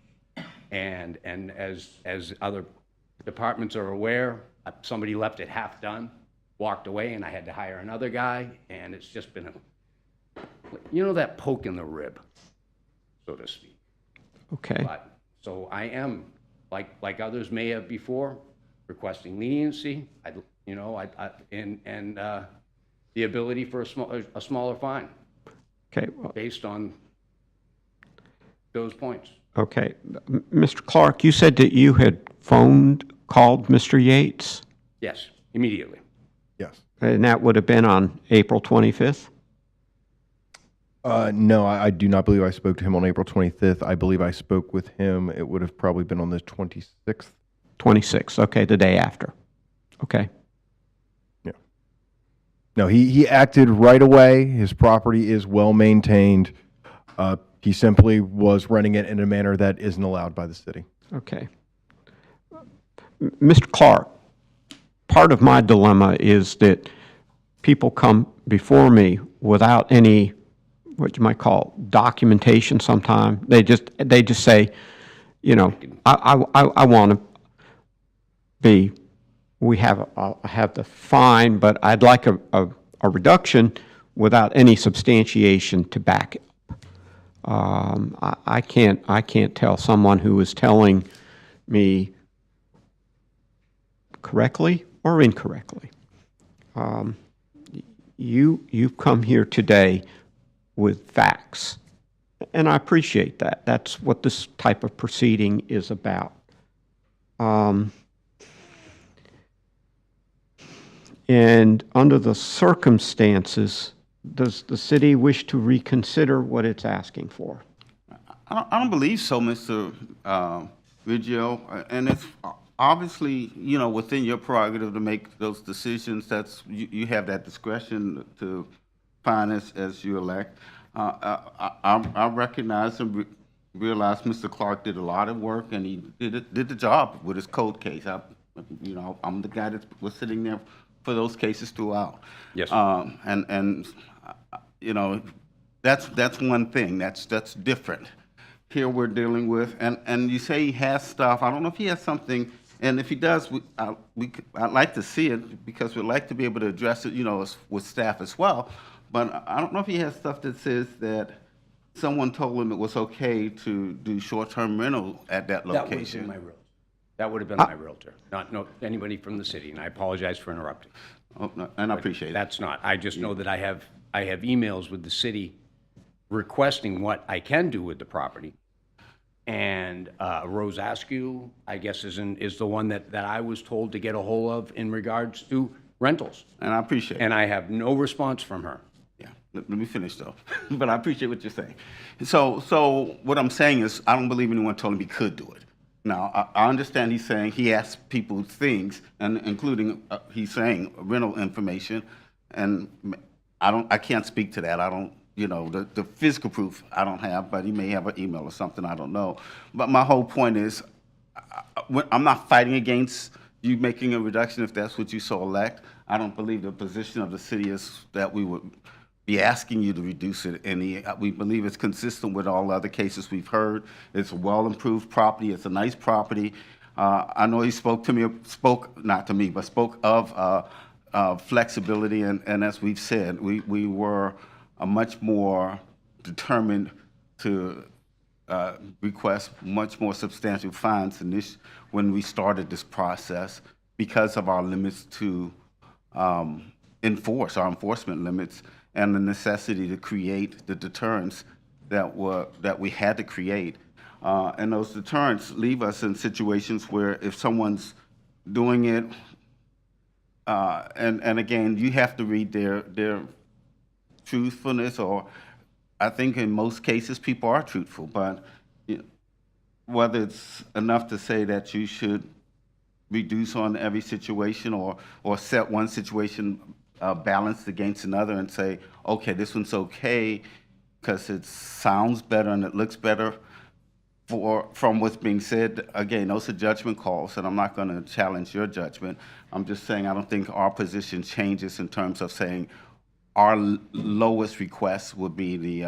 And as other departments are aware, somebody left it half done, walked away, and I had to hire another guy, and it's just been that poke in the rib, so to speak. Okay. So I am, like others may have before, requesting leniency, and the ability for a smaller fine. Okay. Based on those points. Okay. Mr. Clark, you said that you had called Mr. Yates? Yes, immediately. Yes. And that would have been on April 25th? No, I do not believe I spoke to him on April 25th. I believe I spoke with him, it would have probably been on the 26th. 26th, okay, the day after. Okay. Yeah. No, he acted right away. His property is well maintained. He simply was running it in a manner that isn't allowed by the city. Okay. Mr. Clark, part of my dilemma is that people come before me without any, what you might call, documentation sometime. They just say, I want to be, we have the fine, but I'd like a reduction without any substantiation to back it. I can't tell someone who is telling me correctly or incorrectly. You've come here today with facts, and I appreciate that. That's what this type of proceeding is about. And under the circumstances, does the city wish to reconsider what it's asking for? I don't believe so, Mr. Riggio, and it's obviously, within your prerogative to make those decisions. You have that discretion to find as you elect. I recognize and realize Mr. Clark did a lot of work, and he did the job with his code case. I'm the guy that was sitting there for those cases throughout. Yes. That's one thing. That's different. Here we're dealing with, and you say he has stuff. I don't know if he has something, and if he does, I'd like to see it because we'd like to be able to address it, with staff as well. But I don't know if he has stuff that says that someone told him it was okay to do short-term rental at that location. That would have been my realtor, not anybody from the city, and I apologize for interrupting. Oh, no, and I appreciate it. That's not. I just know that I have emails with the city requesting what I can do with the property. And Rose Askew, I guess, is the one that I was told to get a hold of in regards to rentals. And I appreciate it. And I have no response from her. Yeah, let me finish though. But I appreciate what you're saying. So what I'm saying is I don't believe anyone told him he could do it. Now, I understand he's saying he asked people things, and including he's saying rental information, and I can't speak to that. I don't. The physical proof I don't have, but he may have an email or something, I don't know. But my whole point is, I'm not fighting against you making a reduction if that's what you so elect. I don't believe the position of the city is that we would be asking you to reduce it any. We believe it's consistent with all other cases we've heard. It's a well-improved property. It's a nice property. I know he spoke not to me, but spoke of flexibility, and as we've said, we were much more determined to request much more substantial fines than this when we started this process because of our limits to enforce, our enforcement limits, and the necessity to create the deterrents that we had to create. And those deterrents leave us in situations where if someone's doing it, and again, you have to read their truthfulness, or I think in most cases people are truthful, but whether it's enough to say that you should reduce on every situation or set one situation balanced against another and say, okay, this one's okay because it sounds better and it looks better from what's being said. Again, those are judgment calls, and I'm not going to challenge your judgment. I'm just saying I don't think our position changes in terms of saying our lowest request would be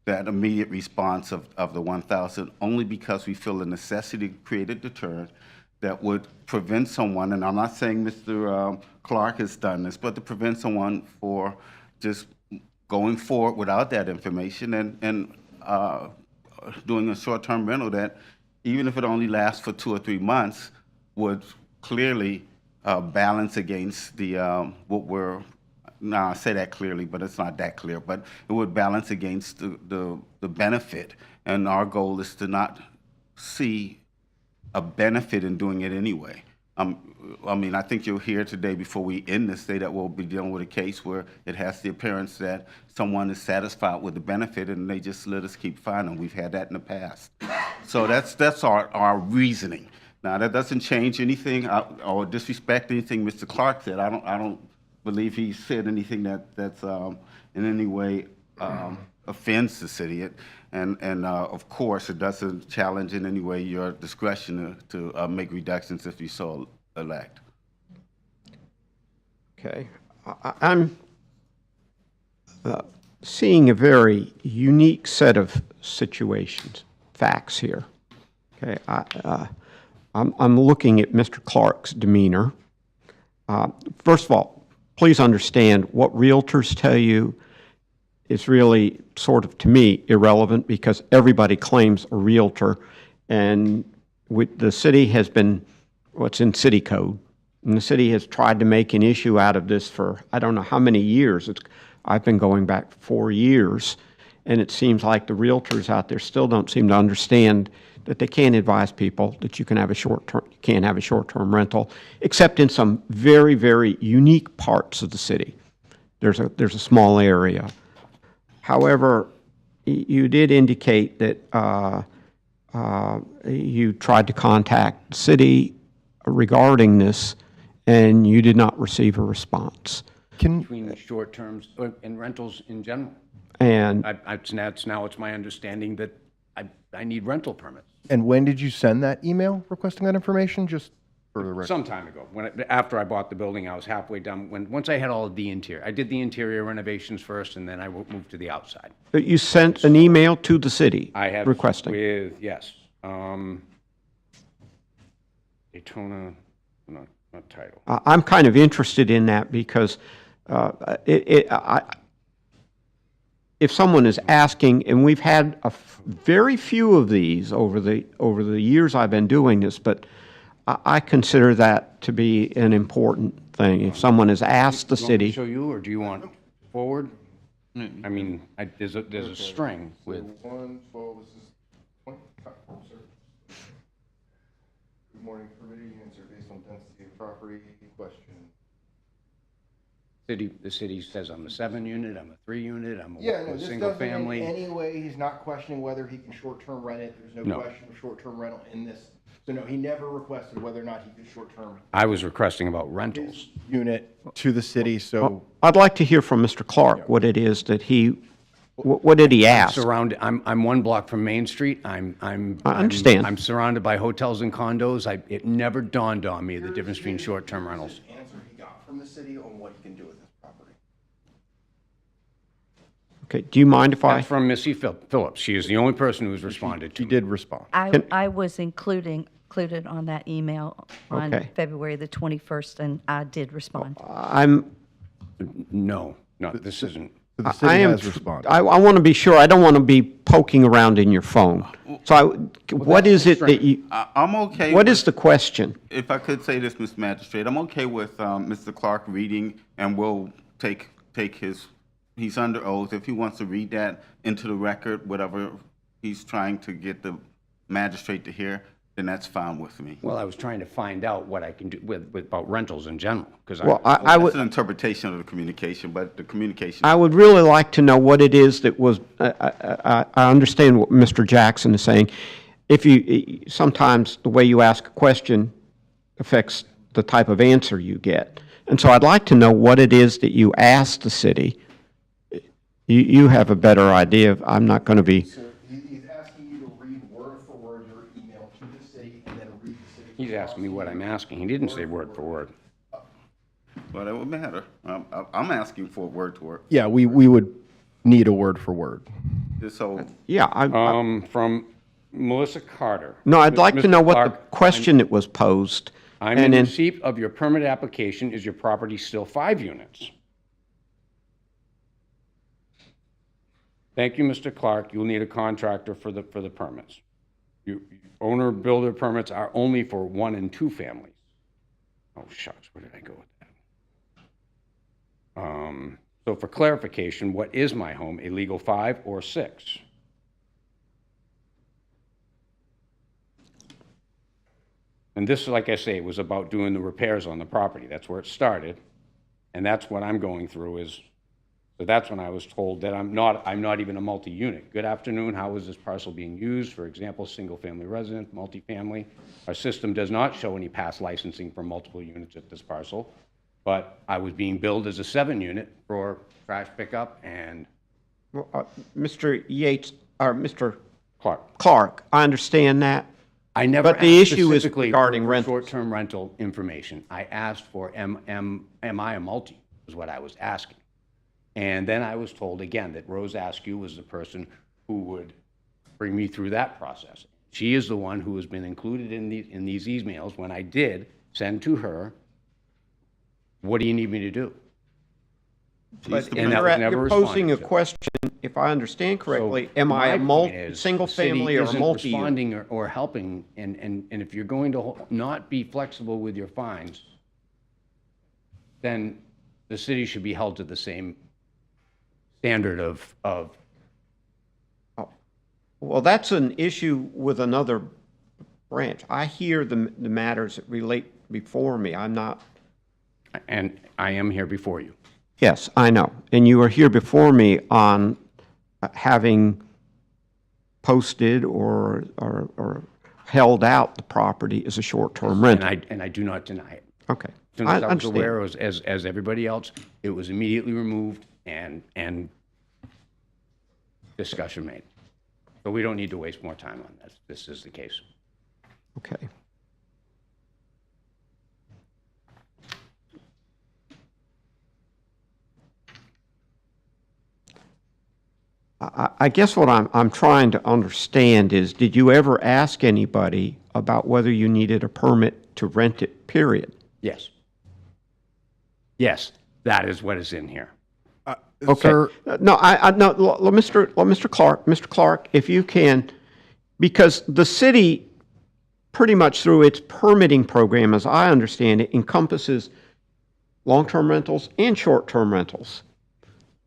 that immediate response of the 1,000, only because we feel the necessity to create a deterrent that would prevent someone, and I'm not saying Mr. Clark has done this, but to prevent someone for just going forward without that information and doing a short-term rental that, even if it only lasts for 2 or 3 months, would clearly balance against the what we're. Now, I say that clearly, but it's not that clear. But it would balance against the benefit, and our goal is to not see a benefit in doing it anyway. I think you'll hear today before we end this day that we'll be dealing with a case where it has the appearance that someone is satisfied with the benefit and they just let us keep finding. We've had that in the past. So that's our reasoning. Now, that doesn't change anything or disrespect anything Mr. Clark said. I don't believe he said anything that's in any way offends the city. And of course, it doesn't challenge in any way your discretion to make reductions if you so elect. Okay. I'm seeing a very unique set of situations, facts here. Okay. I'm looking at Mr. Clark's demeanor. First of all, please understand what realtors tell you is really sort of, to me, irrelevant because everybody claims a realtor, and the city has been, what's in city code, and the city has tried to make an issue out of this for I don't know how many years. I've been going back 4 years, and it seems like the realtors out there still don't seem to understand that they can't advise people that you can't have a short-term rental, except in some very, very unique parts of the city. There's a small area. However, you did indicate that you tried to contact the city regarding this, and you did not receive a response. Between short terms and rentals in general. And Now it's my understanding that I need rental permits. And when did you send that email requesting that information? Just for the record. Some time ago, after I bought the building, I was halfway done. Once I had all of the interior, I did the interior renovations first, and then I moved to the outside. But you sent an email to the city I have requesting. Yes, Daytona, not title. I'm kind of interested in that because if someone is asking, and we've had very few of these over the years I've been doing this, but I consider that to be an important thing. If someone has asked the city. Do you want me to show you, or do you want forward? I mean, there's a string with. 112. This is 20. Sir. Good morning. Permitted units are based on density of property. Question. The city says I'm a 7-unit, I'm a 3-unit, I'm Yeah, a this single doesn't family. in any way, he's not questioning whether he can short-term rent it. There's no No. question of short-term rental in this. So no, he never requested whether or not he could short-term I was requesting about rentals. unit to the city, so. I'd like to hear from Mr. Clark what it is that what did he ask? I'm 1 block from Main Street. I understand. I'm surrounded by hotels and condos. It never dawned on me the difference between short-term rentals. Answer he got from the city on what he can do with this property. Okay, do you mind if I? That's from Missy Phillips. She is the only person who's responded to me. He did respond. I was included on that email on Okay. February the 21st, and I did respond. No, this isn't. So the city has responded. I want to be sure. I don't want to be poking around in your phone. So what is it that you? I'm okay. What is the question? If I could say this, Mr. Magistrate, I'm okay with Mr. Clark reading, and we'll take his. He's under oath. If he wants to read that into the record, whatever he's trying to get the magistrate to hear, then that's fine with me. Well, I was trying to find out what I can do about rentals in general, because I would. That's an interpretation of the communication, but the communication. I would really like to know what it is that was. I understand what Mr. Jackson is saying. If you sometimes the way you ask a question affects the type of answer you get, and so I'd like to know what it is that you asked the city. You have a better idea. I'm not going to be. So he's asking you to read word for word your email to the city and then read the city. he's asking me what I'm asking. He didn't say word for word. Well, that would matter. I'm asking for word to word. Yeah, we would need a word for word. So Yeah. From Melissa Carter. No, I'd like to Mr. know what the Clark, question that was posed. I'm in receipt of your permit application. Is your property still 5 units? Thank you, Mr. Clark. You'll need a contractor for the permits. Owner builder permits are only for 1 and 2 families. Oh, shucks, where did I go with that? So for clarification, what is my home, a legal 5 or 6? And this, like I say, was about doing the repairs on the property. That's where it started. And that's what I'm going through is, so that's when I was told that I'm not even a multi-unit. Good afternoon, how is this parcel being used? For example, single-family residence, multifamily. Our system does not show any past licensing for multiple units at this parcel, but I was being billed as a 7-unit for trash pickup and. Mr. Yates, or Mr. Clark, I understand that. I never But the asked issue is specifically regarding for rentals. short-term rental information. I asked for am I a multi, is what I was asking. And then I was told again that Rose Askew was the person who would bring me through that process. She is the one who has been included in these emails when I did send to her, what do you need me to do? But And that was never you're posing a responded to. question, if I understand correctly, So am I my a point is, single the city family or a isn't multi-unit? responding or helping, and if you're going to not be flexible with your fines, then the city should be held to the same standard of Well, that's an issue with another branch. I hear the matters that relate before me. I'm not. And I am here before you. Yes, I know. And you are here before me on having posted or held out the property as a short-term rental. And I do not deny it. Okay. As soon as I was understand. aware, as everybody else, it was immediately removed and discussion made. So we don't need to waste more time on this. This is the case. Okay. I guess what I'm trying to understand is, did you ever ask anybody about whether you needed a permit to rent it, period? Yes. Yes, that is what is in here. Okay. No, Mr. Clark, if you can, because the city, pretty much through its permitting program, as I understand it, encompasses long-term rentals and short-term rentals.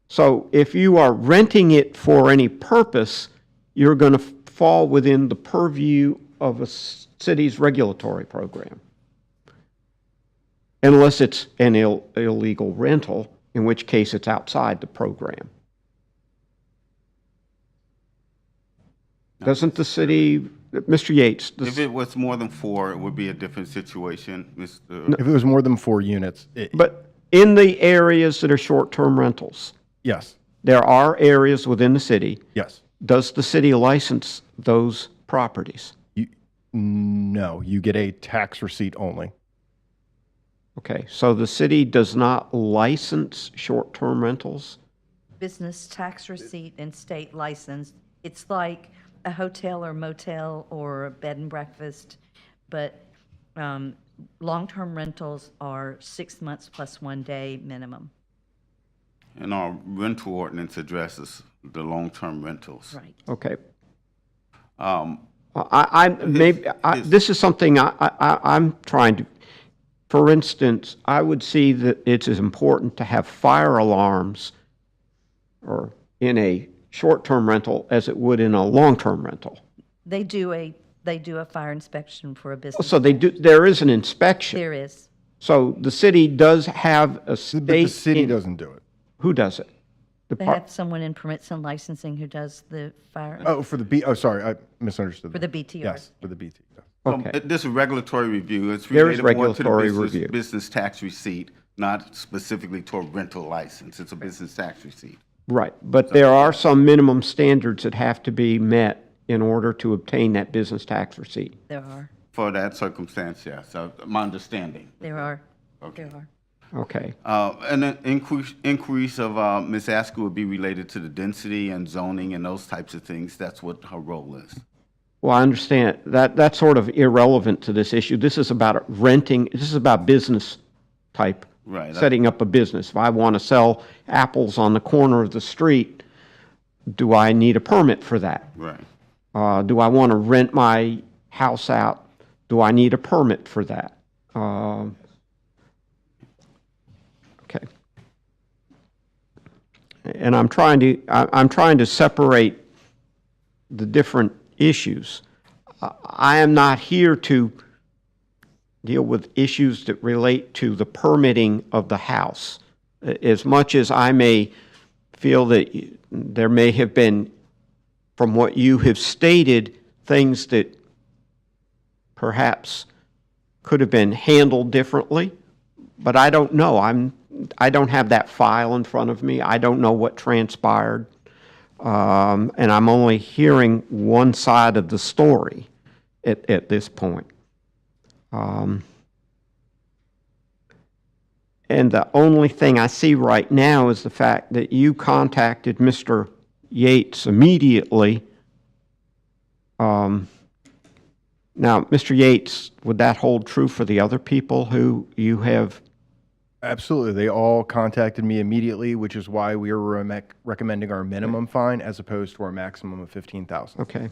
So if you are renting it for any purpose, you're going to fall within the purview of a city's regulatory program. Unless it's an illegal rental, in which case it's outside the program. Doesn't the city, Mr. Yates? If it was more than 4, it would be a different situation, Mr. If it was more than 4 units, But in the areas that are short-term rentals, yes, there are areas within the city. yes. Does the city license those properties? No, you get a tax receipt only. Okay, so the city does not license short-term rentals? Business tax receipt and state license. It's like a hotel or motel or a bed and breakfast, but long-term rentals are 6 months plus 1 day minimum. And our rental ordinance addresses the long-term rentals. Right. Okay. This is something I'm trying to, for instance, I would see that it's as important to have fire alarms or in a short-term rental as it would in a long-term rental. They do a fire inspection for a business. So there is an inspection. There is. So the city does have a state. But the city doesn't do it. Who does it? They have someone in permits and licensing who does the fire. Oh, for the sorry, I misunderstood. For the BTR. Yes, for the BT. Okay. This is regulatory review. It's There is related more to the regulatory review. business tax receipt, not specifically to a rental license. It's a business tax receipt. Right, but there are some minimum standards that have to be met in order to obtain that business tax receipt. There are. For that circumstance, yes, my understanding. There are. Okay. There are. Okay. And then inquiries of Ms. Askew would be related to the density and zoning and those types of things. That's what her role is. Well, I understand that that's sort of irrelevant to this issue. This is about renting. This is about business type. Right. Setting up a business. If I want to sell apples on the corner of the street, do I need a permit for that? Right. Do I want to rent my house out? Do I need a permit for that? Okay. And I'm trying to separate the different issues. I am not here to deal with issues that relate to the permitting of the house. As much as I may feel that there may have been, from what you have stated, things that perhaps could have been handled differently, but I don't know. I don't have that file in front of me. I don't know what transpired. And I'm only hearing one side of the story at this point. And the only thing I see right now is the fact that you contacted Mr. Yates immediately. Now, Mr. Yates, would that hold true for the other people who you have? Absolutely. They all contacted me immediately, which is why we are recommending our minimum fine as opposed to our maximum of $15,000. Okay.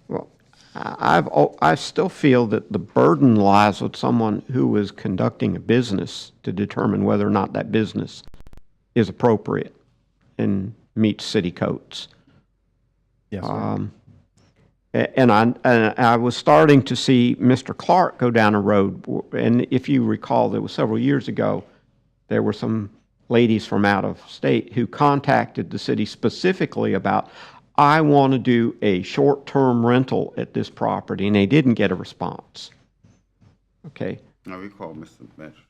Well, I still feel that the burden lies with someone who is conducting a business to determine whether or not that business is appropriate and meets city codes. Yes, sir. And I was starting to see Mr. Clark go down a road, and if you recall, there was several years ago, there were some ladies from out of state who contacted the city specifically about, I want to do a short-term rental at this property, and they didn't get a response. Okay? I recall, Mr. Magistrate.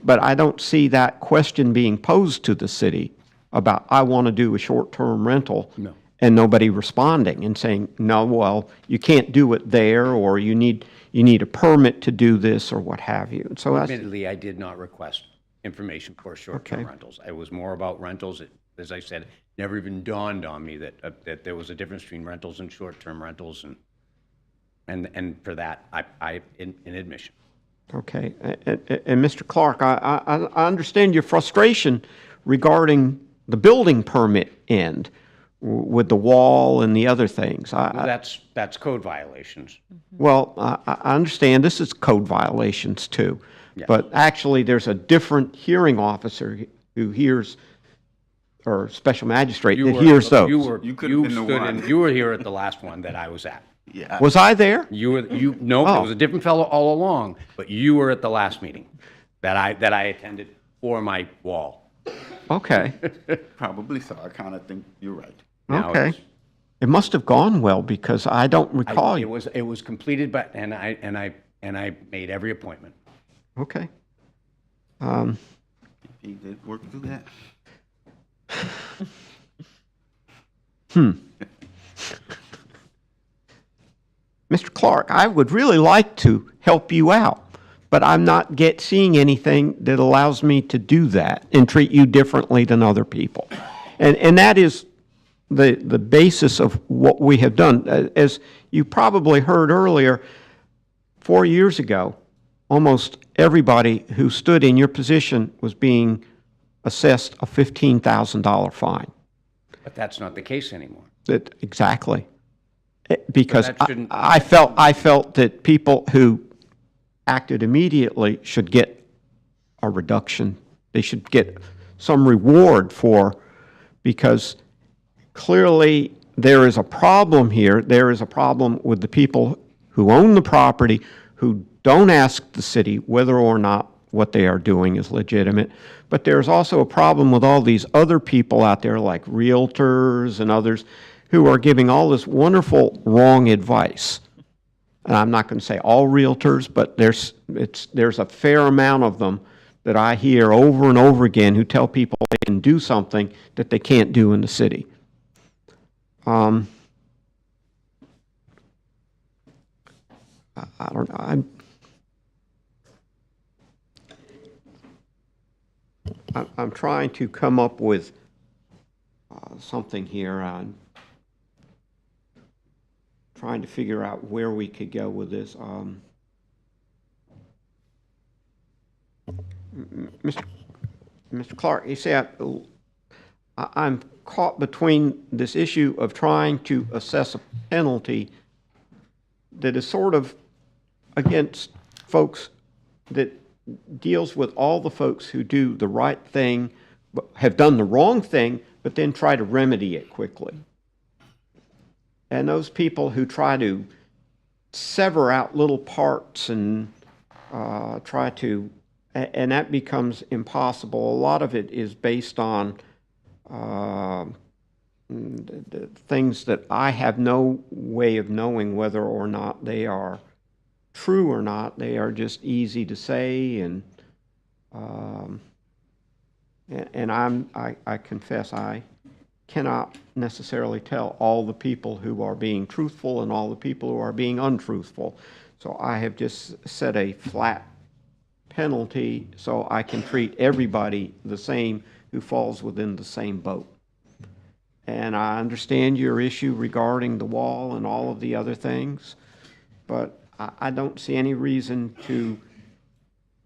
But I don't see that question being posed to the city about, I want to do a short-term rental. No. And nobody responding and saying, no, well, you can't do it there, or you need a permit to do this, or what have you. So that's, Admittedly, I did not request information for short-term Okay. rentals. It was more about rentals. It, as I said, never even dawned on me that that there was a difference between rentals and short-term rentals, and for that, I in admission. okay. And Mr. Clark, I understand your frustration regarding the building permit end with the wall and the other things. That's code violations. Well, I understand this is code violations too. Yeah. But actually, there's a different hearing officer who hears, or special magistrate that hears those. You were here at the last one that I was at. Yeah. Was I there? No, Oh. It was a different fellow all along, but you were at the last meeting that I attended for my wall. Okay. Probably so. I kind of think you're right. Now Okay. it's- It must have gone well because I don't recall It you. was completed, but and I made every appointment. Okay. He did work through that. Mr. Clark, I would really like to help you out, but I'm not seeing anything that allows me to do that and treat you differently than other people. And that is the basis of what we have done. As you probably heard earlier, 4 years ago, almost everybody who stood in your position was being assessed a $15,000 fine. But that's not the case anymore. Exactly. Because that shouldn't- I felt that people who acted immediately should get a reduction. They should get some reward because clearly there is a problem here. There is a problem with the people who own the property who don't ask the city whether or not what they are doing is legitimate. But there's also a problem with all these other people out there like realtors and others who are giving all this wonderful wrong advice. And I'm not going to say all realtors, but there's a fair amount of them that I hear over and over again who tell people they can do something that they can't do in the city. I don't know. I'm trying to come up with something here. I'm trying to figure out where we could go with this. Mr. Clark, you see, I'm caught between this issue of trying to assess a penalty that is sort of against folks, that deals with all the folks who do the right thing, but have done the wrong thing, but then try to remedy it quickly. And those people who try to sever out little parts and try to, and that becomes impossible. A lot of it is based on the things that I have no way of knowing whether or not they are true or not. They are just easy to say, and I confess I cannot necessarily tell all the people who are being truthful and all the people who are being untruthful. So I have just set a flat penalty so I can treat everybody the same who falls within the same boat. And I understand your issue regarding the wall and all of the other things, but I don't see any reason to,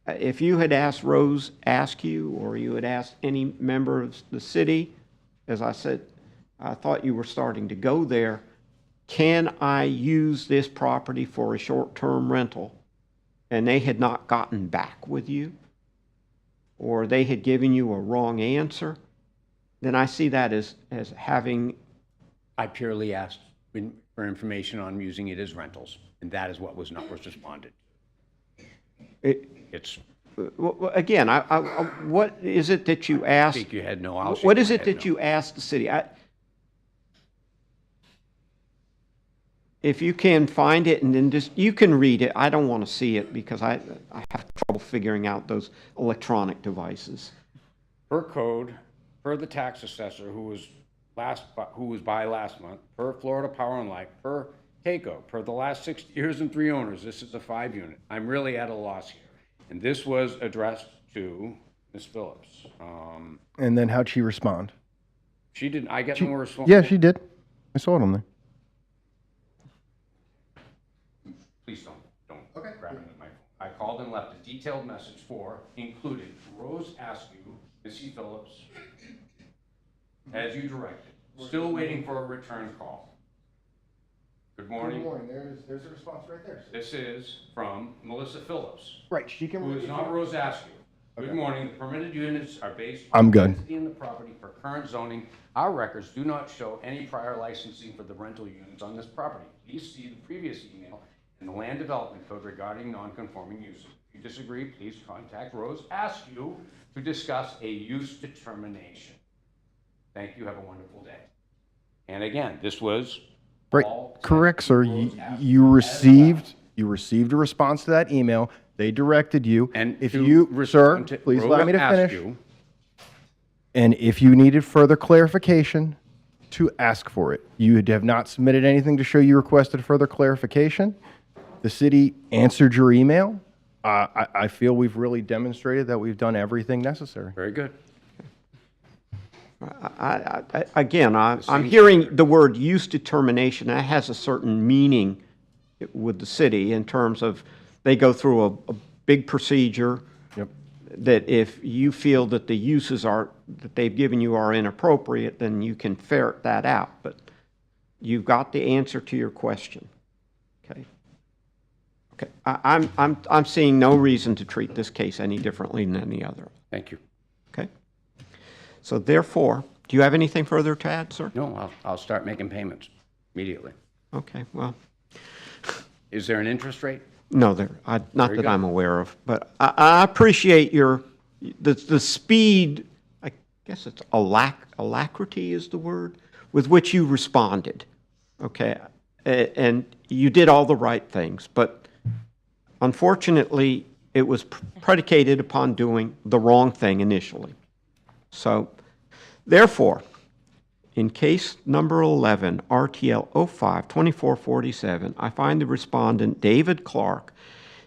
if you had asked Rose Askew, or you had asked any member of the city, as I said, I thought you were starting to go there, can I use this property for a short-term rental? And they had not gotten back with you, or they had given you a wrong answer, then I see that as having... I purely asked for information on using it as rentals, and that is what was not responded. It's... Well, again, what is it that you asked? Shake your head no. What is it that you asked the city? if you can find it and then just, you can read it. I don't want to see it because I have trouble figuring out those electronic devices. Per code, per the tax assessor who was by last month, per Florida Power and Light, per TACO, per the last 6 years and 3 owners, this is a 5-unit. I'm really at a loss here. And this was addressed to Ms. Phillips. And then how'd she respond? She didn't, I got no response. Yeah, she did. I saw it on there. Please don't grab me with my phone. I called and left a detailed message for, including Rose Askew, Missy Phillips, as you directed. Still waiting for a return call. Good morning. Good morning. There's a response right there. This is from Melissa Phillips. Right, she can. Who is not Rose Askew. Good Okay. morning. The permitted units are based I'm on good. density in the property for current zoning. Our records do not show any prior licensing for the rental units on this property. Please see the previous email in the land development code regarding non-conforming uses. If you disagree, please contact Rose Askew to discuss a use determination. Thank you. Have a wonderful day. And again, this was Right, all correct, sir. Rose Askew You as received a response to that email. They directed you. And if to you, sir, respond to please Rose allow me to finish. Askew. And if you needed further clarification, to ask for it. You have not submitted anything to show you requested further clarification. The city answered your email. I feel we've really demonstrated that we've done everything necessary. Very good. Again, I'm hearing the word use determination. That has a certain meaning with the city in terms of they go through a big procedure. Yep. That if you feel that the uses that they've given you are inappropriate, then you can ferret that out. But you've got the answer to your question. Okay. Okay. I'm seeing no reason to treat this case any differently than any other. Thank you. Okay. So therefore, do you have anything further to add, sir? No, I'll start making payments immediately. Okay. Well, Is there an interest rate? no, not Very that good. I'm aware of, but I appreciate the speed. I guess it's alacrity is the word with which you responded. Okay, and you did all the right things, but unfortunately, it was predicated upon doing the wrong thing initially. So, therefore, in case number 11, RTL 05-2447, I find the respondent, David Clark,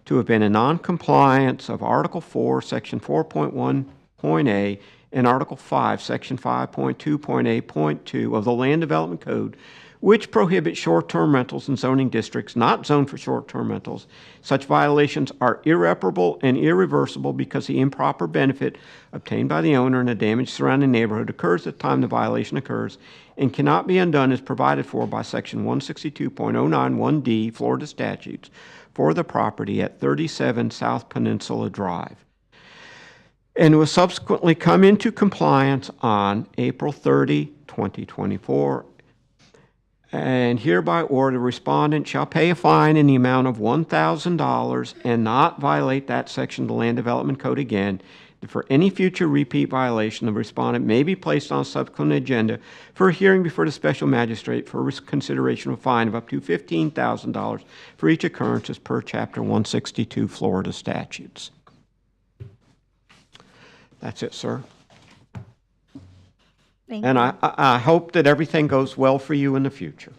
to have been in noncompliance of Article 4, Section 4.1.a, and Article 5, Section 5.2.a.2 of the Land Development Code, which prohibit short-term rentals in zoning districts not zoned for short-term rentals. Such violations are irreparable and irreversible because the improper benefit obtained by the owner in a damaged surrounding neighborhood occurs at the time the violation occurs and cannot be undone as provided for by Section 162.091D Florida statutes for the property at 37 South Peninsula Drive, and was subsequently come into compliance on April 30, 2024, and hereby order the respondent shall pay a fine in the amount of $1,000 and not violate that section of the Land Development Code again. For any future repeat violation, the respondent may be placed on a subsequent agenda for a hearing before the special magistrate for consideration of a fine of up to $15,000 for each occurrence as per Chapter 162 Florida statutes. That's it, sir. Thank And you. I hope that everything goes well for you in the future.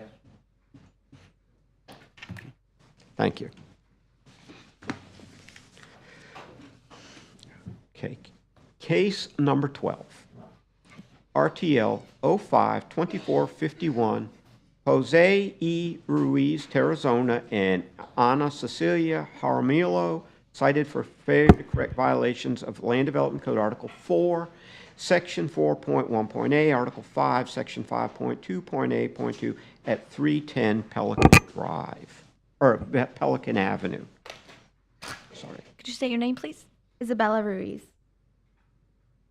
Thank you. Okay. Case number 12. RTL 05-2451, Jose E. Ruiz, Tarazona, and Ana Cecilia Jaramillo, cited for failure to correct violations of Land Development Code Article 4, Section 4.1.a, Article 5, Section 5.2.a.2 at 310 Pelican Drive, or Pelican Avenue. Sorry. Could you say your name, please? Isabella Ruiz.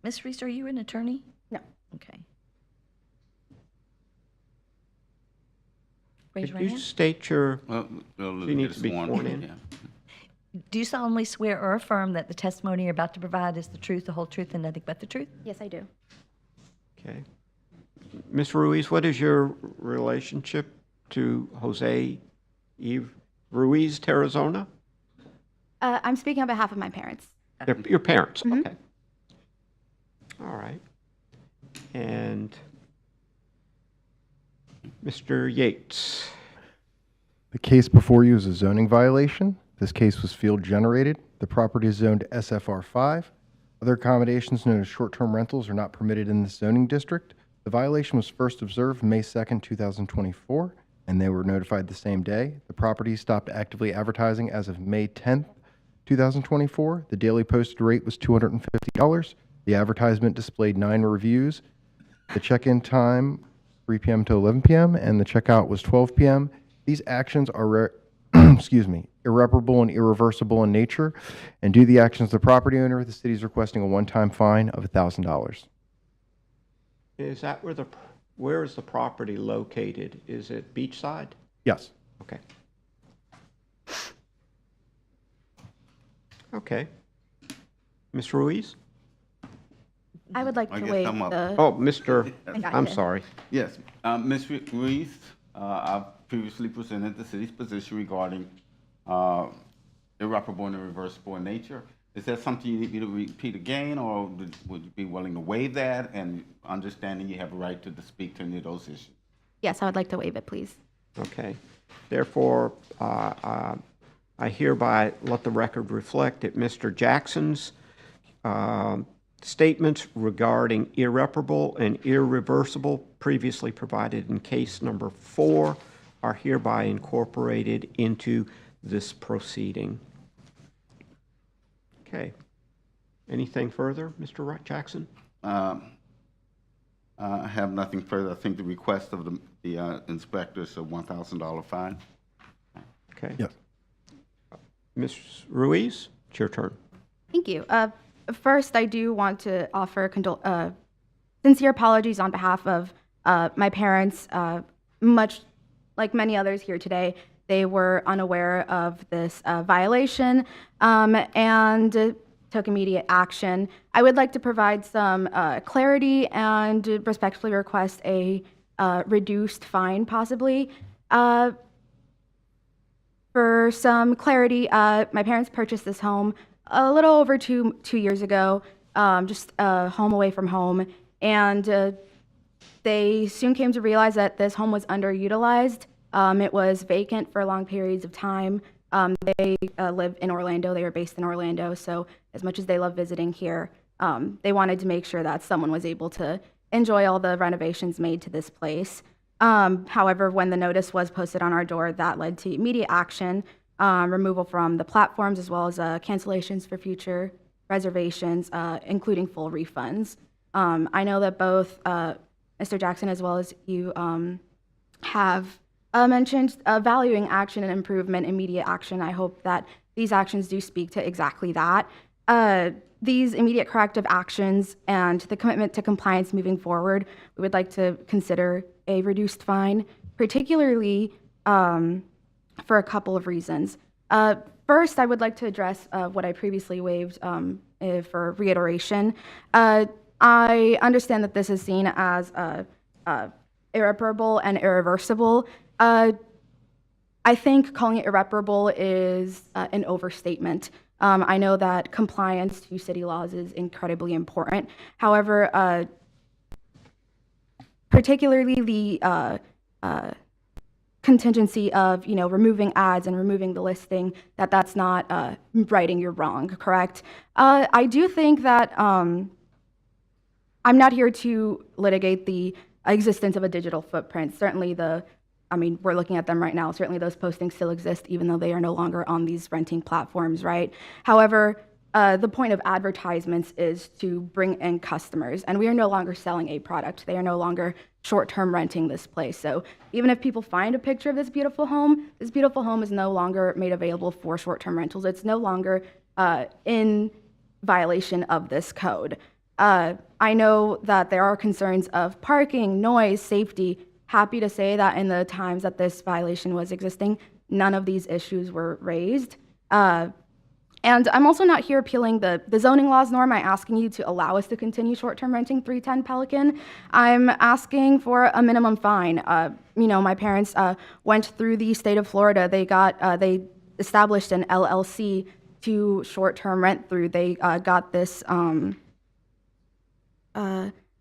Ms. Reese, are you an attorney? No. Okay. Raise Could your right you hand. state your, Well, she needs to be sworn in. Yeah. Do you solemnly swear or affirm that the testimony you're about to provide is the truth, the whole truth, and nothing but the truth? Yes, I do. Okay. Ms. Ruiz, what is your relationship to Jose Eve Ruiz Terrazona? I'm speaking on behalf of my parents. Your parents, okay. All right. And Mr. Yates? The case before you is a zoning violation. This case was field generated. The property is zoned SFR 5. Other accommodations known as short-term rentals are not permitted in this zoning district. The violation was first observed May 2nd, 2024, and they were notified the same day. The property stopped actively advertising as of May 10th, 2024. The daily posted rate was $250. The advertisement displayed 9 reviews. The check-in time, 3 p.m. to 11 p.m., and the checkout was 12 p.m. These actions are irreparable and irreversible in nature, and due to the actions of the property owner, the city is requesting a one-time fine of $1,000. Is that where is the property located? Is it beachside? Yes. Okay. Okay. Ms. Ruiz? I would like I to guess waive I'm up. the. Oh, Mr. Gotcha. I'm sorry. Yes, Ms. Ruiz, I've previously presented the city's position regarding irreparable and irreversible in nature. Is that something you need me to repeat again, or would you be willing to waive that and understanding you have a right to speak to any of those issues? Yes, I would like to waive it, please. Okay. Therefore, I hereby let the record reflect that Mr. Jackson's statements regarding irreparable and irreversible previously provided in case number 4 are hereby incorporated into this proceeding. Okay. Anything further, Mr. Jackson? I have nothing further. I think the request of the inspector is a $1,000 fine. Okay. Yes. Ms. Ruiz, it's your turn. Thank you. First, I do want to offer sincere apologies on behalf of my parents. Much like many others here today, they were unaware of this violation and took immediate action. I would like to provide some clarity and respectfully request a reduced fine, possibly. For some clarity, my parents purchased this home a little over two years ago, just a home away from home, and they soon came to realize that this home was underutilized. It was vacant for long periods of time. They live in Orlando. They were based in Orlando, so as much as they love visiting here, they wanted to make sure that someone was able to enjoy all the renovations made to this place. However, when the notice was posted on our door, that led to immediate action, removal from the platforms, as well as cancellations for future reservations, including full refunds. I know that both Mr. Jackson as well as you have mentioned valuing action and improvement, immediate action. I hope that these actions do speak to exactly that. These immediate corrective actions and the commitment to compliance moving forward, we would like to consider a reduced fine, particularly for a couple of reasons. First, I would like to address what I previously waived for reiteration. I understand that this is seen as irreparable and irreversible. I think calling it irreparable is an overstatement. I know that compliance to city laws is incredibly important. However, particularly the contingency of removing ads and removing the listing, that's not righting your wrong, correct? I do think that I'm not here to litigate the existence of a digital footprint. Certainly we're looking at them right now. Certainly those postings still exist, even though they are no longer on these renting platforms, right? However, the point of advertisements is to bring in customers, and we are no longer selling a product. They are no longer short-term renting this place. So even if people find a picture of this beautiful home is no longer made available for short-term rentals. It's no longer in violation of this code. I know that there are concerns of parking, noise, safety. Happy to say that in the times that this violation was existing, none of these issues were raised. And I'm also not here appealing the zoning laws, nor am I asking you to allow us to continue short-term renting 310 Pelican. I'm asking for a minimum fine. My parents went through the state of Florida. They established an LLC to short-term rent through. They got this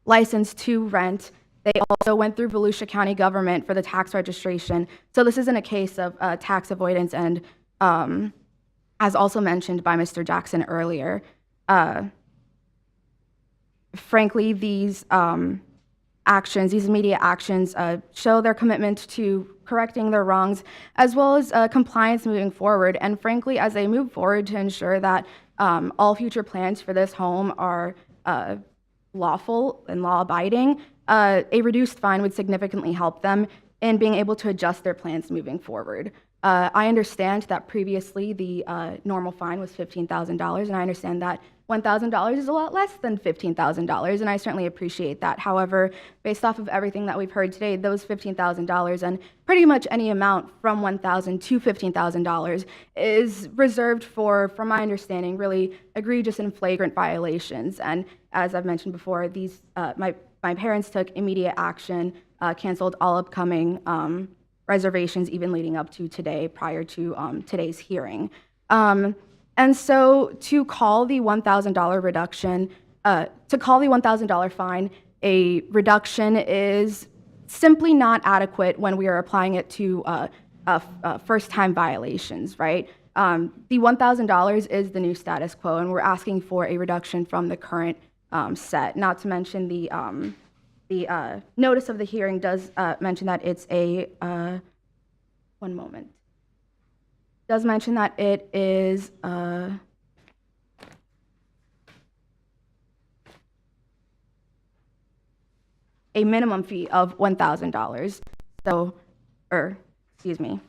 license to rent. They also went through Volusia County government for the tax registration. So this isn't a case of tax avoidance and as also mentioned by Mr. Jackson earlier, frankly, these immediate actions, show their commitment to correcting their wrongs, as well as compliance moving forward. And frankly, as they move forward to ensure that all future plans for this home are lawful and law-abiding, a reduced fine would significantly help them in being able to adjust their plans moving forward. I understand that previously the normal fine was $15,000, and I understand that $1,000 is a lot less than $15,000, and I certainly appreciate that. However, based off of everything that we've heard today, those $15,000 and pretty much any amount from $1,000 to $15,000 is reserved for, from my understanding, really egregious and flagrant violations. And as I've mentioned before, these my parents took immediate action, canceled all upcoming reservations even leading up to today, prior to today's hearing. And so to call the $1,000 reduction, to call the $1,000 fine a reduction is simply not adequate when we are applying it to first-time violations, right? The $1,000 is the new status quo, and we're asking for a reduction from the current set, not to mention the notice of the hearing does mention that it's a, one moment, does mention that it is a minimum fee of $1,000. So, excuse me.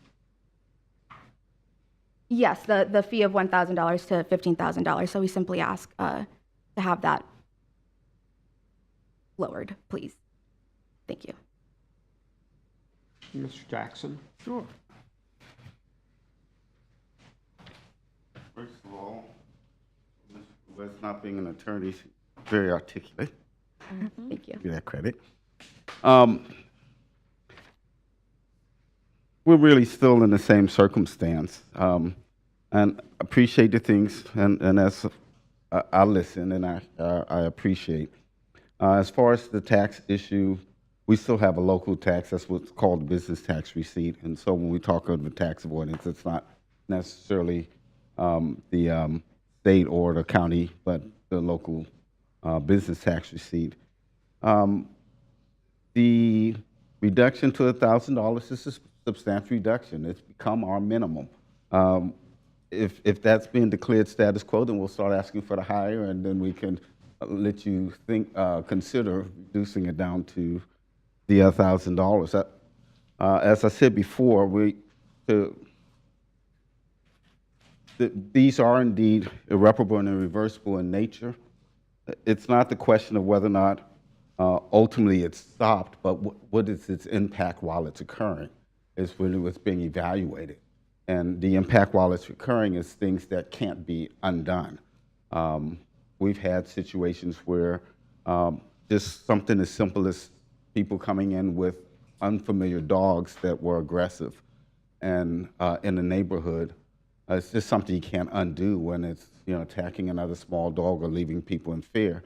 Yes, the fee of $1,000 to $15,000. So we simply ask to have that lowered, please. Thank you. Mr. Jackson? Sure. First of all, Mr. West not being an attorney, very articulate. Thank you. Give you that credit. We're really still in the same circumstance, and appreciate the things, and as I listen and I appreciate. As far as the tax issue, we still have a local tax. That's what's called business tax receipt. And so when we talk of the tax avoidance, it's not necessarily the state or the county, but the local business tax receipt. The reduction to $1,000 is a substantial reduction. It's become our minimum. If that's being declared status quo, then we'll start asking for the higher, and then we can let you consider reducing it down to the $1,000. As I said before, these are indeed irreparable and irreversible in nature. It's not the question of whether or not ultimately it's stopped, but what is its impact while it's occurring is really what's being evaluated. And the impact while it's occurring is things that can't be undone. We've had situations where just something as simple as people coming in with unfamiliar dogs that were aggressive and in the neighborhood, it's just something you can't undo when it's attacking another small dog or leaving people in fear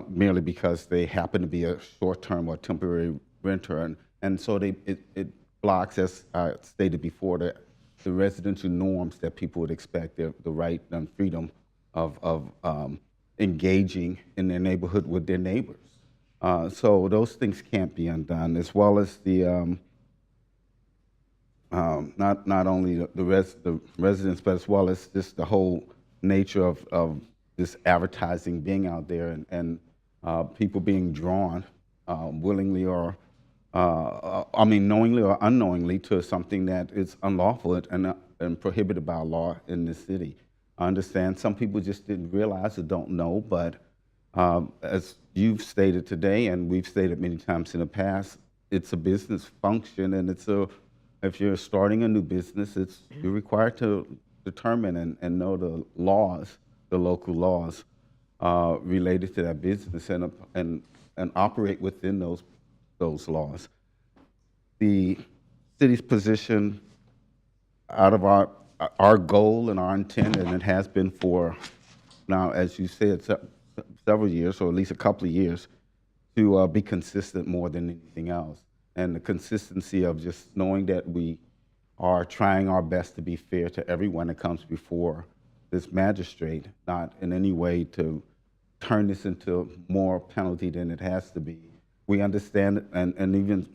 merely because they happen to be a short-term or temporary renter. And so it blocks, as I stated before, the residential norms that people would expect, the right and freedom of engaging in their neighborhood with their neighbors. So those things can't be undone, as well as the not only the residents, but as well as just the whole nature of this advertising being out there and people being drawn willingly or knowingly or unknowingly to something that is unlawful and prohibited by law in this city. I understand some people just didn't realize or don't know, but as you've stated today and we've stated many times in the past, it's a business function, and if you're starting a new business, you're required to determine and know the laws, the local laws related to that business and operate within those laws. The city's position out of our goal and our intent, and it has been for now, as you said, several years, or at least a couple of years, to be consistent more than anything else. And the consistency of just knowing that we are trying our best to be fair to everyone that comes before this magistrate, not in any way to turn this into more penalty than it has to be. We understand, and even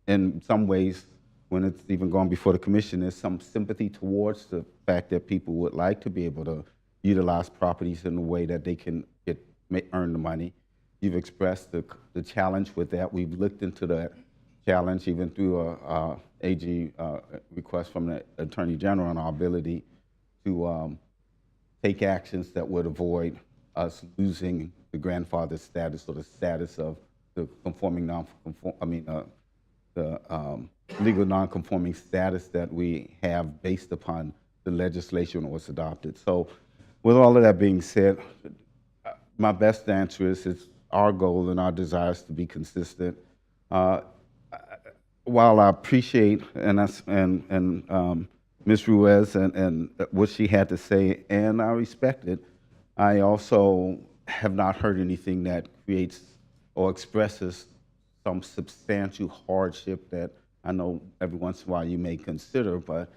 in some ways, when it's even gone before the commission, there's some sympathy towards the fact that people would like to be able to utilize properties in a way that they can earn the money. You've expressed the challenge with that. We've looked into that challenge even through a AG request from the Attorney General on our ability to take actions that would avoid us losing the grandfather status or the status of the legal non-conforming status that we have based upon the legislation that was adopted. So with all of that being said, my best answer is it's our goal and our desires to be consistent. While I appreciate Ms. Ruiz and what she had to say, and I respect it, I also have not heard anything that creates or expresses some substantial hardship that I know every once in a while you may consider, but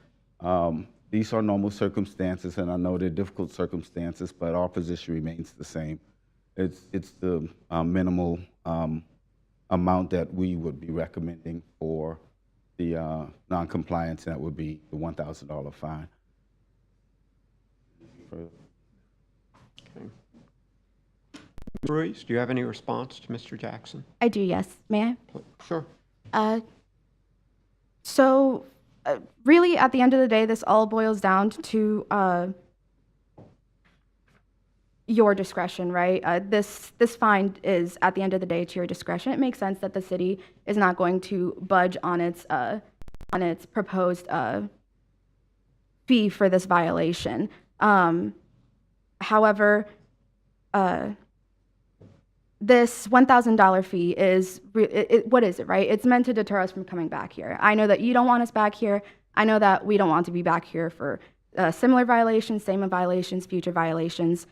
these are normal circumstances, and I know they're difficult circumstances, but our position remains the same. It's the minimal amount that we would be recommending for the non-compliance, and that would be the $1,000 fine. Okay. Ruiz, do you have any response to Mr. Jackson? I do, yes. May I? Sure. So really, at the end of the day, this all boils down to your discretion, right? This fine is, at the end of the day, to your discretion. It makes sense that the city is not going to budge on its proposed fee for this violation. However, this $1,000 fee is, what is it, right? It's meant to deter us from coming back here. I know that you don't want us back here. I know that we don't want to be back here for similar violations, same violations, future violations.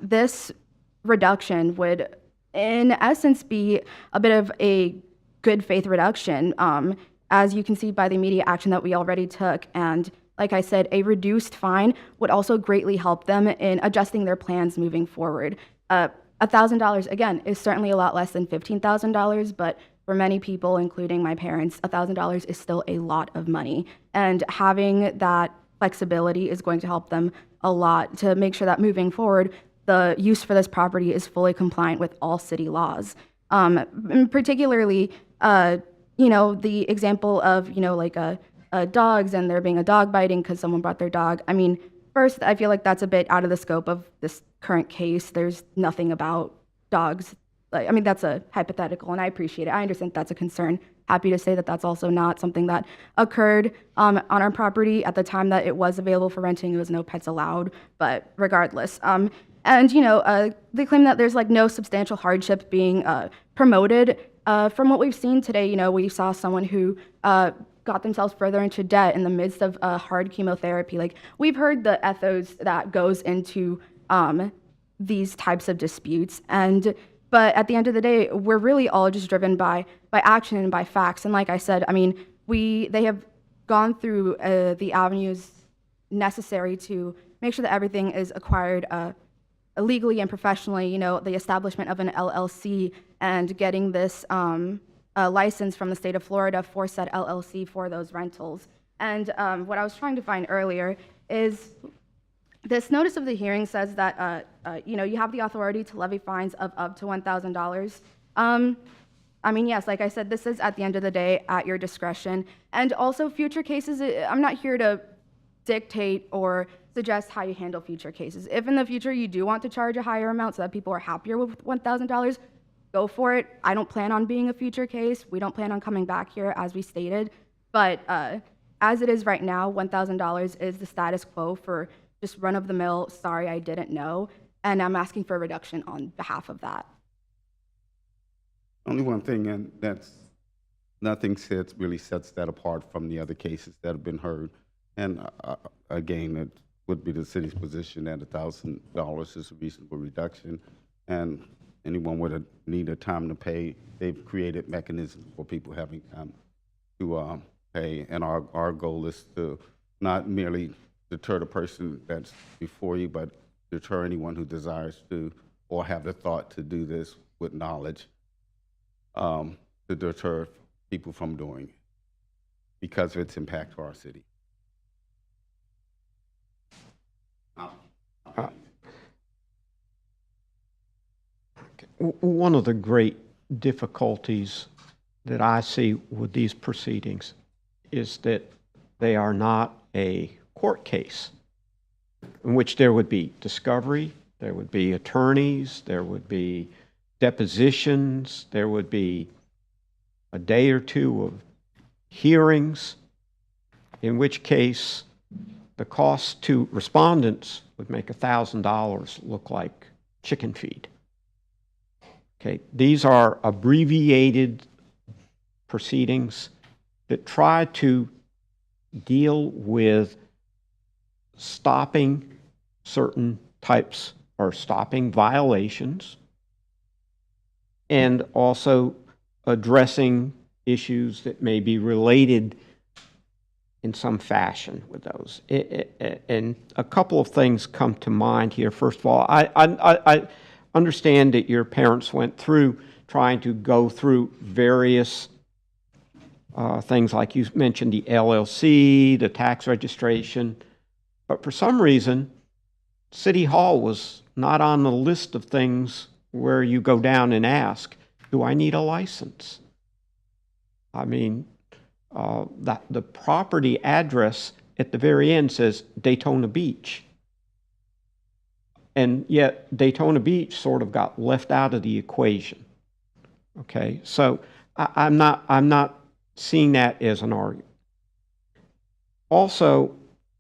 This reduction would, in essence, be a bit of a good faith reduction, as you can see by the immediate action that we already took. And like I said, a reduced fine would also greatly help them in adjusting their plans moving forward. $1,000, again, is certainly a lot less than $15,000, but for many people, including my parents, $1,000 is still a lot of money. And having that flexibility is going to help them a lot to make sure that moving forward, the use for this property is fully compliant with all city laws. Particularly, the example of, dogs and there being a dog biting because someone brought their dog. I mean, first, I feel like that's a bit out of the scope of this current case. There's nothing about dogs. That's a hypothetical, and I appreciate it. I understand that's a concern. Happy to say that that's also not something that occurred on our property at the time that it was available for renting. It was no pets allowed, but regardless. They claim that there's no substantial hardship being promoted. From what we've seen today, we saw someone who got themselves further into debt in the midst of hard chemotherapy. We've heard the ethos that goes into these types of disputes, but at the end of the day, we're really all just driven by action and by facts. And like I said, they have gone through the avenues necessary to make sure that everything is acquired legally and professionally. The establishment of an LLC and getting this a license from the state of Florida for said LLC for those rentals. And what I was trying to find earlier is this notice of the hearing says that you have the authority to levy fines of up to $1,000. Yes, like I said, this is at the end of the day at your discretion. And also future cases, I'm not here to dictate or suggest how you handle future cases. If in the future you do want to charge a higher amount so that people are happier with $1,000, go for it. I don't plan on being a future case. We don't plan on coming back here, as we stated. But As it is right now, $1,000 is the status quo for just run-of-the-mill, sorry, I didn't know, and I'm asking for a reduction on behalf of that. Only one thing, and that's nothing really sets that apart from the other cases that have been heard. And again, it would be the city's position that $1,000 is a reasonable reduction. And anyone with a need of time to pay, they've created mechanisms for people having time to pay. And our goal is to not merely deter the person that's before you, but deter anyone who desires to or have the thought to do this with knowledge, to deter people from doing it because of its impact to our city. One of the great difficulties that I see with these proceedings is that they are not a court case in which there would be discovery, there would be attorneys, there would be depositions, there would be a day or two of hearings, in which case the cost to respondents would make $1,000 look like chicken feed. Okay, these are abbreviated proceedings that try to deal with stopping certain types or stopping violations and also addressing issues that may be related in some fashion with those. And a couple of things come to mind here. First of all, I understand that your parents went through trying to go through various things like you mentioned, the LLC, the tax registration, but for some reason, City Hall was not on the list of things where you go down and ask, do I need a license? I mean, the property address at the very end says Daytona Beach. And yet Daytona Beach sort of got left out of the equation. Okay, so I'm not seeing that as an argument. Also,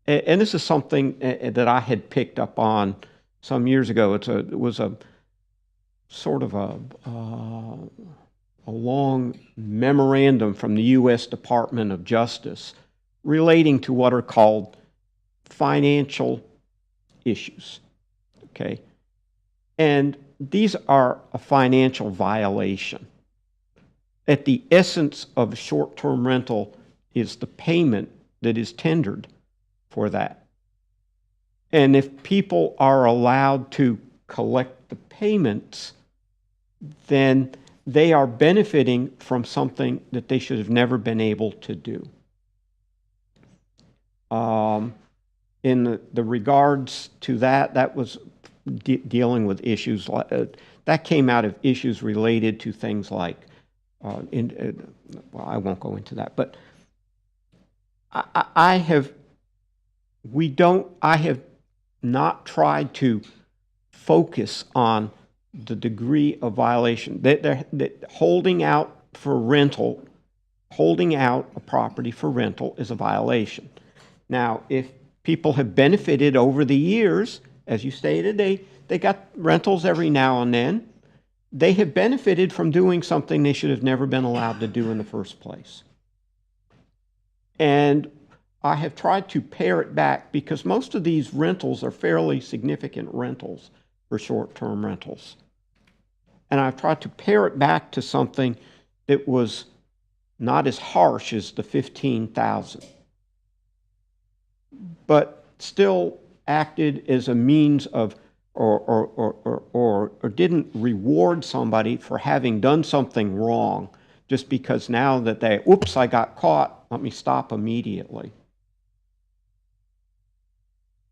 and this is something that I had picked up on some years ago. It was a sort of a long memorandum from the U.S. Department of Justice relating to what are called financial issues. Okay, and these are a financial violation. At the essence of a short-term rental is the payment that is tendered for that. And if people are allowed to collect the payments, then they are benefiting from something that they should have never been able to do. In the regards to that, that was dealing with issues like that came out of issues related to things like well, I won't go into that, but I have not tried to focus on the degree of violation. That holding out for rental, holding out a property for rental is a violation. Now, if people have benefited over the years, as you stated, they got rentals every now and then. They have benefited from doing something they should have never been allowed to do in the first place. And I have tried to pare it back because most of these rentals are fairly significant rentals for short-term rentals. And I've tried to pare it back to something that was not as harsh as the $15,000, but still acted as a means of or didn't reward somebody for having done something wrong just because now that they, oops, I got caught, let me stop immediately.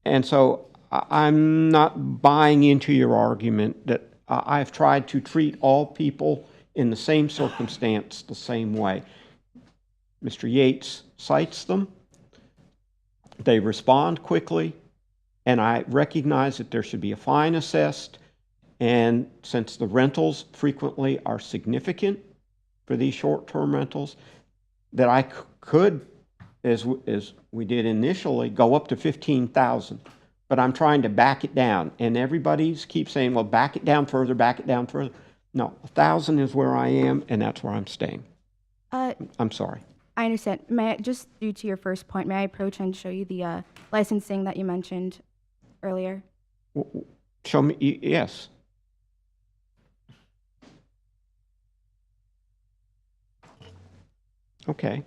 And so I'm not buying into your argument that I've tried to treat all people in the same circumstance the same way. Mr. Yates cites them. They respond quickly. And I recognize that there should be a fine assessed. And since the rentals frequently are significant for these short-term rentals, that I could as we did initially, go up to 15,000. But I'm trying to back it down, and everybody keeps saying, well, back it down further, back it down further. No, 1,000 is where I am, and that's where I'm staying. I'm sorry. I understand. May I, just due to your first point, may I approach and show you the licensing that you mentioned earlier? Show me, yes. Okay.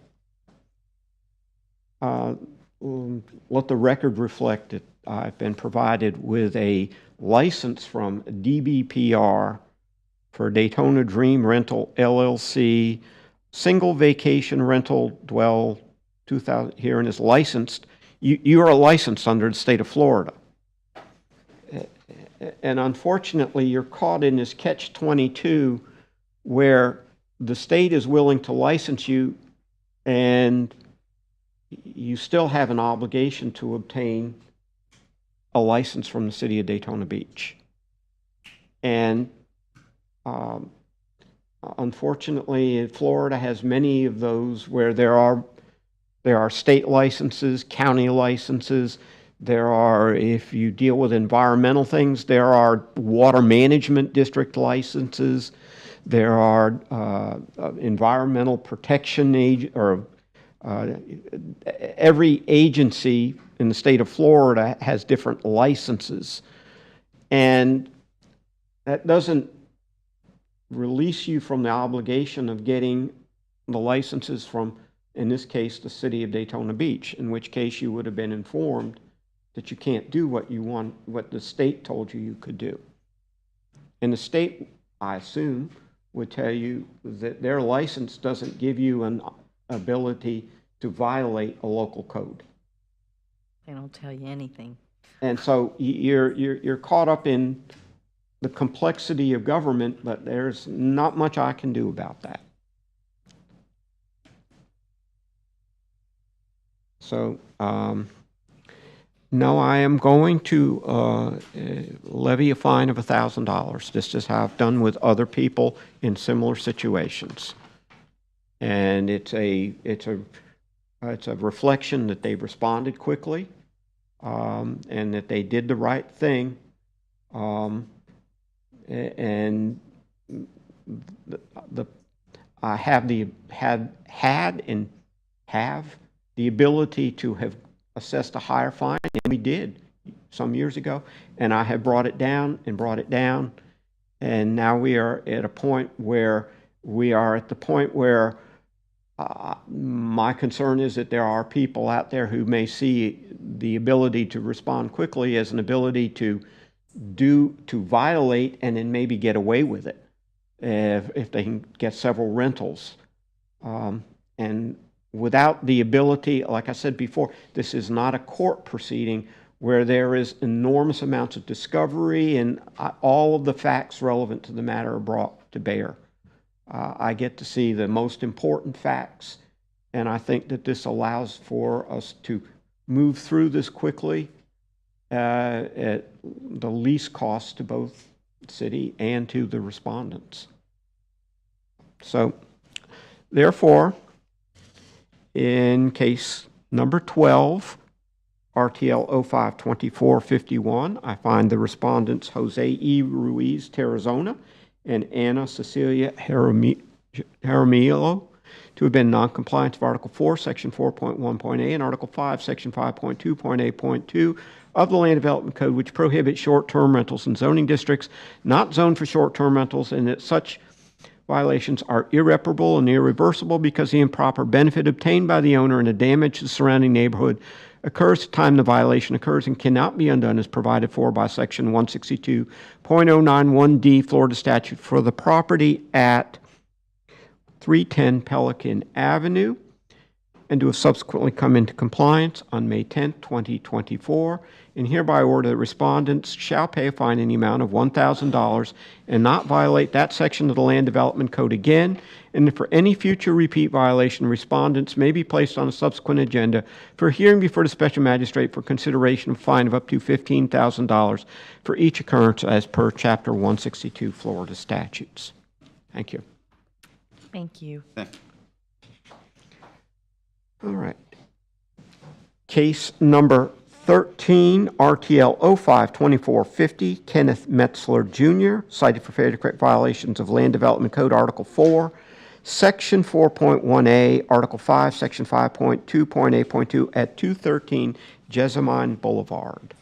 Let the record reflect that I've been provided with a license from DBPR for Daytona Dream Rental LLC, single vacation rental dwell 2000 here, and is licensed. You are licensed under the state of Florida. And unfortunately, you're caught in this catch-22 where the state is willing to license you and you still have an obligation to obtain a license from the city of Daytona Beach. And unfortunately, Florida has many of those where there are state licenses, county licenses. There are, if you deal with environmental things, there are water management district licenses. There are environmental protection every agency in the state of Florida has different licenses. And that doesn't release you from the obligation of getting the licenses from, in this case, the city of Daytona Beach, in which case you would have been informed that you can't do what you want, what the state told you you could do. And the state, I assume, would tell you that their license doesn't give you an ability to violate a local code. They don't tell you anything. And so you're caught up in the complexity of government, but there's not much I can do about that. So, no, I am going to levy a fine of $1,000, just as I've done with other people in similar situations. And it's a reflection that they've responded quickly, and that they did the right thing. And I have the ability to have assessed a higher fine, and we did some years ago, and I have brought it down, and now we are at a point where my concern is that there are people out there who may see the ability to respond quickly as an ability to violate and then maybe get away with it if they can get several rentals. And without the ability, like I said before, this is not a court proceeding where there is enormous amounts of discovery and all of the facts relevant to the matter are brought to bear. I get to see the most important facts, and I think that this allows for us to move through this quickly at the least cost to both the city and to the respondents. So, therefore, in case number 12, RTL 052451, I find the respondents Jose E. Ruiz Terrazona and Anna Cecilia Jaramillo to have been non-compliant of Article 4, Section 4.1.a and Article 5, Section 5.2.a.2 of the Land Development Code, which prohibits short-term rentals in zoning districts not zoned for short-term rentals, and that such violations are irreparable and irreversible because the improper benefit obtained by the owner and the damage to the surrounding neighborhood occurs at the time the violation occurs and cannot be undone as provided for by Section 162.091D Florida statute for the property at 310 Pelican Avenue, and to have subsequently come into compliance on May 10, 2024, and hereby order that respondents shall pay a fine in the amount of $1,000 and not violate that section of the Land Development Code again, and that for any future repeat violation, respondents may be placed on a subsequent agenda for hearing before the special magistrate for consideration of a fine of up to $15,000 for each occurrence as per Chapter 162 Florida statutes. Thank you. Thank you. All right. Case number 13, RTL 05-2450, Kenneth Metzler Jr., cited for failure to correct violations of Land Development Code Article 4, Section 4.1A, Article 5, Section 5.2.A.2 at 213 Jessamine Boulevard.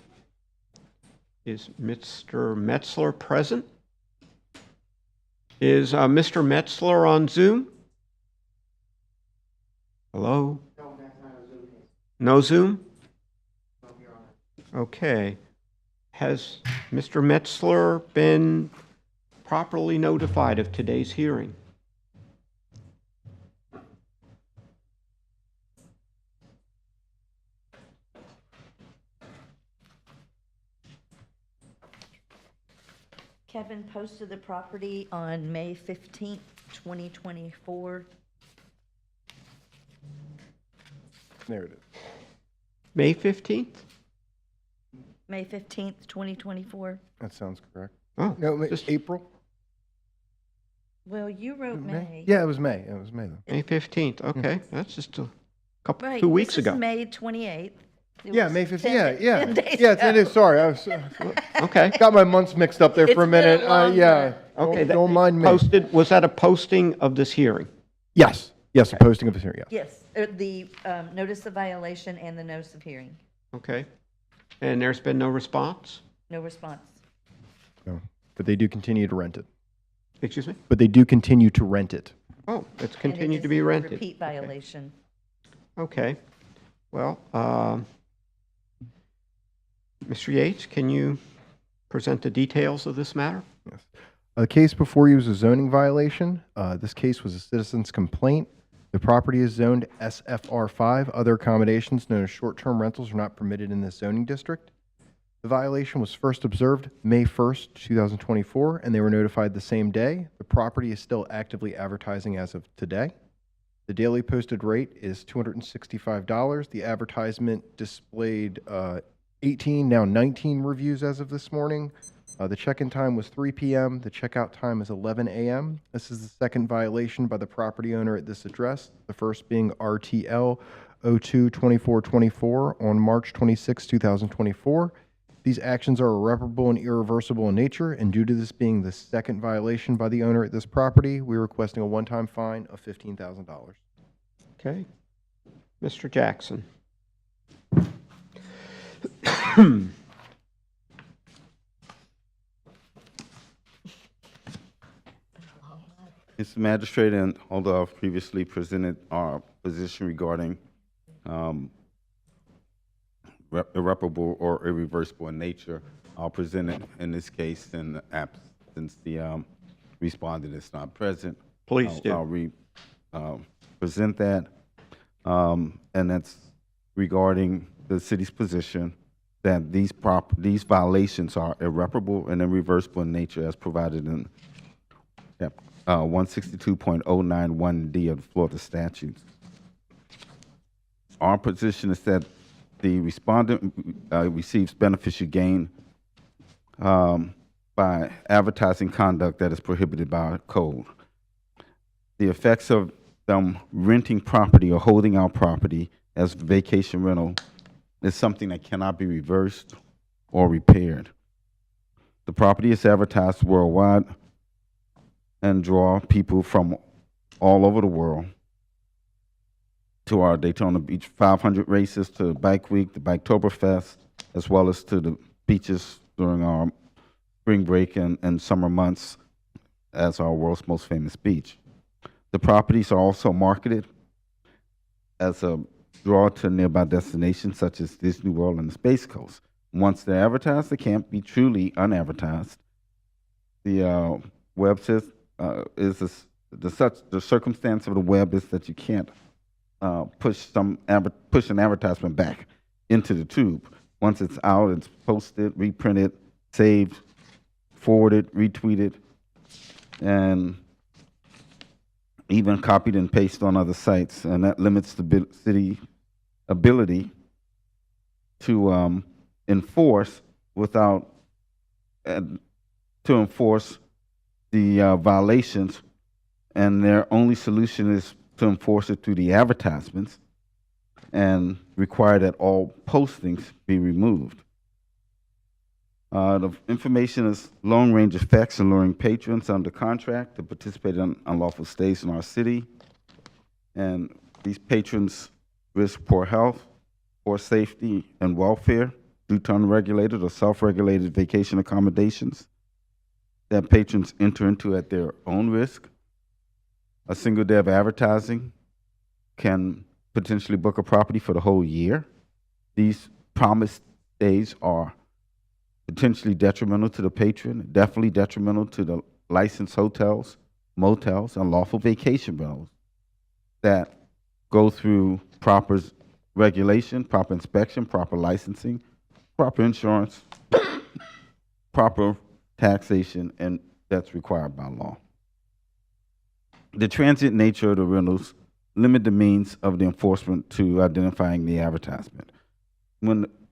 Is Mr. Metzler present? Is Mr. Metzler on Zoom? Hello? No Zoom? Okay. Has Mr. Metzler been properly notified of today's hearing? Kevin posted the property on May 15th, 2024. There it is. May 15th? May 15th, 2024. That sounds correct. Oh, no, April? Well, you wrote May. Yeah, it was May. It was May, though. May 15th, okay. That's just a couple, Right, 2 weeks this ago. is May 28th. It Yeah, was May 15th. 10 Yeah, 10 days yeah, 10 ago. days. Sorry, I was Okay. got my months mixed up there for a It's been a minute. long Yeah. Okay, Don't mind me. Posted, was that a posting of this hearing? Yes. Yes, a posting of this here. Yeah. Yes, the notice of violation and the notice of hearing. Okay. And there's been no response? No response. No, but they do continue to rent it. Excuse me? But they do continue to rent it. Oh, it's And it continued to is be a rented. Repeat violation. Okay. Well, Mr. Yates, can you present the details of this matter? Yes. The case before you was a zoning violation. This case was a citizen's complaint. The property is zoned SFR5. Other accommodations known as short-term rentals are not permitted in this zoning district. The violation was first observed May 1st, 2024, and they were notified the same day. The property is still actively advertising as of today. The daily posted rate is $265. The advertisement displayed 18, now 19 reviews as of this morning. The check-in time was 3 p.m. The checkout time is 11 a.m. This is the second violation by the property owner at this address, the first being RTL 02-2424 on March 26, 2024. These actions are irreparable and irreversible in nature, and due to this being the second violation by the owner at this property, we're requesting a one-time fine of $15,000. Okay. Mr. Jackson. Mr. Magistrate, and although I've previously presented our position regarding irreparable or irreversible in nature, I'll present it in this case in since the respondent is not present. Please do. I'll present that, and that's regarding the city's position that these violations are irreparable and irreversible in nature as provided in 162.091D of the Florida statutes. Our position is that the respondent receives beneficial gain by advertising conduct that is prohibited by our code. The effects of them renting property or holding our property as vacation rental is something that cannot be reversed or repaired. The property is advertised worldwide and draw people from all over the world to our Daytona Beach 500 races, to Bike Week, the Biketoberfest, as well as to the beaches during our spring break and summer months as our world's most famous beach. The properties are also marketed as a draw to nearby destinations such as Disney World and the Space Coast. Once they're advertised, they can't be truly unadvertised. The web says the circumstance of the web is that you can't push an advertisement back into the tube. Once it's out, it's posted, reprinted, saved, forwarded, retweeted, and even copied and pasted on other sites, and that limits the city ability to enforce the violations, and their only solution is to enforce it through the advertisements. and require that all postings be removed. The information is long-range effects alluring patrons under contract to participate in unlawful stays in our city. And these patrons risk poor health, poor safety and welfare due to unregulated or self-regulated vacation accommodations that patrons enter into at their own risk. A single day of advertising can potentially book a property for the whole year. These promised days are potentially detrimental to the patron, definitely detrimental to the licensed hotels, motels, and lawful vacation rentals that go through proper regulation, proper inspection, proper licensing, proper insurance, proper taxation, and that's required by law. The transient nature of the rentals limit the means of the enforcement to identifying the advertisement.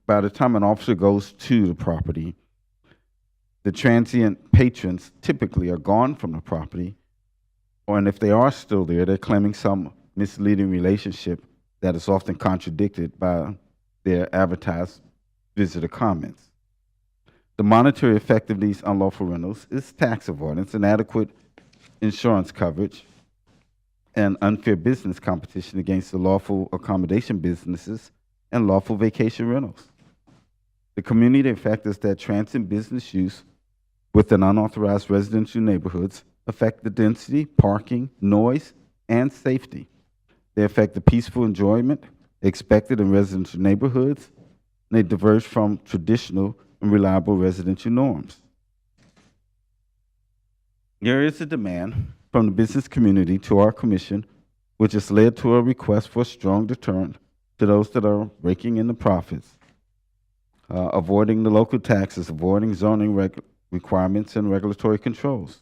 By the time an officer goes to the property, the transient patrons typically are gone from the property, and if they are still there, they're claiming some misleading relationship that is often contradicted by their advertised visitor comments. The monetary effect of these unlawful rentals is tax avoidance, inadequate insurance coverage, and unfair business competition against the lawful accommodation businesses and lawful vacation rentals. The community effect is that transient business use within unauthorized residential neighborhoods affect the density, parking, noise, and safety. They affect the peaceful enjoyment expected in residential neighborhoods, and they diverge from traditional and reliable residential norms. There is a demand from the business community to our commission, which has led to a request for a strong deterrent to those that are raking in the profits, avoiding the local taxes, avoiding zoning requirements and regulatory controls.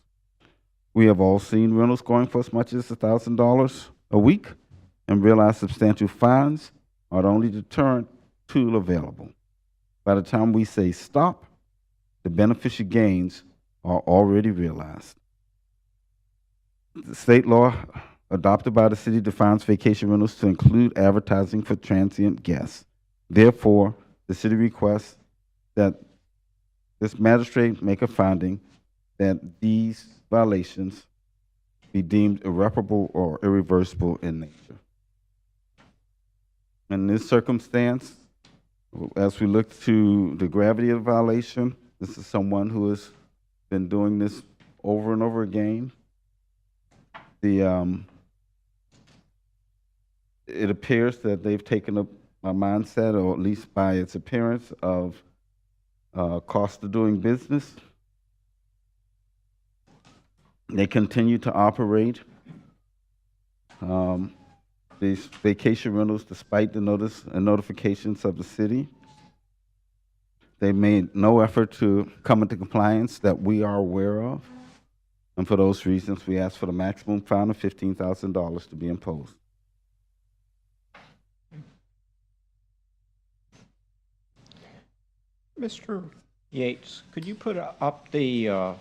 We have all seen rentals going for as much as $1,000 a week and realize substantial fines are the only deterrent tool available. By the time we say stop, the beneficial gains are already realized. The state law adopted by the city defines vacation rentals to include advertising for transient guests. Therefore, the city requests that this magistrate make a finding that these violations be deemed irreparable or irreversible in nature. In this circumstance, as we look to the gravity of the violation, this is someone who has been doing this over and over again. It appears that they've taken up a mindset, or at least by its appearance, of cost of doing business. They continue to operate these vacation rentals despite the notice and notifications of the city. They made no effort to come into compliance that we are aware of. And for those reasons, we ask for the maximum fine of $15,000 to be imposed. Mr. Yates, could you put up the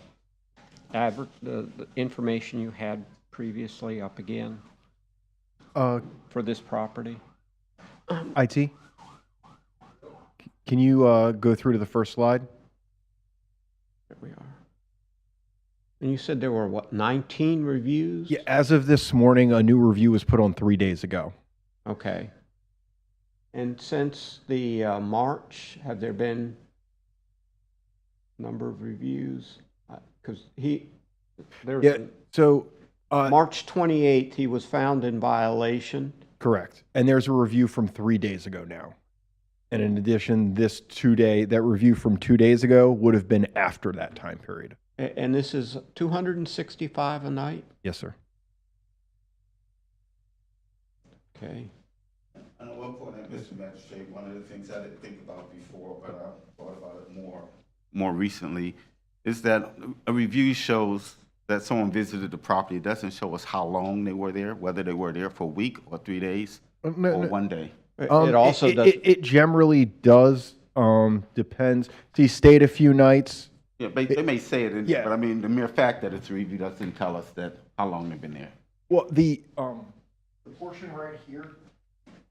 information you had previously up again for this property? IT? Can you go through to the first slide? There we are. And you said there were, what, 19 reviews? Yeah, as of this morning, a new review was put on 3 days ago. Okay. And since the March, have there been number of reviews? Because March 28th, he was found in violation. Correct. And there's a review from 3 days ago now. And in addition, that review from 2 days ago would have been after that time period. And this is $265 a night? Yes, sir. Okay. And at one point, Mr. Magistrate, one of the things I didn't think about before, but I thought about it more recently, is that a review shows that someone visited the property. It doesn't show us how long they were there, whether they were there for a week or 3 days or 1 day. It generally does. Depends. So he stayed a few nights. Yeah, they may say it, but I mean, the mere fact that it's a review doesn't tell us that how long they've been there. Well, the portion right here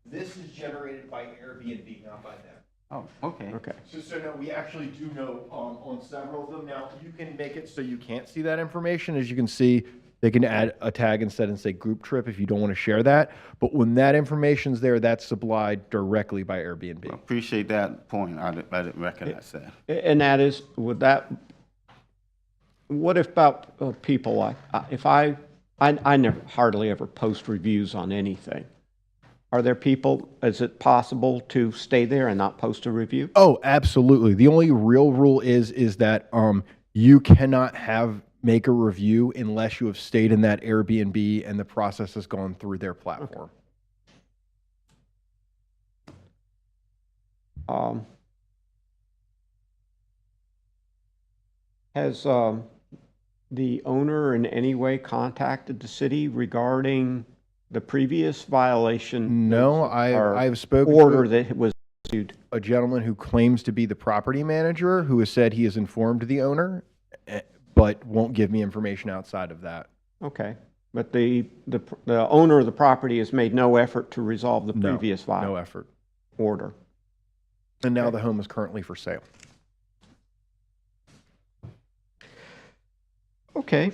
This is generated by Airbnb, not by them. Oh, okay. Okay. So no, we actually do know on several of them. Now, you can make it so you can't see that information. As you can see, they can add a tag instead and say group trip if you don't want to share that. But when that information's there, that's supplied directly by Airbnb. Appreciate that point. I didn't recognize that. And that is, what if about people like, if I never hardly ever post reviews on anything. Are there people, is it possible to stay there and not post a review? Oh, absolutely. The only real rule is that you cannot make a review unless you have stayed in that Airbnb and the process has gone through their platform. Okay. Has the owner in any way contacted the city regarding the previous violation? No, I've spoken order to that was issued. A gentleman who claims to be the property manager who has said he has informed the owner, but won't give me information outside of that. Okay, but the owner of the property has made no effort to resolve the previous No effort. order. And now the home is currently for sale. Okay.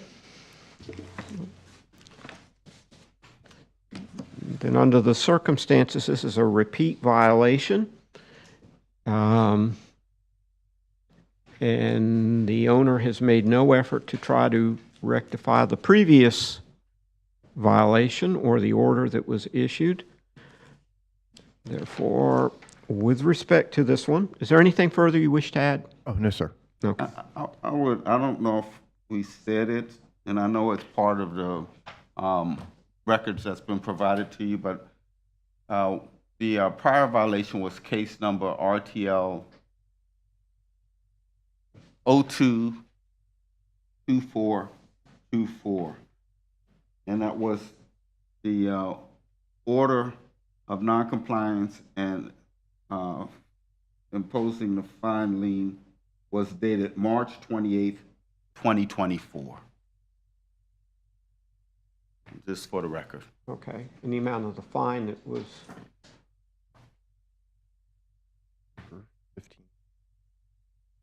Then under the circumstances, this is a repeat violation. And the owner has made no effort to try to rectify the previous violation or the order that was issued. Therefore, with respect to this one, is there anything further you wish to add? Oh, no, sir. Okay. I don't know if we said it, and I know it's part of the records that's been provided to you, but the prior violation was case number RTL 022424, and that was the order of noncompliance and imposing the fine lien was dated March 28th, 2024. Just for the record. Okay, and the amount of the fine that was? 15.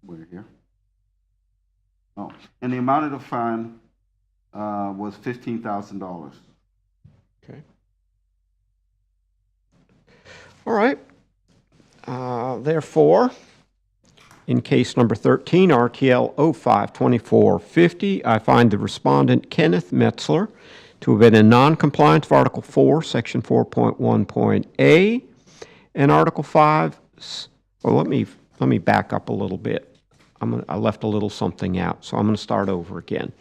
We're here. Oh, and the amount of the fine was $15,000. Okay. All right. Therefore, in case number 13, RTL 052450, I find the respondent Kenneth Metzler to have been in non-compliance of Article 4, Section 4.1.A, and Article 5. Well, let me back up a little bit. I left a little something out, so I'm going to start over again.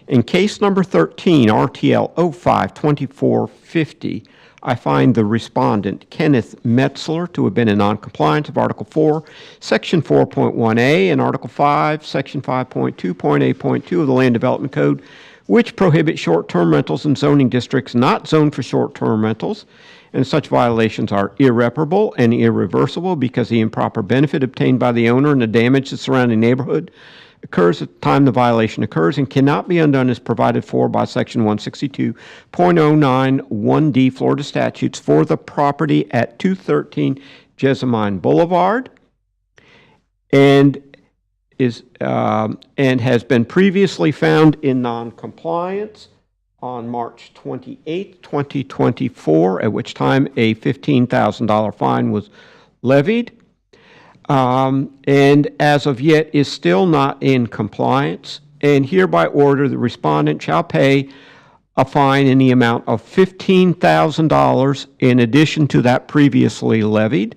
In case number 13, RTL 052450, I find the respondent, Kenneth Metzler, to have been in noncompliance of Article 4, Section 4.1A, and Article 5, Section 5.2.A.2 of the Land Development Code, which prohibit short-term rentals in zoning districts not zoned for short-term rentals, and such violations are irreparable and irreversible because the improper benefit obtained by the owner and the damage to the surrounding neighborhood occurs at the time the violation occurs and cannot be undone as provided for by Section 162.091D Florida statutes for the property at 213 Jessamine Boulevard, and has been previously found in noncompliance on March 28, 2024, at which time a $15,000 fine was levied, and as of yet is still not in compliance, and hereby order the respondent shall pay a fine in the amount of $15,000 in addition to that previously levied,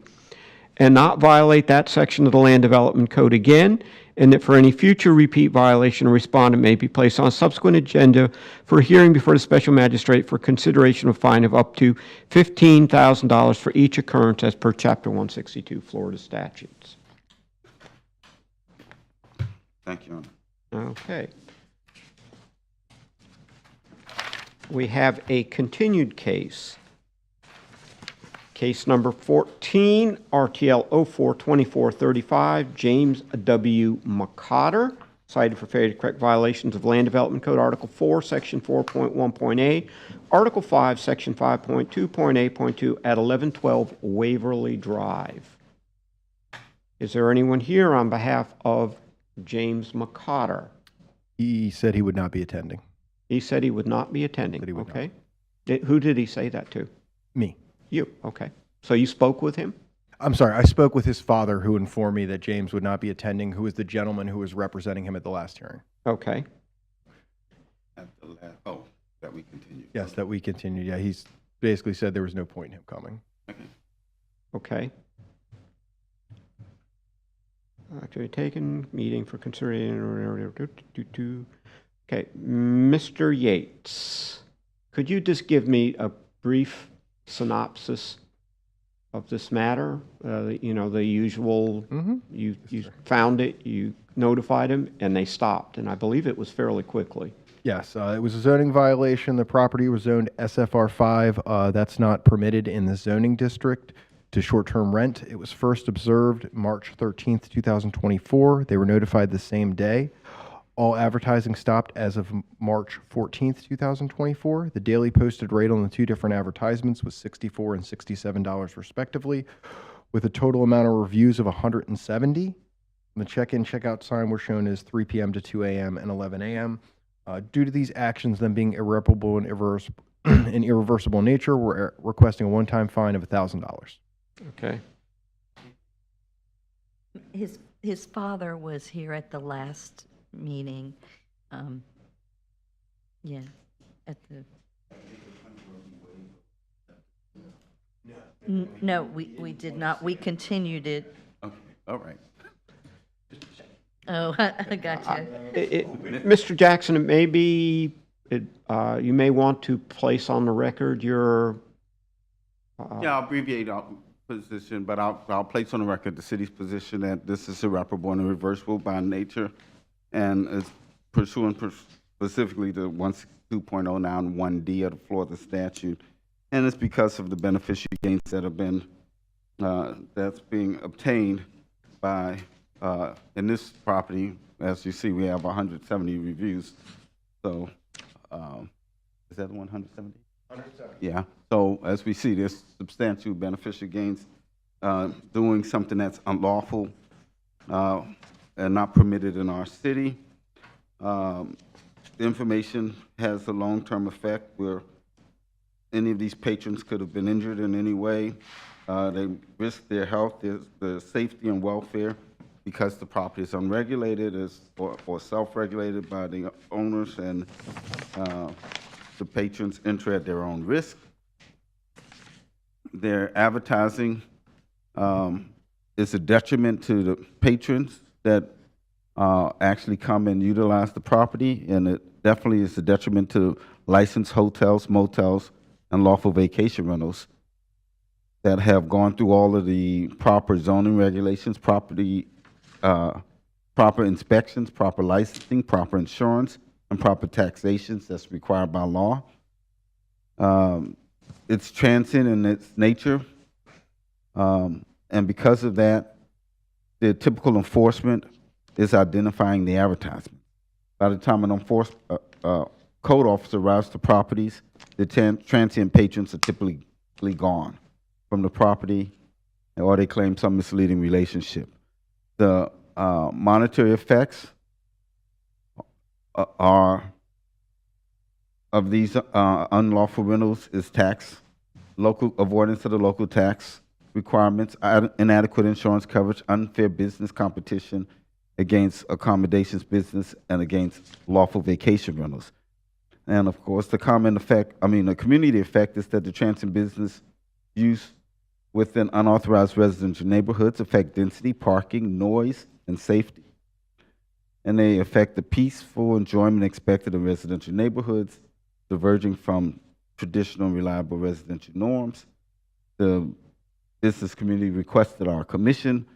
and not violate that section of the Land Development Code again, and that for any future repeat violation, a respondent may be placed on a subsequent agenda for hearing before the special magistrate for consideration of a fine of up to $15,000 for each occurrence as per Chapter 162 Florida statutes. Thank you. Okay. We have a continued case. Case number 14, RTL 042435, James W. McCotter, cited for failure to correct violations of Land Development Code, Article 4, Section 4.1.a, Article 5, Section 5.2.a.2 at 1112 Waverly Drive. Is there anyone here on behalf of James McCotter? He said he would not be attending. He said he would not be attending. Said he would Okay. Who did he say that to? Me. You. Okay. So you spoke with him? I'm sorry, I spoke with his father, who informed me that James would not be attending, who was the gentleman who was representing him at the last hearing. Okay. That we continue. Yes, that we continued. Yeah, he's basically said there was no point in him coming. Okay. Actually taken, meeting for consideration. Okay, Mr. Yates, could you just give me a brief synopsis of this matter? You know, the usual, you found it, you notified him, and they stopped, and I believe it was fairly quickly. Yes, it was a zoning violation. The property was zoned SFR 5. That's not permitted in the zoning district to short-term rent. It was first observed March 13th, 2024. They were notified the same day. All advertising stopped as of March 14th, 2024. The daily posted rate on the two different advertisements was $64 and $67 respectively, with a total amount of reviews of 170. The check-in, check-out sign were shown as 3 p.m. to 2 a.m. and 11 a.m. Due to these actions then being irreparable and irreversible in nature, we're requesting a one-time fine of $1,000. Okay. His father was here at the last meeting. Yeah, at the. No, we did not. We continued it. Okay, all right. Oh, I gotcha. Mr. Jackson, it may be, you may want to place on the record your. Yeah, I'll abbreviate our position, but I'll place on the record the city's position that this is irreparable and irreversible by nature, and is pursuant specifically to 162.091D of the Florida statute, and it's because of the beneficial gains that have been that's being obtained by in this property. As you see, we have 170 reviews. So, is that the 170? 170. Yeah. So as we see, there's substantial beneficial gains doing something that's unlawful and not permitted in our city. The information has a long-term effect where any of these patrons could have been injured in any way. They risk their health, their safety and welfare because the property is unregulated or self-regulated by the owners, and the patrons enter at their own risk. Their advertising is a detriment to the patrons that actually come and utilize the property, and it definitely is a detriment to licensed hotels, motels, and lawful vacation rentals that have gone through all of the proper zoning regulations, proper inspections, proper licensing, proper insurance, and proper taxations that's required by law. It's transient in its nature, and because of that, the typical enforcement is identifying the advertisement. By the time an code officer arrives to properties, the transient patrons are typically gone from the property, or they claim some misleading relationship. The monetary effects are of these unlawful rentals is local avoidance of the local tax requirements, inadequate insurance coverage, unfair business competition against accommodations business, and against lawful vacation rentals. And of course, the community effect is that the transient business use within unauthorized residential neighborhoods affect density, parking, noise, and safety. And they affect the peaceful enjoyment expected in residential neighborhoods, diverging from traditional and reliable residential norms. The business community requested our commission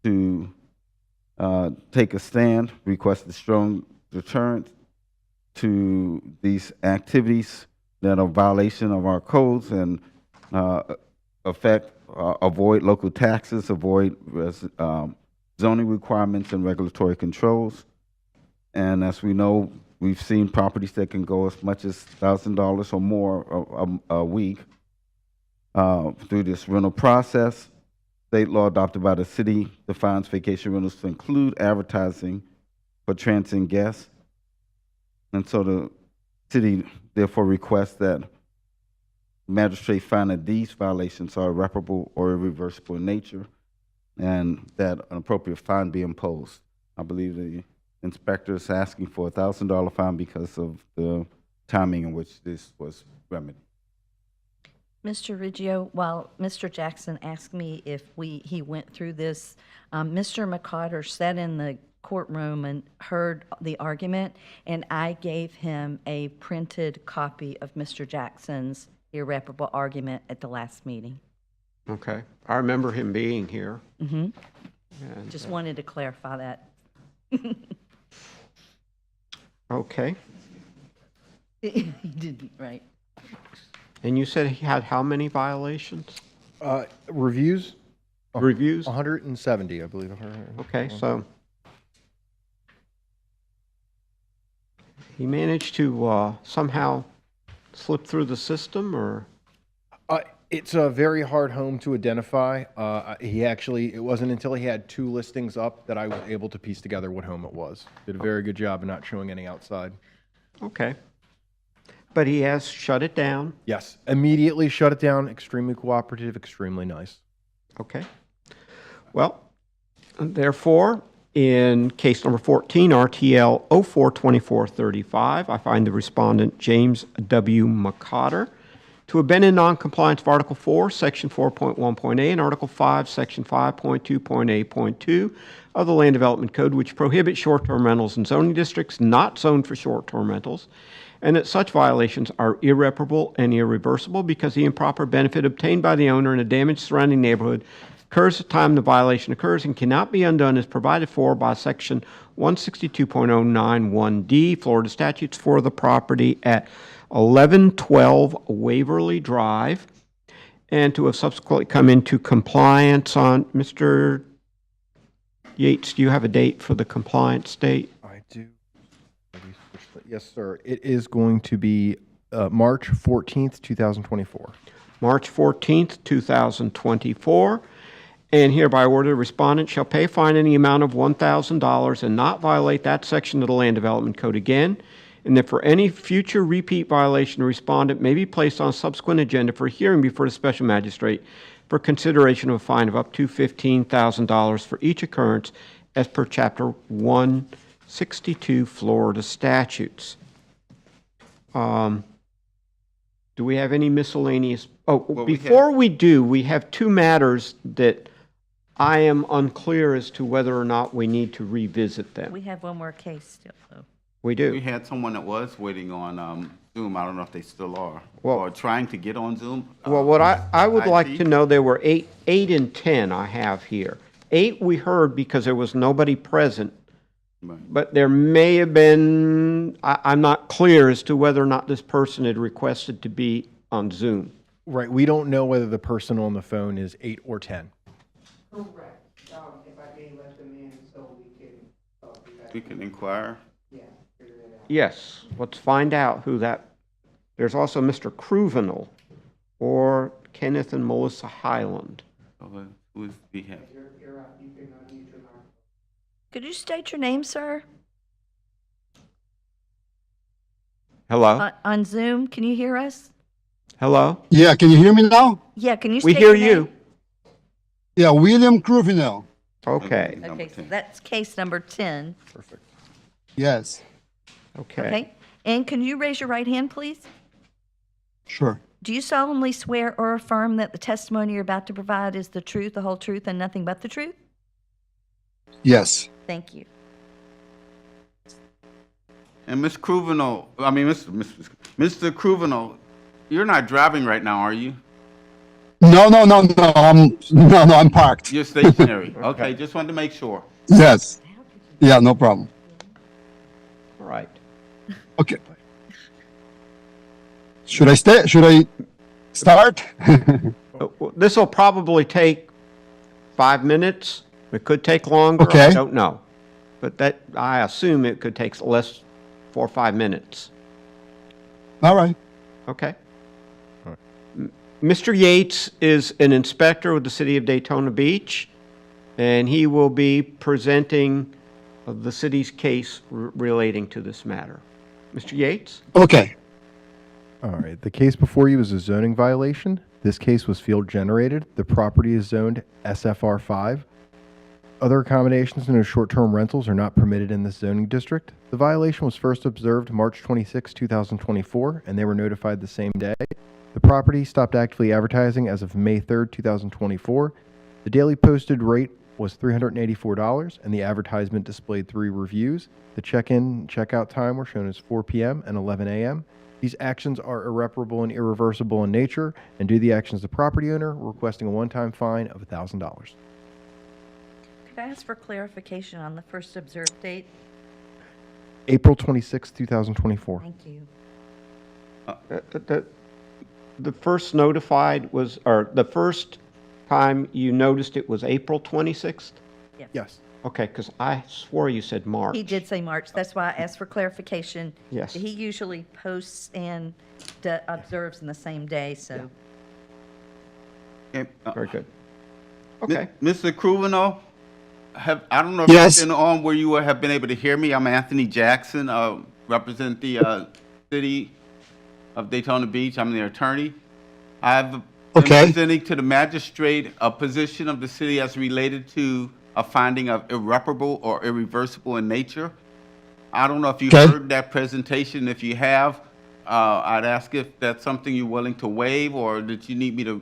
to take a stand, request a strong deterrent to these activities that are a violation of our codes and avoid local taxes, avoid zoning requirements and regulatory controls. And as we know, we've seen properties that can go as much as $1,000 or more a week through this rental process. State law adopted by the city defines vacation rentals to include advertising for transient guests. And so the city therefore requests that magistrate find that these violations are irreparable or irreversible in nature and that an appropriate fine be imposed. I believe the inspector is asking for a $1,000 fine because of the timing in which this was remedied. Mr. Riggio, while Mr. Jackson asked me if he went through this, Mr. McCotter sat in the courtroom and heard the argument, and I gave him a printed copy of Mr. Jackson's irreparable argument at the last meeting. Okay. I remember him being here. Mm-hmm. And, Just wanted to clarify that. Okay. He didn't, right? And you said he had how many violations? Reviews? Reviews? 170, I believe. Okay, so he managed to somehow slip through the system, or? It's a very hard home to identify. It wasn't until he had 2 listings up that I was able to piece together what home it was. Did a very good job of not showing any outside. Okay. But he has shut it down? Yes, immediately shut it down. Extremely cooperative, extremely nice. Okay. Well, therefore, in case number 14, RTL 042435, I find the respondent James W. McCotter to have been in noncompliance of Article 4, Section 4.1.a, and Article 5, Section 5.2.a.2 of the Land Development Code, which prohibit short-term rentals in zoning districts not zoned for short-term rentals, and that such violations are irreparable and irreversible because the improper benefit obtained by the owner in a damaged surrounding neighborhood occurs at the time the violation occurs and cannot be undone as provided for by Section 162.091D, Florida statutes, for the property at 1112 Waverly Drive, and to have subsequently come into compliance on, Mr. Yates, do you have a date for the compliance date? I do. Yes, sir. It is going to be March 14th, 2024. March 14th, 2024. And hereby order, the respondent shall pay a fine in the amount of $1,000 and not violate that section of the Land Development Code again, and that for any future repeat violation, the respondent may be placed on a subsequent agenda for a hearing before the special magistrate for consideration of a fine of up to $15,000 for each occurrence as per Chapter 162 Florida statutes. Do we have any miscellaneous? Before we do, we have 2 matters that I am unclear as to whether or not we need to revisit them. We have one more case still, though. We do. We had someone that was waiting on Zoom. I don't know if they still are, Well- or trying to get on Zoom. Well, what I would like IT? to know, there were eight and 10 I have here. 8 we heard because there was nobody present, Right. but there may have been, I'm not clear as to whether or not this person had requested to be on Zoom. Right. We don't know whether the person on the phone is 8 or 10. Correct. If I may let them in so we can. We can inquire. Yeah, figure it out. Yes, let's find out who that, there's also Mr. Cruvenel or Kenneth and Melissa Highland. Who is the head? You're up. You can unmute your microphone. Could you state your name, sir? Hello? On Zoom, can you hear us? Hello? Yeah, can you hear me now? Yeah, can you We state hear your you. name? Yeah, William Cruvinel. Okay. Okay, so that's case number 10. Perfect. Yes, Okay. And can you raise your right hand, please? sure. Do you solemnly swear or affirm that the testimony you're about to provide is the truth, the whole truth, and nothing but the truth? Yes. Thank you. And Mr. Cruvenel, you're not driving right now, are you? No, I'm parked. You're stationary. Okay, just wanted to make sure. Yes. Yeah, no problem. All right. Okay. Should I start? This will probably take 5 minutes. It could take longer. Okay. I don't know. but that, I assume it could take less 4 or 5 minutes. All right. Okay. Mr. Yates is an inspector with the City of Daytona Beach, and he will be presenting the city's case relating to this matter. Mr. Yates? Okay. All right, the case before you is a zoning violation. This case was field generated. The property is zoned SFR 5. Other accommodations and short-term rentals are not permitted in this zoning district. The violation was first observed March 26, 2024, and they were notified the same day. The property stopped actively advertising as of May 3rd, 2024. The daily posted rate was $384, and the advertisement displayed 3 reviews. The check-in and check-out time were shown as 4 p.m. and 11 a.m. These actions are irreparable and irreversible in nature, and due to the actions of the property owner, we're requesting a one-time fine of $1,000. Could I ask for clarification on the first observed date? April 26, 2024. Thank you. The first notified was, or the first time you noticed it was April 26th? Yes. Okay, because I swore you said March. He did say March. That's why I asked for clarification. Yes. He usually posts and observes in the same day, so. Okay, Very good. Okay. Mr. Cruvino, I don't know if Yes. you've been on where you have been able to hear me. I'm Anthony Jackson, represent the city of Daytona Beach. I'm the attorney. I've been presenting to the magistrate a position of the city as related to a finding of irreparable or irreversible in nature. I don't know if you heard that presentation. If you have, I'd ask if that's something you're willing to waive, or did you need me to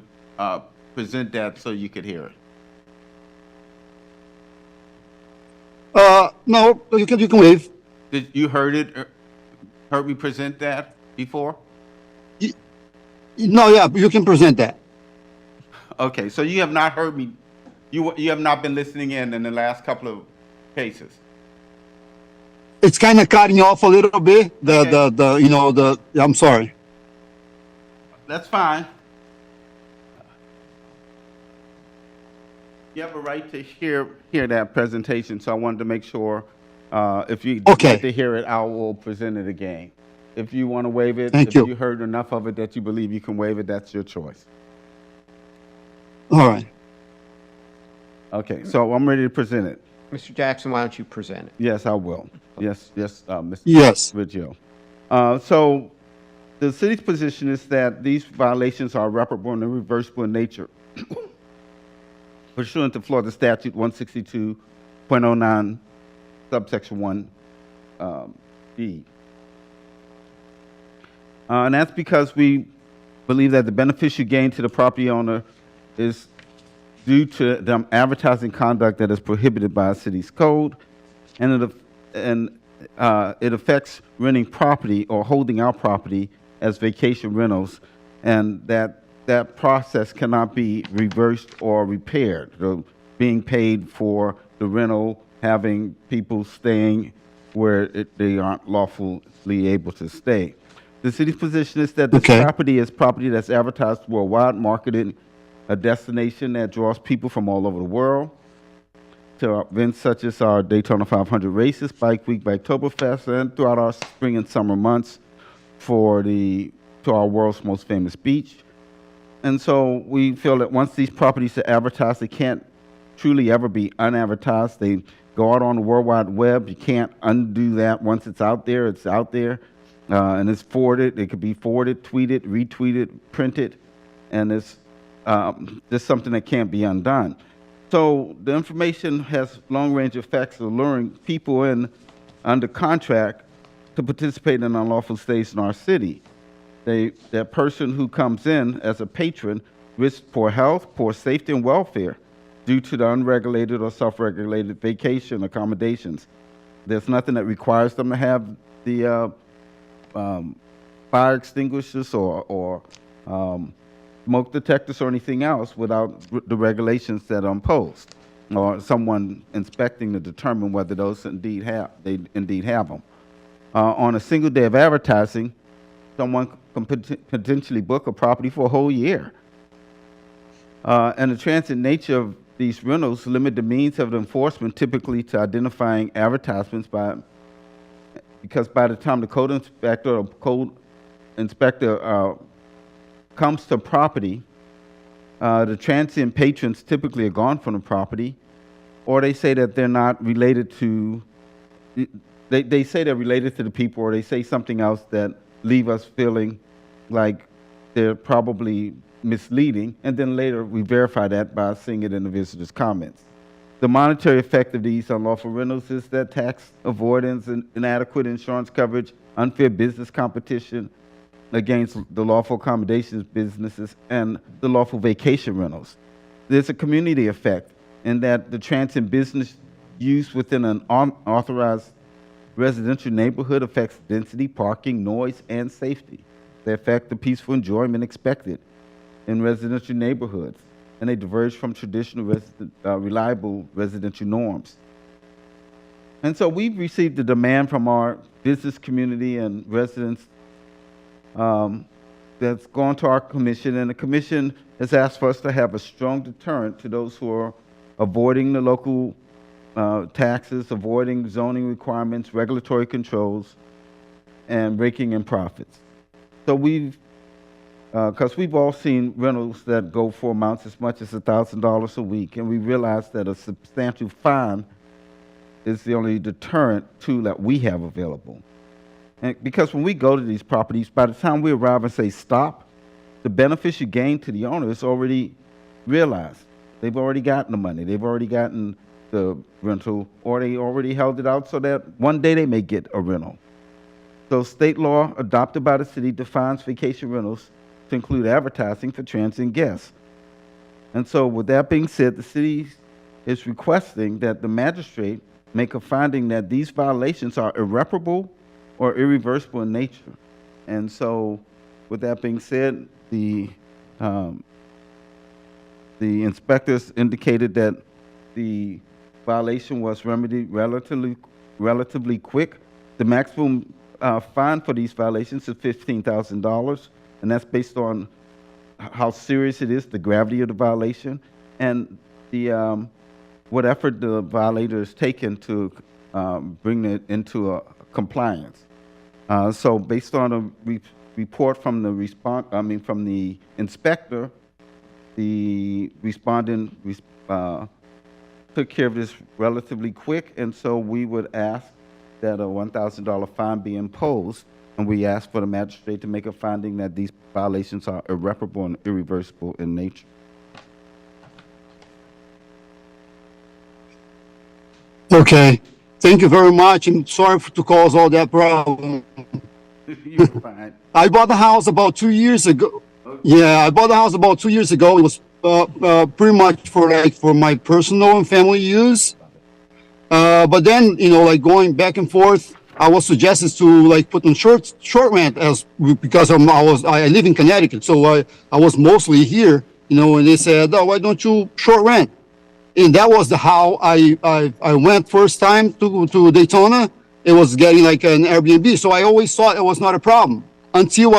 present that so you could hear it? No, you can waive. Did you heard me present that before? No, yeah, you can present that. Okay, so you have not heard me. You have not been listening in the last couple of cases. It's kind of cutting off a little bit. I'm sorry. That's fine. You have a right to hear that presentation, so I wanted to make sure if you like to hear it, I will present it again. If you want to waive it, if you heard enough of it that you believe you can waive it, that's your choice. All right. Okay, so I'm ready to present it. Mr. Jackson, why don't you present it? Yes, I will. Yes, Mr. Yes. Riggio. So the city's position is that these violations are irreparable and irreversible in nature, pursuant to Florida Statute 162.09, subsection 1D. And that's because we believe that the beneficial gain to the property owner is due to the advertising conduct that is prohibited by our city's code, and it affects renting property or holding our property as vacation rentals, and that process cannot be reversed or repaired. So being paid for the rental, having people staying where they aren't lawfully able to stay. The city's position is that this property is property that's advertised worldwide, marketed a destination that draws people from all over the world to events such as our Daytona 500 races, Bike Week, Biketoberfest, and throughout our spring and summer months to our world's most famous beach. And so we feel that once these properties are advertised, they can't truly ever be unadvertised. They go out on the World Wide Web. You can't undo that. Once it's out there, it's out there. And it's forwarded. It could be forwarded, tweeted, retweeted, printed, and it's just something that can't be undone. So the information has long-range effects of luring people in under contract to participate in unlawful stays in our city. That person who comes in as a patron risks poor health, poor safety, and welfare due to the unregulated or self-regulated vacation accommodations. There's nothing that requires them to have the fire extinguishers or smoke detectors or anything else without the regulations that are imposed, or someone inspecting to determine whether those indeed have them. On a single day of advertising, someone can potentially book a property for a whole year. And the transit nature of these rentals limit the means of enforcement typically to identifying advertisements because by the time the code inspector comes to property, the transient patrons typically are gone from the property, or they say that they're not related to, they say they're related to the people, or they say something else that leave us feeling like they're probably misleading, and then later we verify that by seeing it in the visitor's comments. The monetary effect of these unlawful rentals is that tax avoidance and inadequate insurance coverage, unfair business competition against the lawful accommodations businesses, and the lawful vacation rentals. There's a community effect in that the transient business use within an unauthorized residential neighborhood affects density, parking, noise, and safety. They affect the peaceful enjoyment expected in residential neighborhoods, and they diverge from traditional reliable residential norms. And so we've received a demand from our business community and residents that's gone to our commission, and the commission has asked for us to have a strong deterrent to those who are avoiding the local taxes, avoiding zoning requirements, regulatory controls, and raking in profits. So because we've all seen rentals that go for amounts as much as $1,000 a week, and we realize that a substantial fine is the only deterrent tool that we have available. And because when we go to these properties, by the time we arrive and say stop, the benefits you gain to the owner is already realized. They've already gotten the money. They've already gotten the rental, or they already held it out so that one day they may get a rental. So state law adopted by the city defines vacation rentals to include advertising for transient guests. And so with that being said, the city is requesting that the magistrate make a finding that these violations are irreparable or irreversible in nature. And so with that being said, the inspectors indicated that the violation was remedied relatively quick. The maximum fine for these violations is $15,000, and that's based on how serious it is, the gravity of the violation, and the what effort the violator has taken to bring it into compliance. So based on a report from the from the inspector, the respondent took care of this relatively quick, and so we would ask that a $1,000 fine be imposed, and we ask for the magistrate to make a finding that these violations are irreparable and irreversible in nature. Okay, thank you very much, and sorry to cause all that problem. You're fine. I bought the house about 2 years ago. Okay. Yeah, I bought the house about 2 years ago. It was pretty much for my personal and family use. But then, going back and forth, I was suggested to put on short rent because I live in Connecticut, so I was mostly here, and they said, oh, why don't you short rent? And that was how I went first time to Daytona. It was getting like an Airbnb, so I always thought it was not a problem until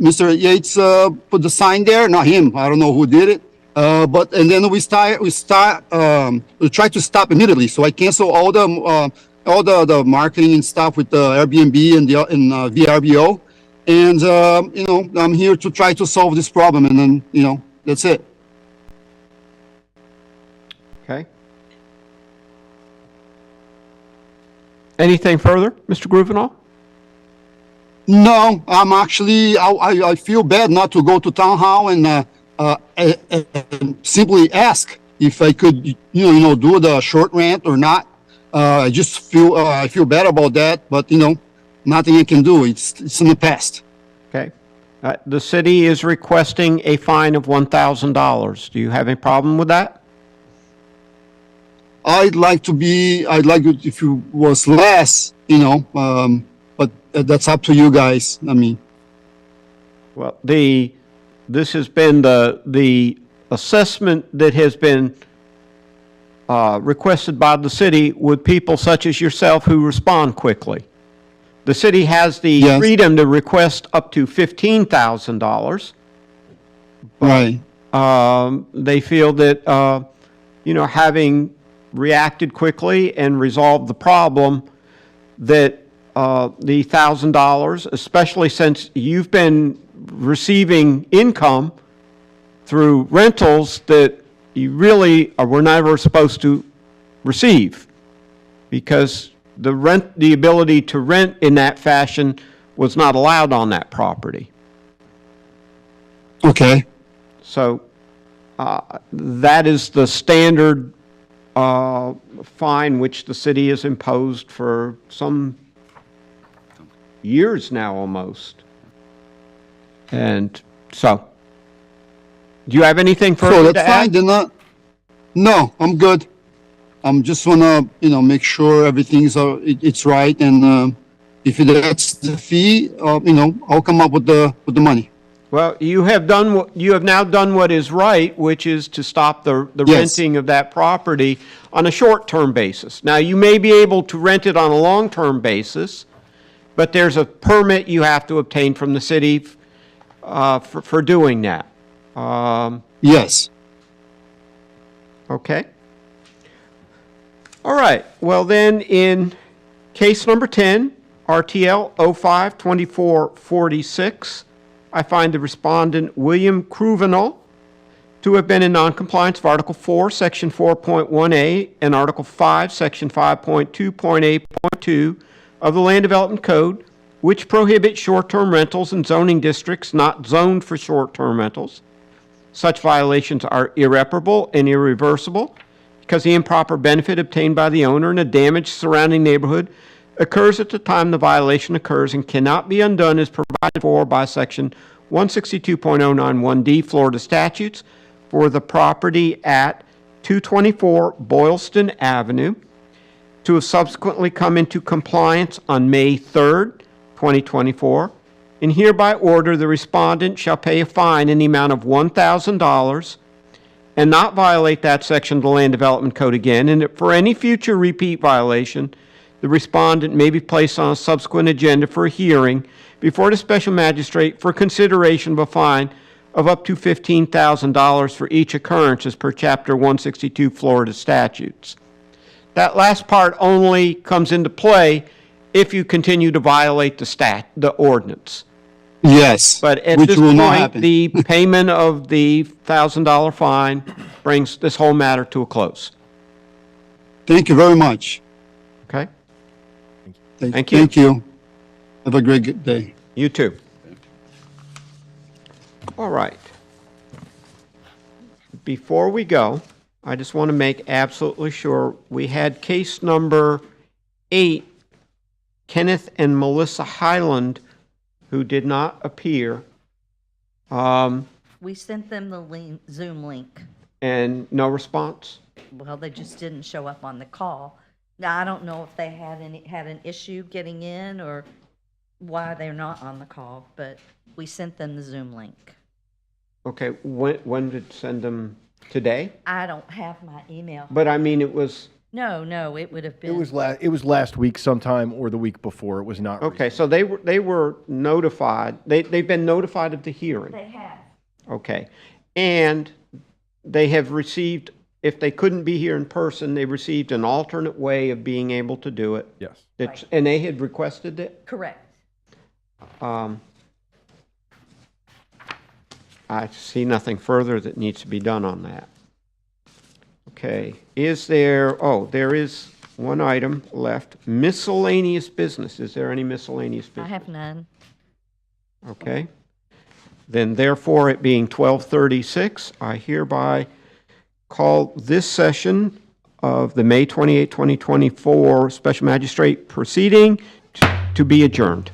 Mr. Yates put the sign there. Not him. I don't know who did it. And then we tried to stop immediately. So I canceled all the marketing and stuff with the Airbnb and the VRBO. And I'm here to try to solve this problem. And then that's it. Okay. Anything further, Mr. Gruvenall? No, I'm actually, I feel bad not to go to town hall and simply ask if I could, do the short rant or not. I just feel, I feel bad about that, but nothing I can do. It's in the past. Okay. The city is requesting a fine of $1,000. Do you have any problem with that? I'd like it if it was less, but that's up to you guys. I mean, well, this has been the assessment that has been requested by the city with people such as yourself who respond quickly. The city has the freedom to request up to $15,000. Right. They feel that, having reacted quickly and resolved the problem, that the $1,000, especially since you've been receiving income through rentals that you really were never supposed to receive, because the ability to rent in that fashion was not allowed on that property. Okay. So that is the standard fine which the city has imposed for some years now almost. And so, do you have anything So further to that's fine. add? Then no, I'm good. I'm just wanna make sure everything's it's right, and if that's the fee, I'll come up with the money. Well, you have now done what is right, which is to stop the Yes. renting of that property on a short-term basis. Now, you may be able to rent it on a long-term basis, but there's a permit you have to obtain from the city for doing that. Yes. Okay. All right. Well, then, in case number 10, RTL 05-2446, I find the respondent, William Cruvenal, to have been in noncompliance of Article 4, Section 4.1A, and Article 5, Section 5.2.8.2 of the Land Development Code, which prohibit short-term rentals in zoning districts not zoned for short-term rentals. Such violations are irreparable and irreversible because the improper benefit obtained by the owner in a damaged surrounding neighborhood occurs at the time the violation occurs and cannot be undone as provided for by Section 162.091D Florida statutes for the property at 224 Boylston Avenue to have subsequently come into compliance on May 3rd, 2024, and hereby order the respondent shall pay a fine in the amount of $1,000 and not violate that section of the Land Development Code again, and that for any future repeat violation, the respondent may be placed on a subsequent agenda for a hearing before the special magistrate for consideration of a fine of up to $15,000 for each occurrence as per Chapter 162 Florida statutes. That last part only comes into play if you continue to violate the ordinance. Yes. But at which this will not point, happen. the payment of the $1,000 fine brings this whole matter to a close. Thank you very much. Okay? Thank you. Thank you. Have a great day. You too. All right. Before we go, I just want to make absolutely sure we had case number 8, Kenneth and Melissa Highland, who did not appear. We sent them the Zoom link. And no response? Well, they just didn't show up on the call. Now, I don't know if they had an issue getting in or why they're not on the call, but we sent them the Zoom link. Okay, when did send them? Today? I don't have my email. But I mean, it was... No, it would have been. It was last week sometime or the week before. It was not. Okay, so they were notified. They've been notified of the hearing. They have. Okay, and they have received, if they couldn't be here in person, they received an alternate way of being able to do it. Yes. Right. And they had requested it? Correct. I see nothing further that needs to be done on that. Okay, there is one item left, miscellaneous business. Is there any miscellaneous business? I have none. Okay. Then therefore, it being 12:36, I hereby call this session of the May 28, 2024 Special Magistrate proceeding to be adjourned.